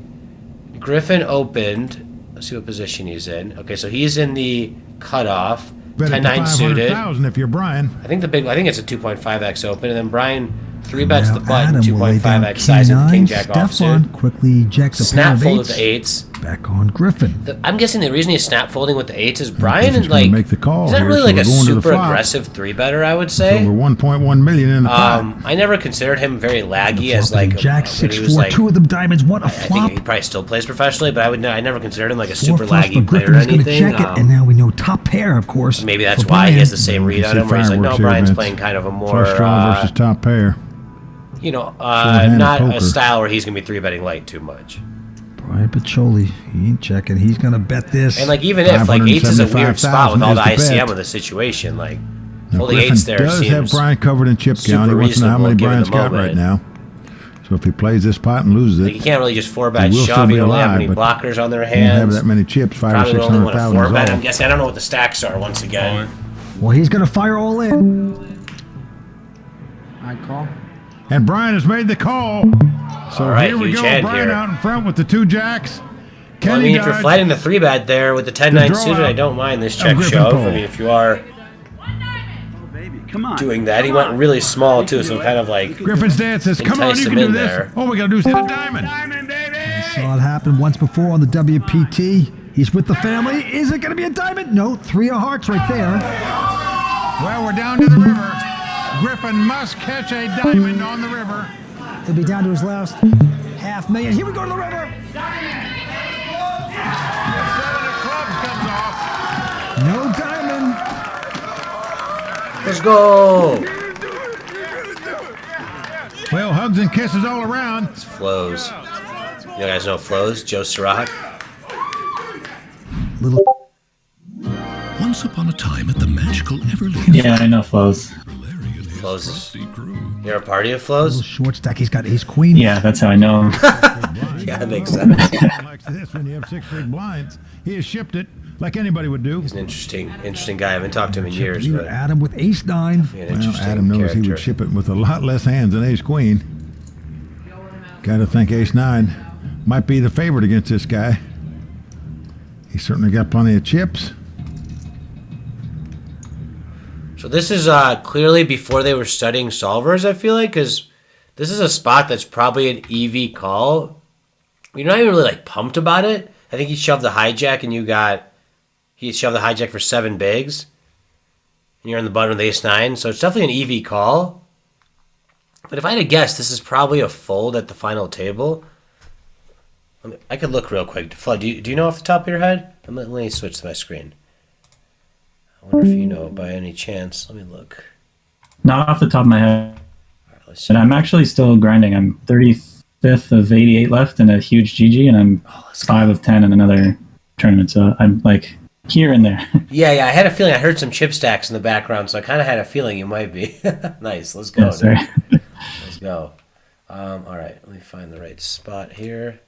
Griffin opened. Let's see what position he's in. Okay, so he's in the cutoff. 10-9 suited. If you're Brian. I think it's a 2.5x open, and then Brian 3-bets the button 2.5x size and King Jack offsuit. Quickly ejects a snap pair of fold with the 8s. Back on Griffin. I'm guessing the reason he's snap folding with the 8s is Brian and like make the call he's not here, really so like we're a going to the super flop. aggressive 3-better, I would say. So we're 1.1 million in the pot. I never considered him very laggy as like Jack 6-4, 2 of them diamonds, what a I flop. think he probably still plays professionally, but I never considered him like a super 4 laggy player or Griffin's gonna anything. check it, and now we know top pair, of course. Maybe that's for why Brian. he has the same read on him, where he's like, no, Brian's playing kind of a more Flush draw versus top pair. not poker. a style where he's gonna be 3-betting light too much. Brian Pacholi, he ain't checking. He's gonna bet this. And like even if like 8s is a weird spot with all the is the ICM bet. of the situation, like Now, holding Griffin 8s there does seems have Brian covered in chip count. He super wants to know how many reasonable given Brian's the got moment. right now. So if he plays this pot and loses like it, you can't really just 4-bet He will still shove. be You don't have alive, any but blockers on their he won't have hands. that many chips, 500 or Probably only want a 600,000 is 4-bet. I'm all. guessing I don't know what the stacks are once again. Well, he's gonna fire all in. I call. And Brian has made the call. So All right, here we huge go. hand Brian here. out in front with the 2 jacks. Well, I Can mean, he if you're dodge? flatting the 3-bet there with the 10-9 draw suited, I out don't mind this of check Griffin shove. Pole. I mean, if you are doing that, he went really small too, so kind of like Griffin's dad says, come on, entice you him can do in this. there. All we got to do is hit a diamond. Diamond, baby! Saw it happen once before on the WPT. He's with the family. Is it gonna be a diamond? No, 3 of hearts right there. Well, we're down to the river. Griffin must catch a diamond on the river. He'll be down to his last $500,000. Here we go to the river. No diamond. Let's go. Well, hugs and kisses all around. It's Flows. You guys know Flows? Joe Sirach? Little. Once upon a time at the magical Everlane. Yeah, I know Flows. Flows is... You're a party of Flows? Little short stack. He's got ace queen. Yeah, that's how I know him. Yeah, that makes sense. Like this when you have 6 big blinds. He has shipped it like anybody would do. He's an interesting guy. I haven't talked to him in years, Leader but Adam with ace 9. Well, Adam knows he would ship it with a lot less hands than ace queen. Got to think ace 9 might be the favorite against this guy. He's certainly got plenty of chips. So this is clearly before they were studying solvers, I feel like, because this is a spot that's probably an EV call. You're not even really like pumped about it. I think he shoved the hijack and he shoved the hijack for 7 bigs. And you're on the button with ace 9, so it's definitely an EV call. But if I had to guess, this is probably a fold at the final table. I could look real quick. Flood, do you know off the top of your head? Let me switch to my screen. I wonder if you know by any chance. Let me look. Not off the top of my head. All right, let's see. And I'm actually still grinding. I'm 35th of 88 left in a huge GG, and I'm 5 of 10 in another tournament. So I'm like here and there. Yeah, I had a feeling. I heard some chip stacks in the background, so I kind of had a feeling you might be. Nice. Let's go. Yeah, sorry. Let's go. All right, let me find the right spot here.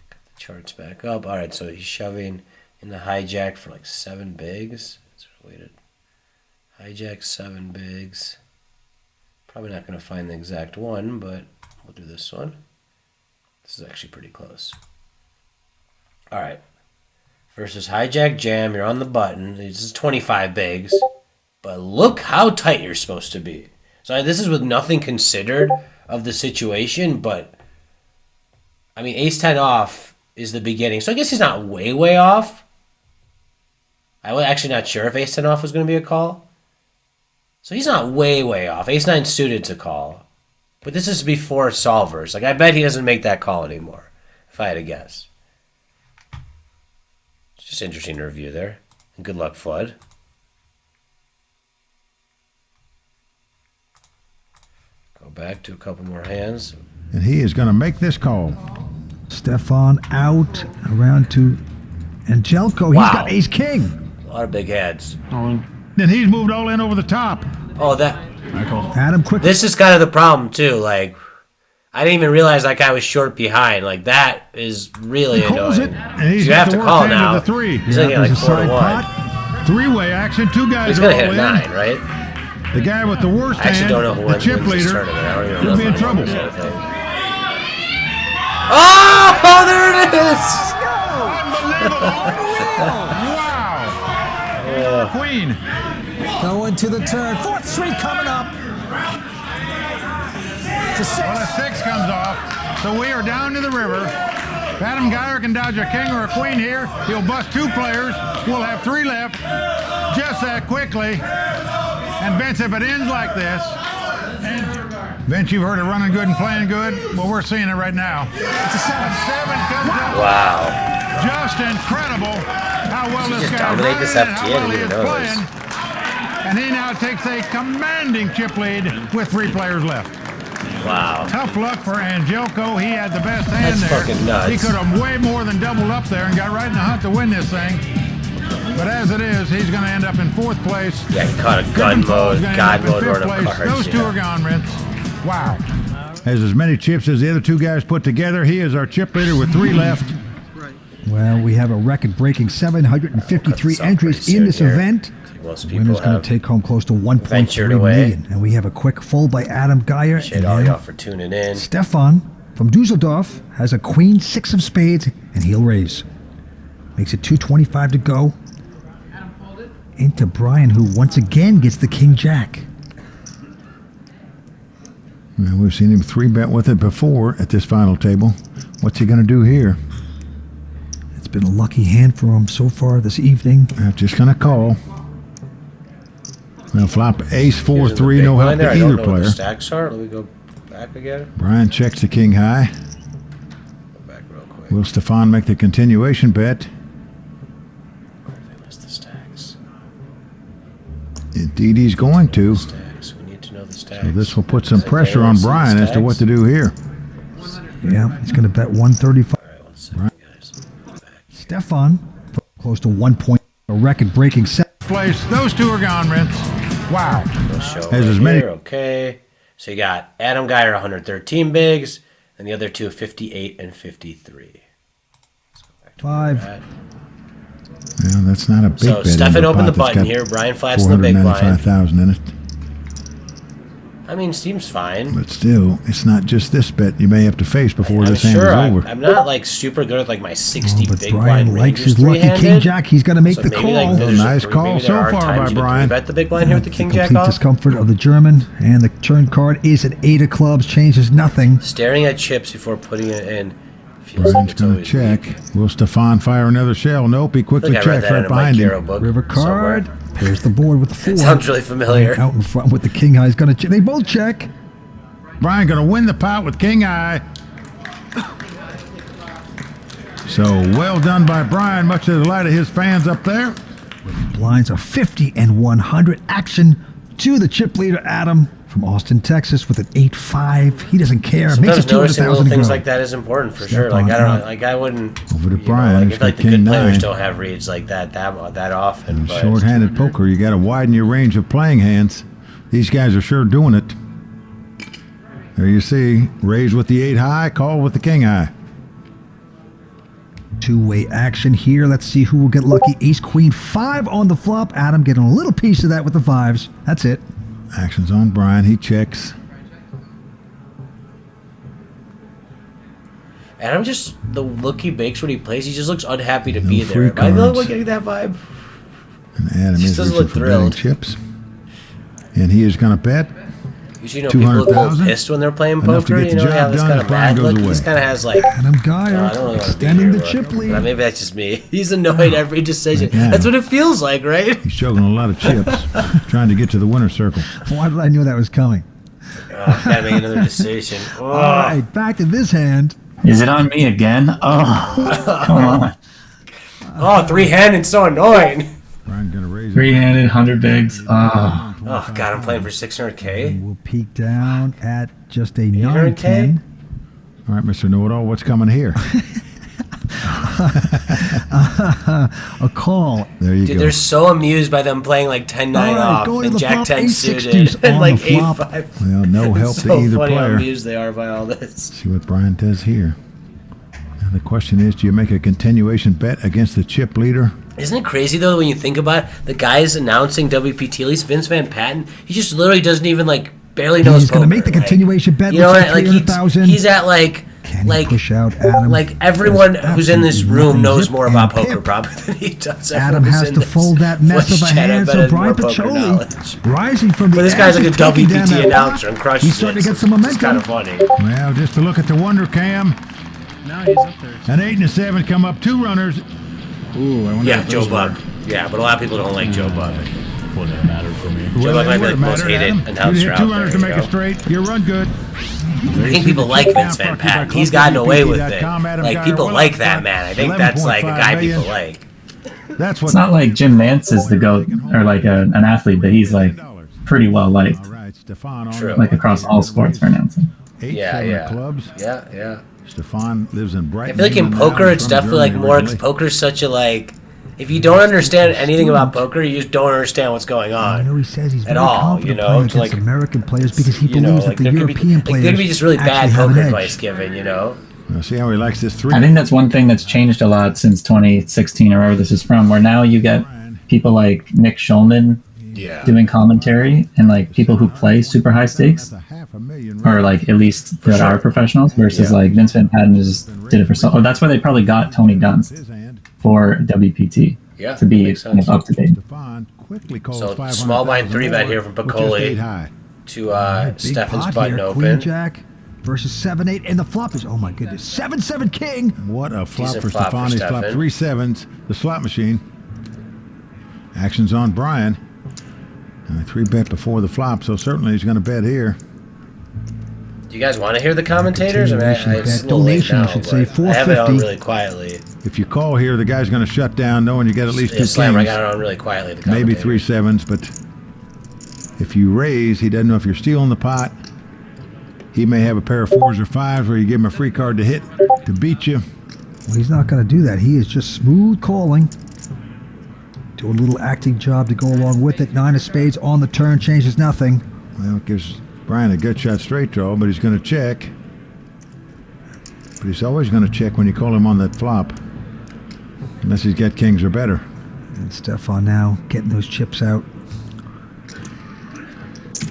Got the charts back up. All right, so he's shoving in the hijack for like 7 bigs. It's related. Hijack 7 bigs. Probably not going to find the exact one, but we'll do this one. This is actually pretty close. All right. Versus hijack jam, you're on the button. This is 25 bigs, but look how tight you're supposed to be. So this is with nothing considered of the situation, but I mean, ace 10 off is the beginning. So I guess he's not way off. I was actually not sure if ace 10 off was going to be a call. So he's not way off. Ace 9 suited to call. But this is before solvers. Like, I bet he doesn't make that call anymore, if I had to guess. It's just interesting to review there. And good luck, Flood. Go back to a couple more hands. And he is going to make this call. Stefan out around to Angelco. Wow. He's got ace king. A lot of big heads. Then he's moved all in over the top. Oh, that... Adam quick. This is kind of the problem, too. Like, I didn't even realize that guy was short behind. Like, that is really annoying. And he's You have to call now. The 3. He's looking at like 4 to 1. 3-way action. 2 guys He's are going all to hit a in. 9, right? The guy with the worst I actually hand, don't know who the wins chip this leader, tournament. I don't even know could be in if I trouble. won this whole thing. Oh, there it is! Wow. Queen. Going to the turn. 4th street coming up. It's a 6. Well, a 6 comes off, so we are down to the river. Adam Geyer can dodge a king or a queen here. He'll bust 2 players. We'll have 3 left. Just that quickly. And Vince, if it ends like this, Vince, you've heard of running good and playing good. Well, we're seeing it right now. It's a 7. 7 comes out. Wow. Just incredible how well Did you this just guy's dominate running this and FT? how I well didn't he even is know this. playing. And he now takes a commanding chip lead with 3 players left. Wow. Tough luck for Angelco. He had the best hand That's there. fucking nuts. He could have way more than doubled up there and got right in the hunt to win this thing. But as it is, he's going to end up in 4th place. Yeah, he caught a gun mode, God mode, or place. a cards. Those 2 are gone, Vince. Wow. Has as many chips as the other 2 guys put together. He is our chip leader with 3 left. Well, we have a record-breaking 753 entries in this event. Most people Winner's going have to take home close to 1.3 ventured away. million. And we have a quick fold by Adam Geyer. Appreciate all y'all for tuning in. Stefan from Dusseldorf has a queen 6 of spades, and he'll raise. Makes it 225 to go. Into Brian, who once again gets the king jack. Well, we've seen him 3-bet with it before at this final table. What's he going to do here? It's been a lucky hand for him so far this evening. Just going to call. Well, flop ace 4-3, no help to I either don't know what the player. stacks are. Let me go back again. Brian checks the king high. Go back real quick. Will Stefan make the continuation bet? They list the stacks. Indeed, he's going to. Stacks. We need to know the stacks. So this will put some Is it pressure there? on See the Brian as to stacks? what to do here. Yeah, he's going to bet 135. All right, 1 second, guys. Back. Stefan, close to 1 point, a record-breaking set. Place. Those two are gone, Rents. Wow. We'll show Has right as many- here. Okay. So you got Adam Geyer 113 bigs, and the other two 58 and 53. Let's go back to 5. where we're at. Yeah, that's not a big So bet. Stefan into a opened the pot that's button got here. Brian flats in the big blind. 495,000 in it. I mean, seems fine. But still, it's not just this bet you may have to face before I'm this hand sure is over. I'm not like super good at like my 60 But big Brian blind likes ranges his lucky three-handed. king jack. He's going to make So the maybe, call. like, there's Nice maybe call there so are far times by you can Brian. Bet the big blind here with the king jack Complete off. discomfort of the German, and the turn card is an 8 of clubs. Changes nothing. Staring at chips before putting it in. Feels like Brian's it's going to always check. weak. Will Stefan fire another shell? Nope, he I quickly think I read checks that right in my behind Hero him. book. River card. somewhere. There's the board with the 4. Sounds really familiar. Out in front with the king high. He's going to check. They both check. Brian going to win the pot with king eye. So well done by Brian, much to the delight of his fans up there. Blinds are 50 and 100. Action to the chip leader, Adam, from Austin, Texas, with an 8-5. He doesn't care. Makes Sometimes it noticing little 200,000 things grow. like that is important for Step sure. Like on I don't out. know, like I wouldn't. Over to you know, Brian. like, He's if like got the good king players 9. don't have reads like that often. But Short-handed poker, you got to widen your range of playing hands. These guys are sure doing it. There you see, raise with the 8 high, call with the king high. Two-way action here. Let's see who will get lucky. Ace, Queen, 5 on the flop. Adam getting a little piece of that with the 5s. That's it. Action's on Brian, he checks. and I'm just the look he makes when he plays. He just looks unhappy to be free there. Am I the only one cards. getting that vibe? And Adam He is doesn't reaching look for betting thrilled. chips. And he is going to bet. Usually, people look a little 200,000? pissed when they're playing Enough to poker. get You the know, they job have this done kind if of Brian mad goes look. away. He's kind of has like. Adam Geyer I don't really want to be extending here. the look. chip lead. But maybe that's just me. He's annoyed every decision. Yeah. That's what it feels like, right? He's choking a lot of chips, trying to get to the winner's circle. Why did I know that was coming? Gotta make another decision. Oh. All right, back to this hand. Is it on me again? Oh, come on. Oh, three-handed, so annoying. Brian's going to raise it. Three-handed, 100 bigs. Oh. Oh, God, I'm playing for 600K. We'll peak down at just a 800K? 9-10. All right, Mr. Know-It-All, what's coming here? A call. There you Dude, go. they're so amused by them playing like 10-9 All right, off going to and the Jack flop, 10 ace suited six and on like the flop. 8-5. Well, no help It's to so either funny how player. amused they are by all this. See what Brian does here. Now the question is, do you make a continuation bet against the chip leader? Isn't it crazy though when you think about it? The guys announcing WPT, at least Vince Van Patten, he just literally doesn't even like barely knows He's going to poker, make the like, continuation bet. you know looks what? Like 300,000. he's at like Can he push out Adam? like everyone There's who's in this absolutely room nothing. knows Zip more and about poker pip. probably than he does. Adam Everyone who's has in to this fold that mess of a voice chat, I hand, bet so has Brian more poker Pacholi knowledge. rising from the But this guy's like a edge, taking down WPT that announcer and flop. crushes He's starting it. to get some It's kind momentum. of funny. Well, just to look at the Wonder Cam, No, he's up there. an 8 and a 7 come up 2 runners. Ooh, I wonder Yeah, if Joe those Bug. were- Yeah, but a lot of people don't like Joe Bug. Wouldn't matter for me. Joe Bug might be it the most mattered, hated Adam. announcer You hit 2 out runners there, to make you a know? straight. You run good. I think people like Vince Van Patten. He's gotten away with it. Like people like that man. I think that's like a guy people like. That's what. It's not like Jim Nance is the GOAT or like an athlete, but he's like pretty well liked, All right, Stefan on True. like across all sports for announcing. 8, Yeah, 7 yeah. clubs. Yeah. Stefan lives in I Brighton. feel like in England now. poker, He's it's from definitely like Germany more. originally. Poker's such a like. If you don't understand anything about poker, you just don't understand what's going I on. know he says he's At very all, confident you know, playing to, against like, American players because he You know, believes like that there the could be European like players there could be just really bad actually have poker an edge. advice given, you know. Now see how he likes this 3. I think that's one thing that's changed a lot since 2016 or wherever this is from, where now you get people like Nick Schulman Yeah. doing commentary and like people who play super high stakes or like at least that are professionals versus like Vince Van Patten just did it for so. Oh, that's why they probably got Tony Dunst for WPT Yeah, to be makes kind of sense. up to date. Stefan quickly calls So 500,000 small blind 3-bet here from which is Piccoli 8 high. to Big Stefan's pot button here, open. Queen Jack versus 7-8, and the flop is, oh my goodness, 7-7 king. What a flop Decent for flop for Stefan. He's flopped Stefan. 3 7s. The slot machine. Action's on Brian. And a 3-bet before the flop, so certainly he's going to bet here. Do you guys want to hear the commentators? I mean, it's a little late Donation, now, I should say, but I have it on 450. really quietly. If you call here, the guy's going to shut down knowing you get at least two Slammer, I kings. got it on really quietly. The Maybe commentator. 3 sevens, but if you raise, he doesn't know if you're stealing the pot. He may have a pair of 4s or 5s where you give him a free card to hit to beat you. Well, he's not going to do that. He is just smooth calling. Do a little acting job to go along with it. 9 of spades on the turn changes nothing. Well, it gives Brian a good shot straight draw, but he's going to check. But he's always going to check when you call him on that flop. Unless he's got kings or better. And Stefan now getting those chips out.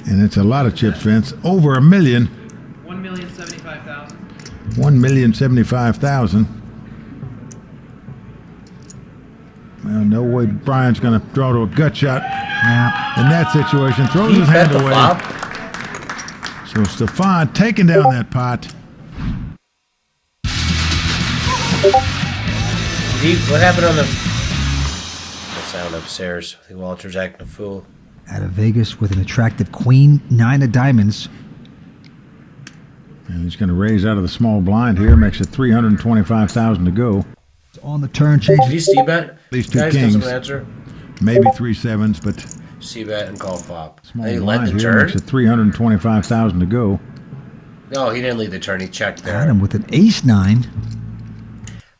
And it's a lot of chips, Vince. Over $1 million. 1,075,000. 1,075,000. Well, no way Brian's going to draw to a gut shot in that situation. Throws He his bet hand the away. flop. So Stefan taking down that pot. What happened on the sound upstairs? I think Walter's acting a fool. Out of Vegas with an attractive queen, 9 of diamonds. And he's going to raise out of the small blind here. Makes it 325,000 to go. On the turn changes. Did he C-bet? At least 2 Guys, kings. doesn't answer. Maybe 3 sevens, but C-bet and call flop. small He led blind the here turn. makes it 325,000 to go. No, he didn't lead the turn. He checked there. Adam with an ace 9.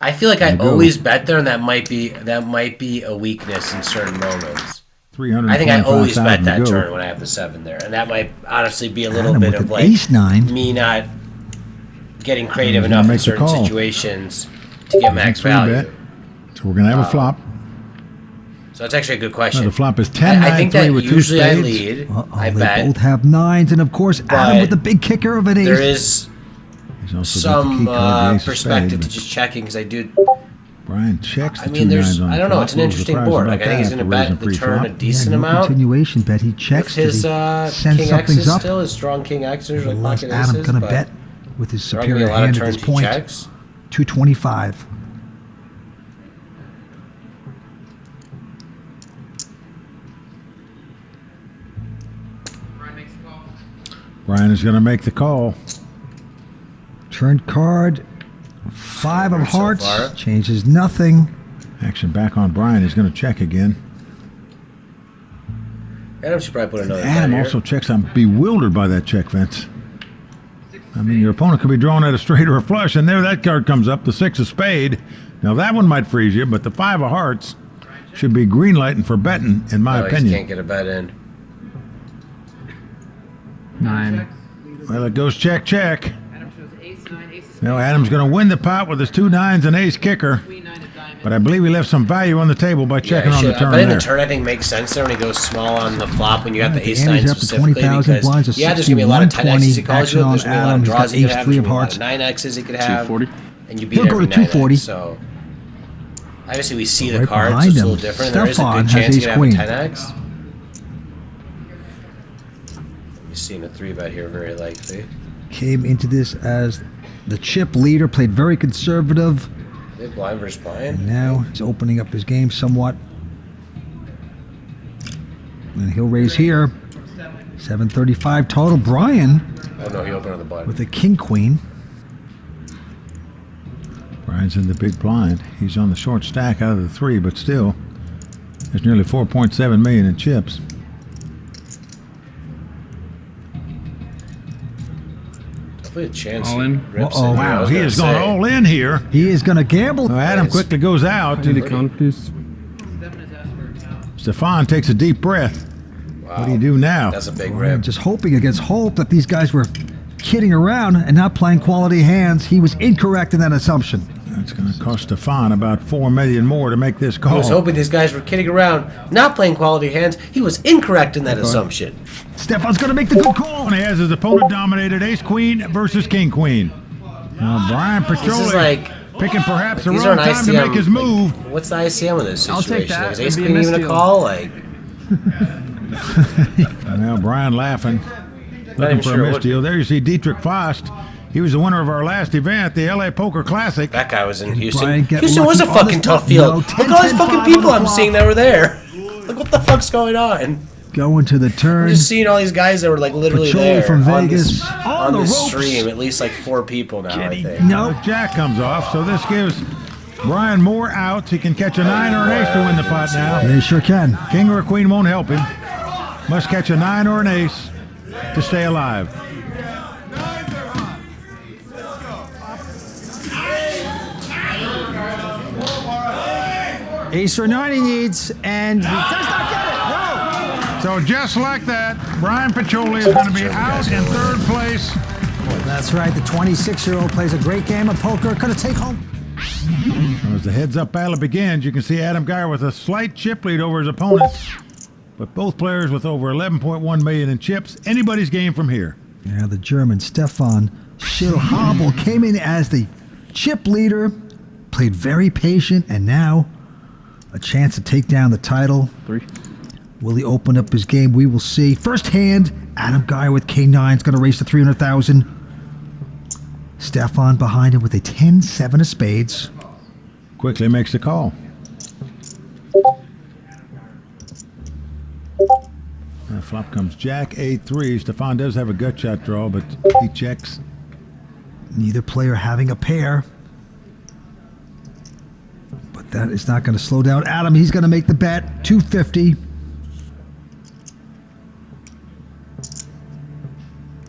I feel like I There you go. always bet there, and that might be a weakness in certain moments. I think I always bet 325,000 that to go. turn when I have the 7 there, and that might honestly be a little Adam bit with of an like ace 9. me not getting creative He's gonna enough in make the certain call. situations to get max Three value. bet. So we're going to have a flop. So that's actually a good No, question. the flop is 10, I 9, think 3 that with 2 usually I spades. lead. I They bet both have 9s, and of course Adam But with the big kicker of an ace. there is He's also got the some key card, the ace of perspective spades, to just checking because I do. Brian checks the I 2 mean, there's. nines on I the don't know. flop. It's an A little interesting surprised board. about Like I think he's that, going to raising bet the pre turn a flop. decent no amount. continuation bet. He checks. With his Did he send king something's X's up? still, his strong king X's, like Unless pocket Adam's aces, going to but bet with his there are gonna be superior a lot of hand at turns this he point. checks. 225. Brian is going to make the call. Turn card. 5 of So hearts. far. Changes nothing. Action back on Brian. He's going to check again. Adam should probably put another Adam bet here. also checks. I'm bewildered by that check, Vince. I mean, your opponent could be drawing at a straight or a flush, and there that card comes up, the 6 of spade. Now, that one might freeze you, but the 5 of hearts should be green lighting for betting, in my No, he opinion. can't get a bet in. 9. Well, it goes check, check. Now, Adam's going to win the pot with his 2 nines and ace kicker. But I believe he left some value on the table by checking on the turn Betting there. the turn, I think, makes sense there when he goes small on the flop when you have Alright, the the ace 9 ante's up to specifically 20,000 blinds because, to yeah, there's going to be a lot of 10 X's he calls you, 61.20 there's going to be a lot Adam. of He's draws got he could ace have, three there's of going to be a lot hearts. of 9 X's he could have, 240. and you beat He'll go every to 9 240. X, so obviously we see the Right cards, behind so it's a him, little different. There is a Stefan good has chance he ace could have a queen. 10X. You're seeing a 3-bet here very likely. Came into this as the chip leader, played very conservative, Big blind versus blind. and now he's opening up his game somewhat. And he'll raise here. 735 total. Brian Oh no, he opened on the button. with a king queen. Brian's in the big blind. He's on the short stack out of the 3, but still, there's nearly 4.7 million in chips. Definitely a chance. All in? he rips Uh-oh. it. Yeah, I Wow, was he gonna is going say. all in here. He is going to gamble. Now, Adam Nice. quickly goes out. Need a count, please. Stefan takes a deep breath. Wow. What do you do now? That's a big Brian rip. just hoping against hope that these guys were kidding around and not playing quality hands. He was incorrect in that assumption. It's going to cost Stefan about 4 million more to make this I call. was hoping these guys were kidding around, not playing quality hands. He was incorrect in that assumption. Stefan's going to make the good call. And he has his opponent dominated ace queen versus king queen. Now Brian This is Petroli like picking perhaps the these wrong are an time to ICM. make his move. Like, what's the ICM in this I'll take situation? that. Is ace It'd be a queen even a misdeal. call? Like, Now Brian laughing, not looking even for sure a what. misdeal. There you see Dietrich Fost. He was the winner of our last event, the LA Poker Classic. That guy was in Brian Houston. get Houston was a lucky on fucking this tough flop. field. No, Look at all these 10-10-5 fucking on people the I'm flop. seeing that were there. Like, what the fuck's going on? Going to the turn. I'm just seeing all these guys that were like literally Patrol there from on Vegas. this, On on the this ropes. stream. At least like 4 people now, I think. Nope. Jack comes off, so this gives Brian more outs. He can catch a 9 or an ace to win the pot now. Yeah, he sure can. King or a queen won't help him. Must catch a 9 or an ace to stay alive. Ace or 9 he needs, and he does not get it. So just like that, Brian Pacholi is going to be out in 3rd place. That's right. The 26-year-old plays a great game of poker. Going to take home. As the heads-up battle begins, you can see Adam Geyer with a slight chip lead over his opponent. But both players with over 11.1 million in chips. Anybody's game from here. Yeah, the German Stefan Schildhabel came in as the chip leader, played very patient, and now a chance to take down the title. 3. Will he open up his game? We will see. First hand, Adam Geyer with K9 is going to race to 300,000. Stefan behind him with a 10-7 of spades. Quickly makes the call. Now flop comes Jack 8-3. Stefan does have a gut shot draw, but he checks. Neither player having a pair. But that is not going to slow down Adam. He's going to make the bet. 250.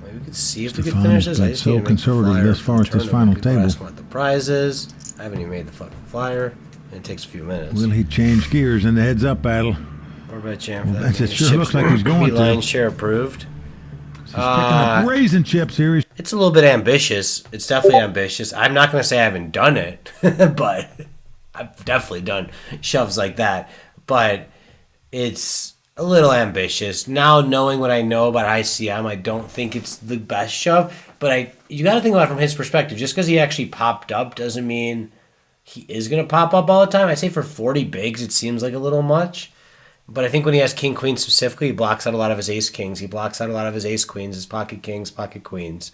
Maybe we could see if we could Stefan finish has this. I been just so need to make the conservative flyer thus for far the at this tournament. final People table. ask what the prize is. I haven't even made the fucking flyer. And it takes a few minutes. Will he change gears in the heads-up battle? Or bet jam Well, it sure looks like he's going to. LionShare approved. He's picking up raisin chips here. It's a little bit ambitious. It's definitely ambitious. I'm not going to say I haven't done it, but I've definitely done shoves like that. But it's a little ambitious. Now, knowing what I know about ICM, I don't think it's the best shove. But you got to think about it from his perspective. Just because he actually popped up doesn't mean he is going to pop up all the time. I say for 40 bigs, it seems like a little much. But I think when he has king queen specifically, he blocks out a lot of his ace kings. He blocks out a lot of his ace queens, his pocket kings, pocket queens.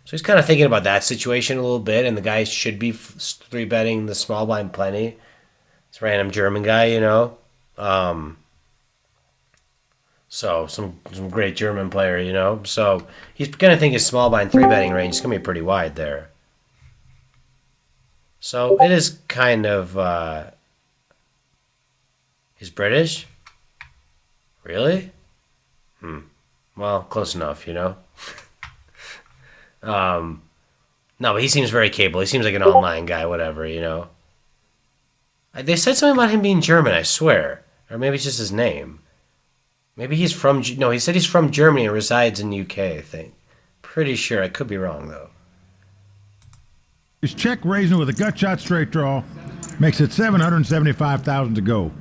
So he's kind of thinking about that situation a little bit, and the guy should be 3-betting the small blind plenty. This random German guy, you know. So some great German player, you know. So he's going to think his small blind 3-betting range is going to be pretty wide there. So it is kind of... he's British? Really? Well, close enough, you know? No, but he seems very capable. He seems like an online guy, whatever, you know? They said something about him being German, I swear. Or maybe it's just his name. Maybe he's from... No, he said he's from Germany and resides in UK, I think. Pretty sure. I could be wrong, though. He's check raising with a gut shot straight draw. Makes it 775,000 to go.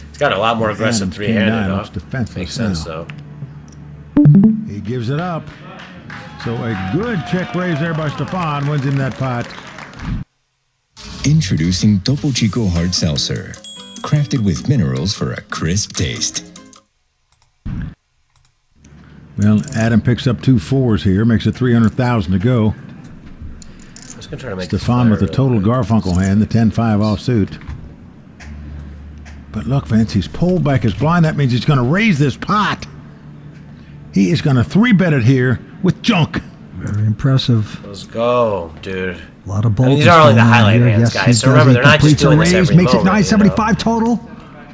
He's got a lot more aggressive three-handed, looks defenseless. Makes sense, now. though. He gives it up. So a good check raise there by Stefan wins him that pot. Introducing Topo Chico Hard Seltzer, crafted with minerals for a crisp taste. Well, Adam picks up 2 4s here, makes it 300,000 to go. I was gonna try to make Stefan with a total Garfunkel hand, the 10-5 offsuit. But look, Vince, he's pulled back his blind. That means he's going to raise this pot. He is going to 3-bet it here with junk. Very impressive. Let's go, dude. A lot of balls. These are only the highlight hands, guys. So remember, they're not just doing this every makes moment. Makes it 975 total.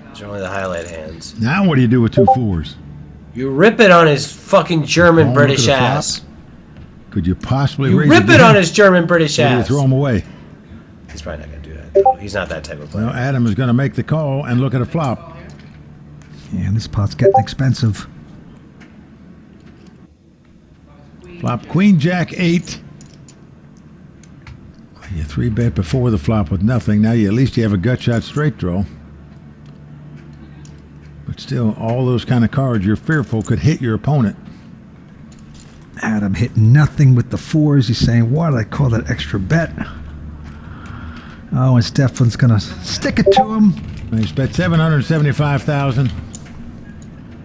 These are only the highlight hands. Now what do you do with 2 4s? You rip it on his fucking German British ass. Could you possibly You raise rip it again? on his German British Or do you ass. throw him away? He's probably not going to do that, though. He's not that type of player. Well, Adam is going to make the call and look at a flop. Yeah, this pot's getting expensive. Flop Queen Jack 8. You 3-bet before the flop with nothing. Now at least you have a gut shot straight draw. But still, all those kind of cards you're fearful could hit your opponent. Adam hit nothing with the 4s. He's saying, why did I call that extra bet? Oh, and Stefan's going to stick it to him. He's bet 775,000.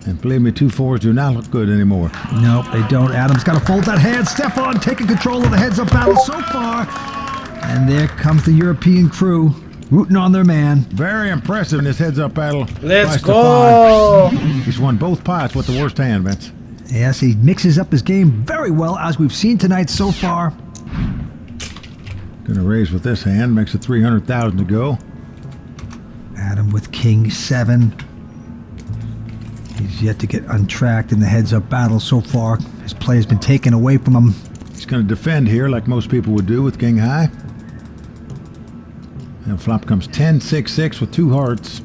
And believe me, 2 4s do not look good anymore. Nope, they don't. Adam's got to fold that hand. Stefan taking control of the heads-up battle so far. And there comes the European crew. rooting on their man. Very impressive in this heads-up battle. Let's by go! Stefan. He's won both pots with the worst hand, Vince. Yes, he mixes up his game very well, as we've seen tonight so far. Gonna raise with this hand, makes it 300,000 to go. Adam with king 7. He's yet to get untracked in the heads-up battle so far. His play has been taken away from him. He's gonna defend here like most people would do with king high. And flop comes 10-6-6 with 2 hearts.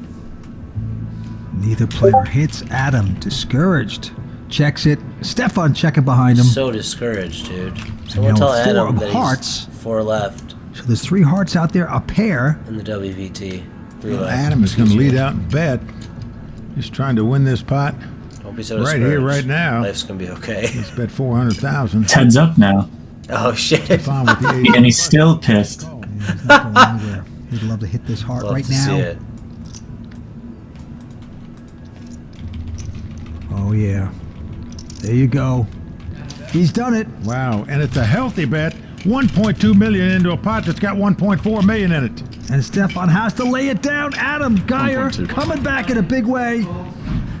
Neither player hits. Adam discouraged. Checks it. Stefan checking behind him. So discouraged, dude. Someone now tell 4 Adam of that hearts. he's 4 left So there's 3 hearts out there, a pair. in the WPT. Adam is going to lead out and bet. He's trying to win this pot. Don't be so right discouraged. here, right now. Life's gonna be okay. Let's bet 400,000. It's heads up now. Oh shit! Stefan with the ace. And he's still pissed. Yeah, he's not going anywhere. He'd love to hit this heart Love right to see now. it. Oh yeah. There you go. He's done it. Wow, and it's a healthy bet. 1.2 million into a pot that's got 1.4 million in it. And Stefan has to lay it down. Adam Geyer coming back in a big way.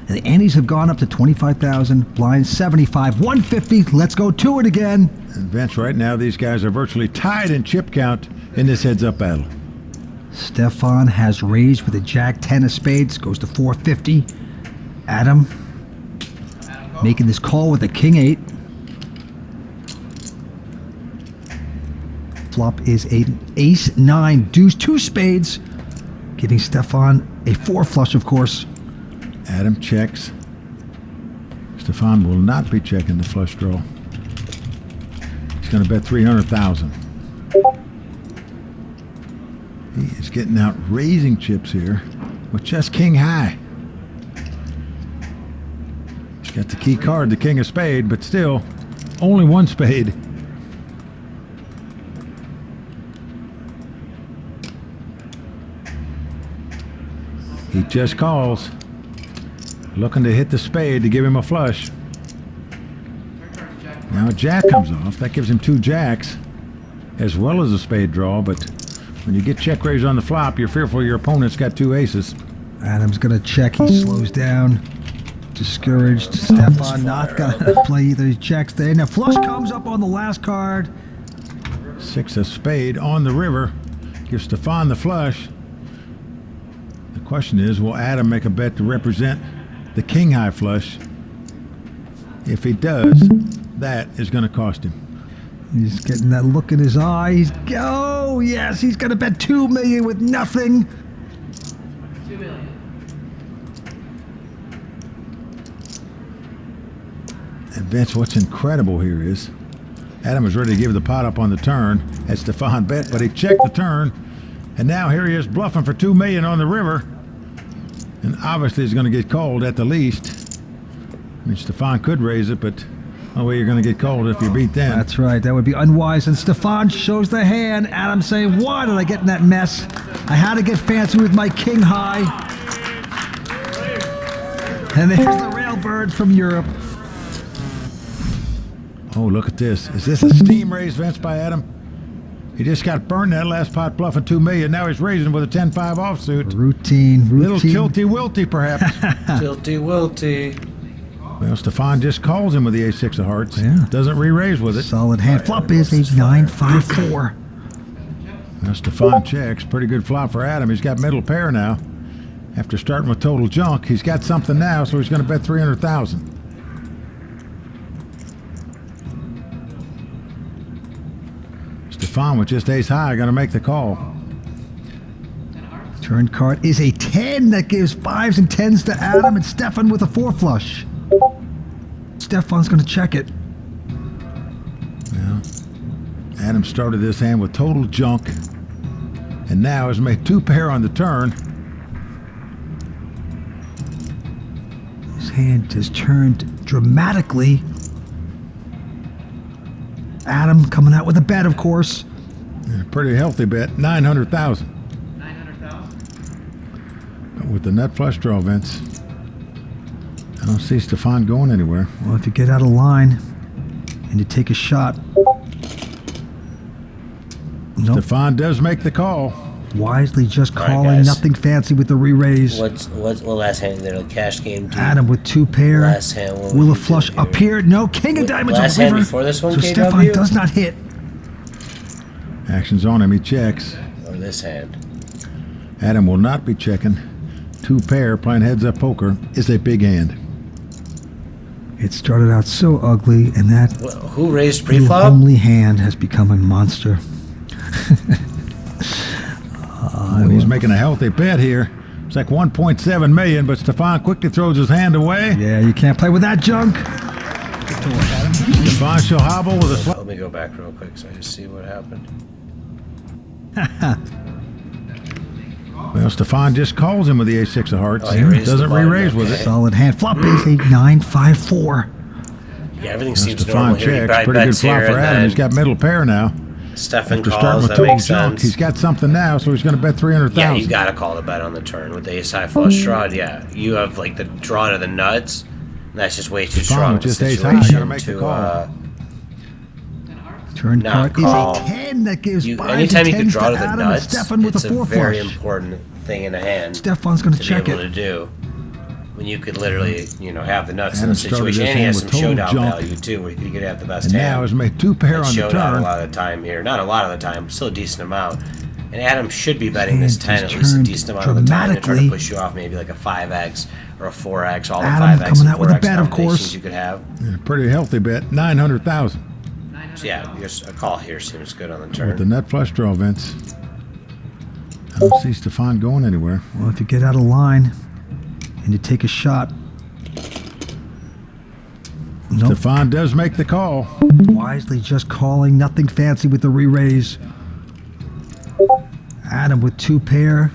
And the antes have gone up to 25,000. Blind 75, 150. Let's go to it again. And Vince, right now these guys are virtually tied in chip count in this heads-up battle. Stefan has raised with a jack 10 of spades. Goes to 450. Adam making this call with a king 8. Flop is an ace 9, deuce 2 spades, giving Stefan a 4 flush, of course. Adam checks. Stefan will not be checking the flush draw. He's going to bet 300,000. He is getting out raising chips here with just king high. He's got the key card, the king of spade, but still only 1 spade. He just calls, looking to hit the spade to give him a flush. Now a jack comes off. That gives him 2 jacks, as well as a spade draw, but when you get check raise on the flop, you're fearful your opponent's got 2 aces. Adam's gonna check. He slows down. Discouraged. Stefan not gonna play either. He checks there. Now flush comes up on the last card. 6 of spade on the river. Gives Stefan the flush. The question is, will Adam make a bet to represent the king high flush? If he does, that is going to cost him. He's getting that look in his eyes. Oh, yes, he's gonna bet 2 million with nothing. 2 million. And Vince, what's incredible here is Adam was ready to give the pot up on the turn as Stefan bet, but he checked the turn, and now here he is bluffing for 2 million on the river. And obviously he's going to get called at the least. I mean, Stefan could raise it, but no way you're going to get called if you beat them. That's right, that would be unwise. And Stefan shows the hand. Adam saying, why did I get in that mess? I had to get fancy with my king high. And there's the railbird from Europe. Oh, look at this. Is this a steam raise, Vince, by Adam? He just got burned that last pot bluffing 2 million. Now he's raising with a 10-5 offsuit. Routine. Little tilty-wilty, perhaps. Tilty-wilty. Well, Stefan just calls him with the ace-6 of hearts. Yeah. Doesn't re-raise with it. Solid hand. Flop is a 9-5-4. Now Stefan checks. Pretty good flop for Adam. He's got middle pair now. After starting with total junk, he's got something now, so he's going to bet 300,000. Stefan with just ace high, going to make the call. Turn card is a 10 that gives 5s and 10s to Adam, and Stefan with a 4 flush. Stefan's going to check it. Well, Adam started this hand with total junk, and now has made 2 pair on the turn. His hand has turned dramatically. Adam coming out with a bet, of course. And a pretty healthy bet, 900,000. 900,000. With the nut flush draw, Vince, I don't see Stefan going anywhere. Well, if you get out of line and you take a shot. Nope. Stefan does make the call. Wisely just All right, calling, guys. nothing fancy with the re-raise. What last hand there? Like cash game. Adam with 2 pair. Last hand. What Will would a you flush do here? appear? No, king of diamonds Last on hand river. before this one, So KW? Stefan does not hit. Action's on him. He checks. Or this hand. Adam will not be checking. 2 pair playing heads-up poker is a big hand. It started out so ugly, and that Who raised little pre-flop? homely hand has become a monster. And he's making a healthy bet here. It's like 1.7 million, but Stefan quickly throws his hand away. Yeah, you can't play with that junk. Stefan shall hobble with a slap. Let me go back real quick so I just see what happened. Well, Stefan just calls him with the ace-6 of hearts. Oh, he raised Doesn't the button, re-raise with okay. it. Solid hand. Flop is a 9-5-4. Yeah, everything seems Stefan normal here. He checks. probably Pretty good bets flop here, for and Adam. then He's got middle pair now. Stefan After calls. starting with That total makes junk, sense. he's got something now, so he's going to bet 300,000. Yeah, you gotta call the bet on the turn with the ace high flush draw. Yeah, you have like the draw to the nuts. And that's just way too Stefan strong. with just of a ace high, gotta situation make the to, call. Turn Not card call. is a 10 that gives You, 5 anytime you to can 10s draw to the Adam and nuts, Stefan with it's a a 4 very flush. important thing in a hand. Stefan's going to to check be able it. to do when you could literally, have the nuts in Adam the started situation, this and he hand has with some total showdown junk. value too, where you could have the best And hand. now has made 2 pair And on the showdown turn. a lot of the time here. Not a lot of the time, but still a decent amount. And Adam should be betting this Hand 10 is at least a turned decent amount of the time to try to dramatically. push you off maybe like a 5x or a 4x, all the Adam 5x coming and out with a 4x bet, of combinations course. you could have. Yeah, pretty healthy bet. 900,000. So yeah, just a call here seems good on the With turn. the nut flush draw, Vince. I don't see Stefan going anywhere. Well, if you get out of line and you take a shot. Nope. Stefan does make the call. Wisely just calling, nothing fancy with the re-raise. Adam with 2 pair.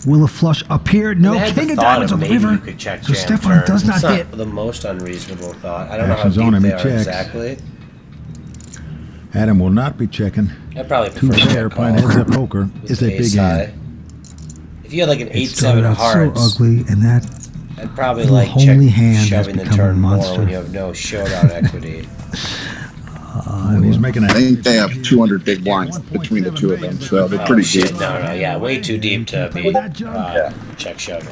Will a flush appear? No, I had king the of thought diamonds of on the maybe river. you could check So jam Stefan turn. does not It's hit. the most unreasonable thought. I don't Action's know on how him, deep he they are checks. exactly. Adam will not be checking. I probably 2 prefer pair a playing call heads-up poker with is the a big ace hand. high. If you had like an It started 8-7 out hearts, so ugly, and that I'd probably little like homely check hand has shoving the become a turn more monster. when you have no showdown equity. When he's making a I think they have 200 big blinds between the two of them, so they're pretty shit, deep. no, yeah, way too deep to be check shoving.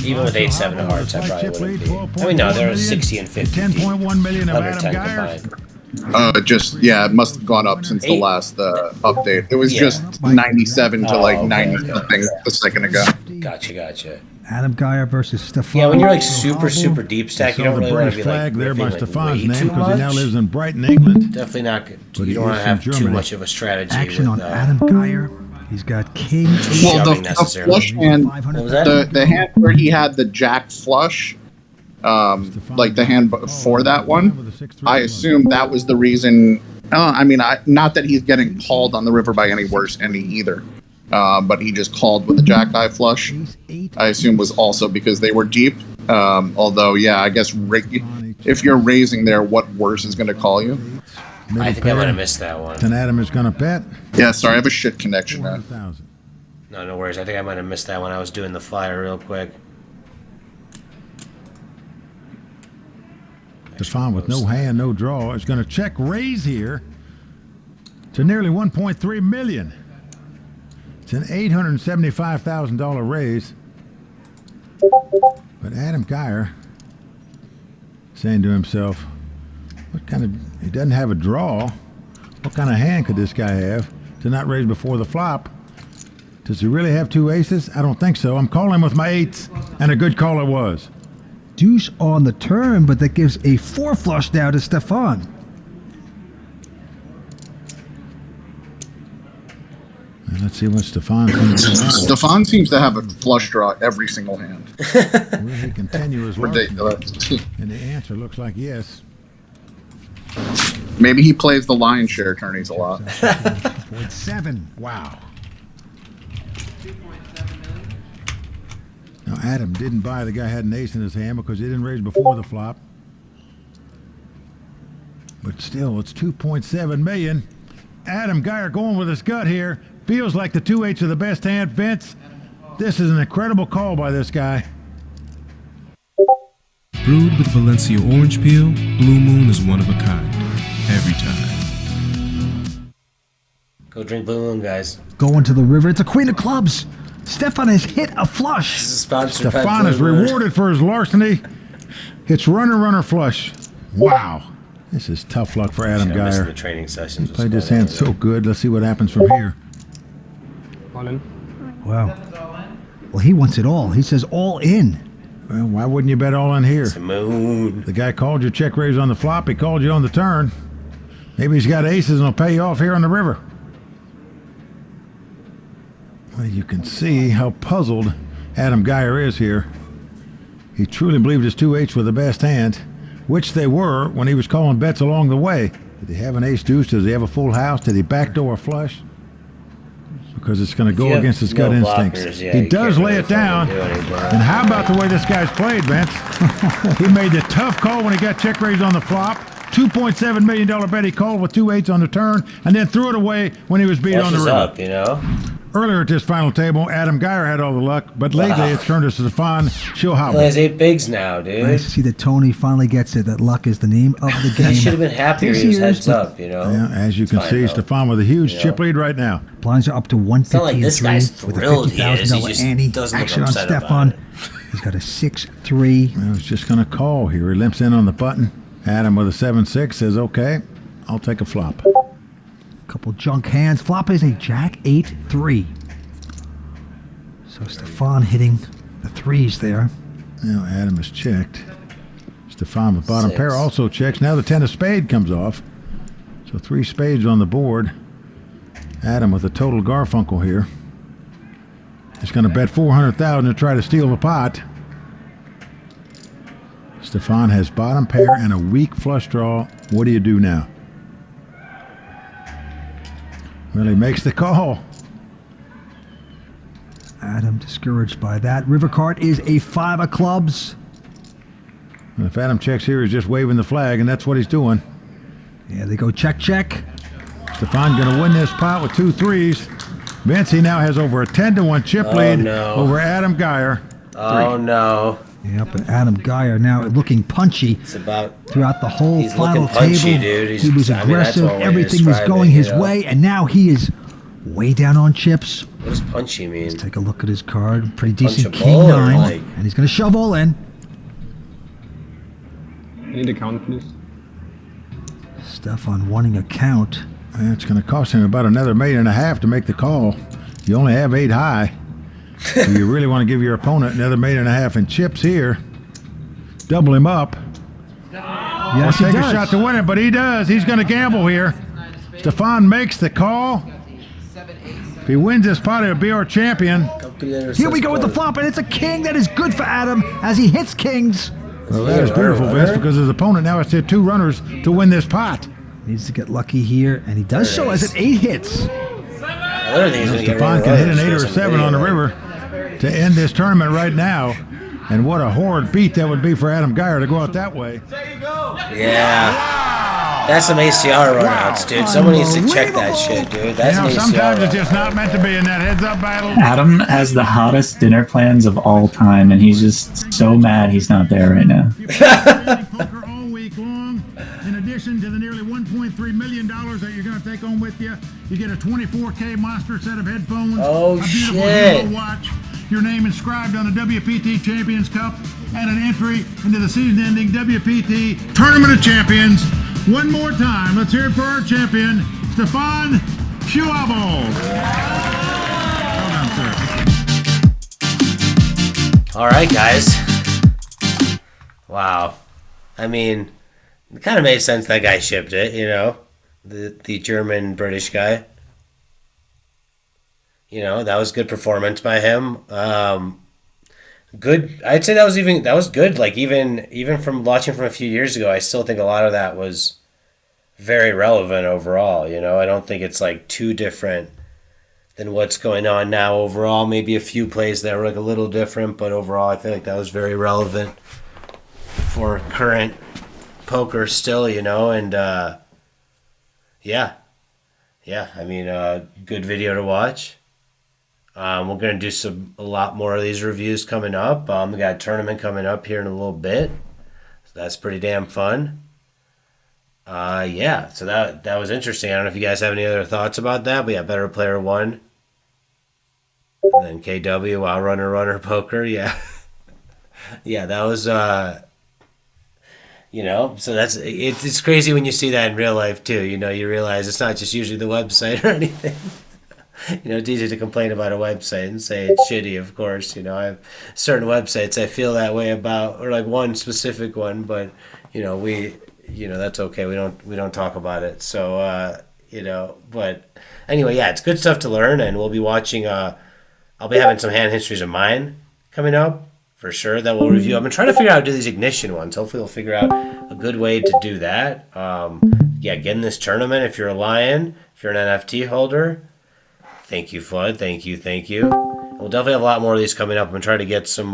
Even with 8-7 of hearts, I probably wouldn't be. I mean, no, they're 60 and 50 deep. 10.1 million of Under Adam 10 Geyer. combined. It must have gone up since the last update. It was just 97 to like 90 something a second ago. Gotcha. Adam Geyer versus Stefan. Yeah, when you're like super deep stack, you Saw don't the really want British to be like flag there by ripping, like, Stefan's way name too because he now much. lives in Brighton, England. Definitely not good. But You he don't want is to have from too Germany. much of a strategy Action with on Adam Geyer. He's got king. Well, shoving the necessarily. flush hand, What was that? the hand where he had the jack flush, like the hand before that one, I assume that was the reason. Not that he's getting called on the river by any worse any either, but he just called with the jack high flush. I assume was also because they were deep. Although, yeah, I guess if you're raising there, what worse is going to call you? I think I might have missed that one. And Adam is going to bet. Yeah, sorry, I have a shit connection now. 400,000. No worries. I think I might have missed that one. I was doing the flyer real quick. Stefan with no hand, no draw is going to check raise here to nearly 1.3 million. It's an $875,000 raise. But Adam Geyer saying to himself, he doesn't have a draw. What kind of hand could this guy have to not raise before the flop? Does he really have 2 aces? I don't think so. I'm calling with my 8s, and a good call it was. Deuce on the turn, but that gives a 4 flush now to Stefan. And let's see what Stefan's going to do now. Stefan seems to have a flush draw every single hand. Will he continue his luck? Ridiculous. And the answer looks like yes. Maybe he plays the LionShare tourneys a lot. 0.7. Wow. Now Adam didn't buy the guy had an ace in his hand because he didn't raise before the flop. But still, it's 2.7 million. Adam Geyer going with his gut here. Feels like the 2-8s are the best hand. Vince, this is an incredible call by this guy. Brewed with Valencia orange peel, Blue Moon is one of a kind. Every time. Go drink Blue Moon, guys. Going to the river. It's a queen of clubs. Stefan has hit a flush. This is sponsored by Stefan Blue is Moon. rewarded for his larceny. It's runner flush. Wow. This is tough luck for Adam I'm missing the Geyer. training sessions. He played this hand so good. Let's see what happens from here. Wow. Well, he wants it all. He says all in. Well, why wouldn't you bet all in here? It's a moon. The guy called your check raise on the flop. He called you on the turn. Maybe he's got aces and will pay you off here on the river. Well, you can see how puzzled Adam Geyer is here. He truly believed his 2-8s were the best hand, which they were when he was calling bets along the way. Did he have an ace deuce? Does he have a full house? Did he backdoor a flush? Because it's going to go against his gut instincts. He does lay it down. And how about the way this guy's played, Vince? He made the tough call when he got check raised on the flop. $2.7 million bet he called with 2-8s on the turn, and then threw it away when he was beat on the river. Up, you know? Earlier at this final table, Adam Geyer had all the luck, but lately it's turned to Stefan He Schilhauber. has 8 bigs now, dude. Nice to see that Tony finally gets it. That luck is the name of the game. He should have been happier. He was heads up, you know? Yeah, as you can see, Stefan with a huge chip lead right now. Blinds are up to 150 It's not like this guy's with a thrilled he is. He $50,000 just ante. doesn't look Action on upset about Stefan. it. He's got a 6-3. I was just going to call here. He limps in on the button. Adam with a 7-6 says, okay, I'll take a flop. Couple junk hands. Flop is a Jack 8-3. So Stefan hitting the threes there. Now Adam is checked. Stefan with bottom 6. pair also checks. Now the 10 of spade comes off. So 3 spades on the board. Adam with a total Garfunkel here. He's going to bet $400,000 to try to steal the pot. Stefan has bottom pair and a weak flush draw. What do you do now? Well, he makes the call. Adam discouraged by that. River card is a 5 of clubs. And if Adam checks here, he's just waving the flag, and that's what he's doing. Yeah, they go check, check. Stefan going to win this pot with 2 threes. Vince, he now has over a 10-1 chip lead over Adam Geyer. Oh, no. Yep, and Adam Geyer now looking punchy throughout the whole He's final looking punchy, table. dude. He was I mean, that's aggressive. one way to Everything was describe going it, his you know? way, and now he is way down on chips. What does punchy mean? Let's take a look at his card. Pretty decent Punchable king or 9, like- and he's going to shove all in. I need a count, please. Stefan wanting a count. And it's going to cost him about another $1.5 million to make the call. You only have 8 high. So you really want to give your opponent another $1.5 million in chips here. Double him up. Yes, he Take does. a shot to win it, but he does. He's going to gamble here. Stefan makes the call. If he wins this pot, he'll be our champion. Here we go with the flop, and it's a king. That is good for Adam as he hits kings. Well, that is beautiful, Vince, because his opponent now has to hit 2 runners to win this pot. Needs to get lucky here, and he does so as it 8 hits. Stefan can hit an 8 or a 7 on the river to end this tournament right now. And what a horrid beat that would be for Adam Geyer to go out that way. Yeah. That's some ACR runouts, dude. Someone needs to check that shit, dude. That's an ACR sometimes it's run. just not meant to be in that heads-up battle. Adam has the hottest dinner plans of all time, and he's just so mad he's not there right now. Poker all week long. In addition to the nearly $1.3 million that you're going to take home with you, you get a 24K monster set of headphones. Oh, a beautiful shit. Hero watch. Your name inscribed on the WPT Champions Cup and an entry into the season-ending WPT Tournament of Champions. One more time, let's hear it for our champion, Stefan Schilhauber. All right, guys. Wow. I mean, it kind of made sense that guy shipped it, you know, the German-British guy. You know, that was good performance by him. Good. I'd say that was good. Like even from watching from a few years ago, I still think a lot of that was very relevant overall. You know, I don't think it's like too different than what's going on now overall. Maybe a few plays that were like a little different, but overall, I feel like that was very relevant for current poker still. You know, and yeah. I mean, good video to watch. We're going to do a lot more of these reviews coming up. We got a tournament coming up here in a little bit. So that's pretty damn fun. Yeah, so that was interesting. I don't know if you guys have any other thoughts about that, but yeah, better player one. And then KW, Wow Runner Poker, yeah. Yeah, that was so it's crazy when you see that in real life too. You realize it's not just usually the website or anything. It's easy to complain about a website and say it's shitty, of course. I have certain websites I feel that way about, or like one specific one, but that's okay. We don't talk about it. So but anyway, yeah, it's good stuff to learn, and we'll be watching. I'll be having some hand histories of mine coming up for sure that we'll review. I've been trying to figure out how to do these ignition ones. Hopefully, we'll figure out a good way to do that. Yeah, get in this tournament if you're a Lion, if you're an NFT holder. Thank you, Flood. Thank you. We'll definitely have a lot more of these coming up. I'm gonna try to get some,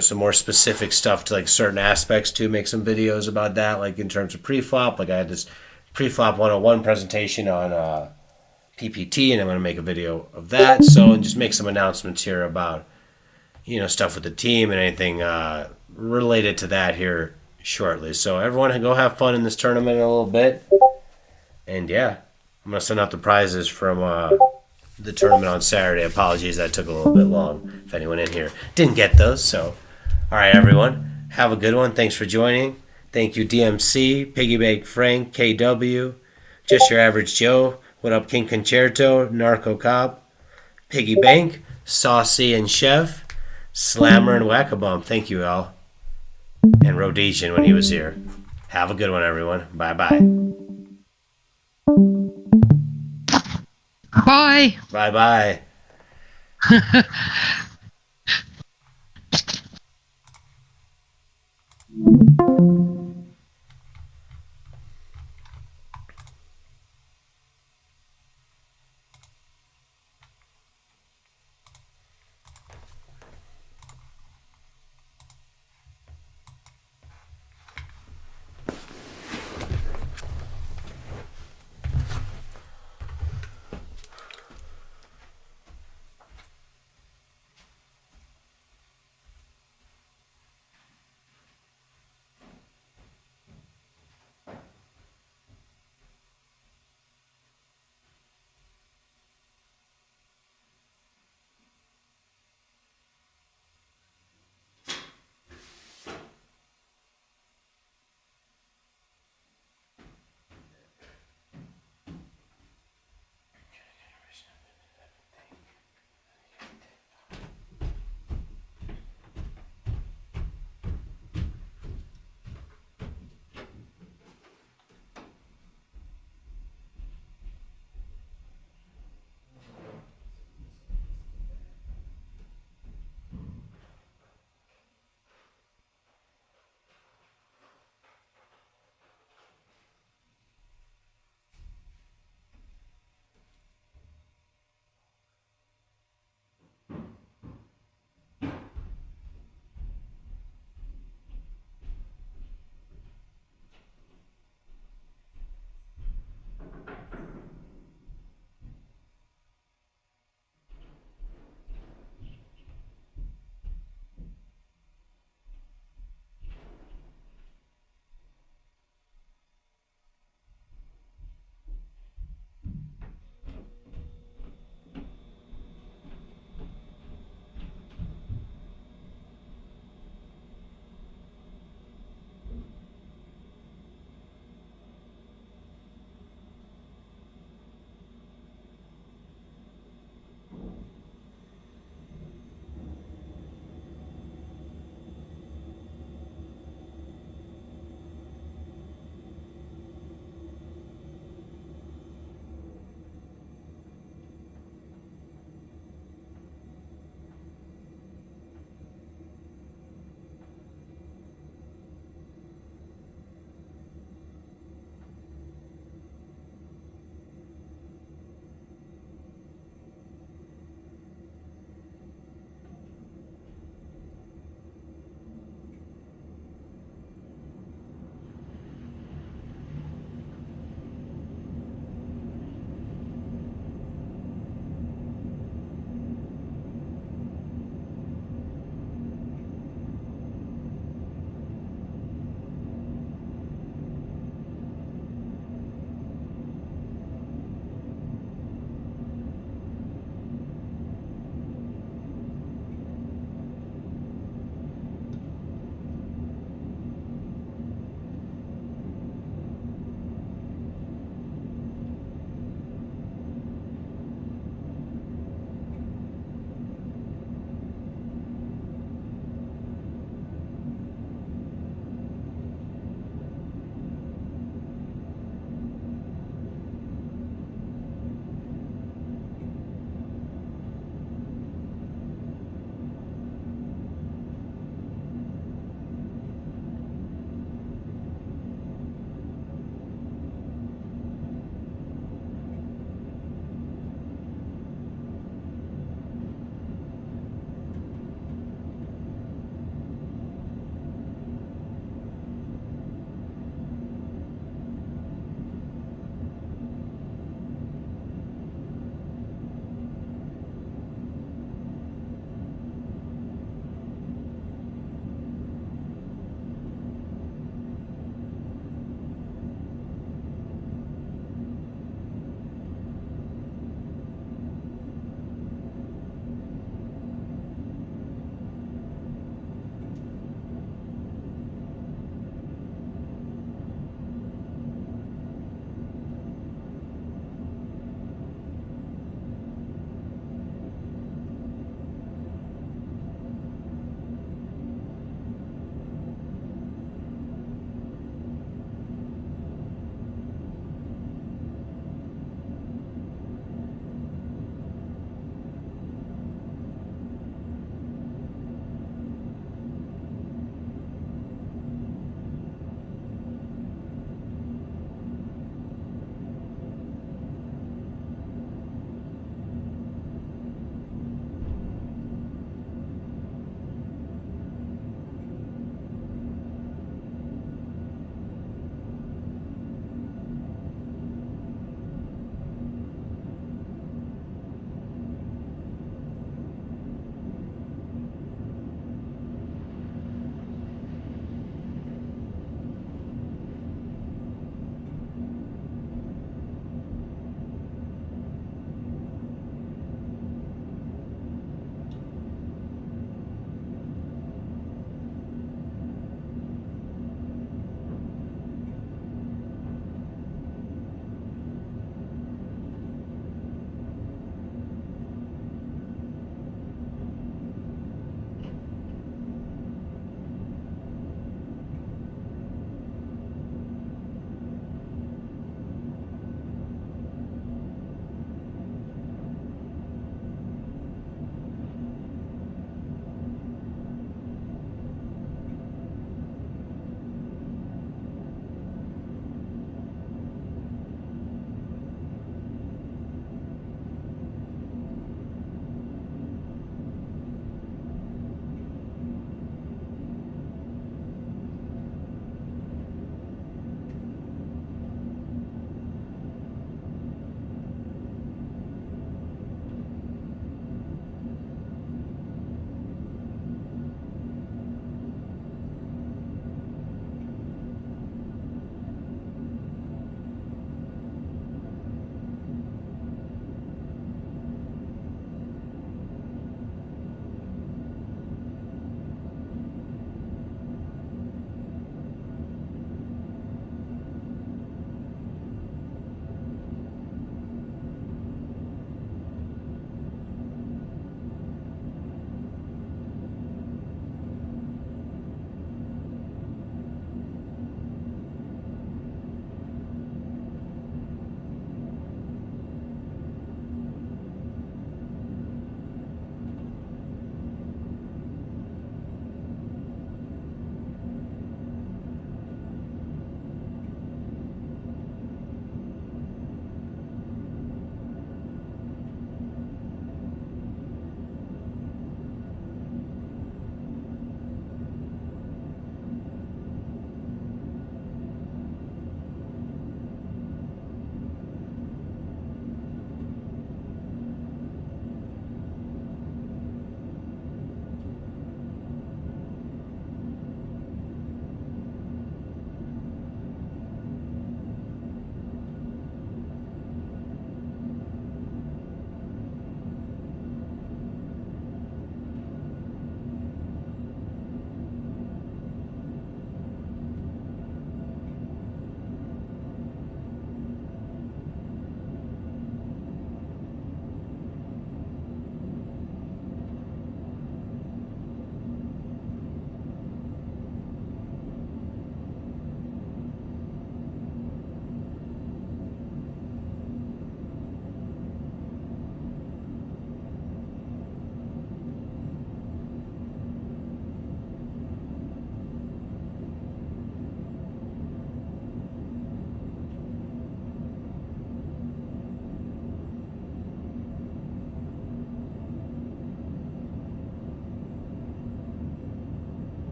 some more specific stuff to like certain aspects to make some videos about that, like in terms of pre-flop. Like I had this pre-flop 101 presentation on PPT, and I'm gonna make a video of that. So and just make some announcements here about stuff with the team and anything related to that here shortly. So everyone, go have fun in this tournament in a little bit, and yeah. I'm going to send out the prizes from the tournament on Saturday. Apologies, that took a little bit long if anyone in here didn't get those. So, all right, everyone, have a good one. Thanks for joining. Thank you, DMC, Piggybank Frank, KW, Just Your Average Joe, What Up King Concerto, Narco Cop, Piggy Bank, Saucy and Chef, Slammer and Whack-A-Bump. Thank you, all. And Rhodesian when he was here. Have a good one, everyone. Bye-bye. Bye. Bye-bye.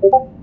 you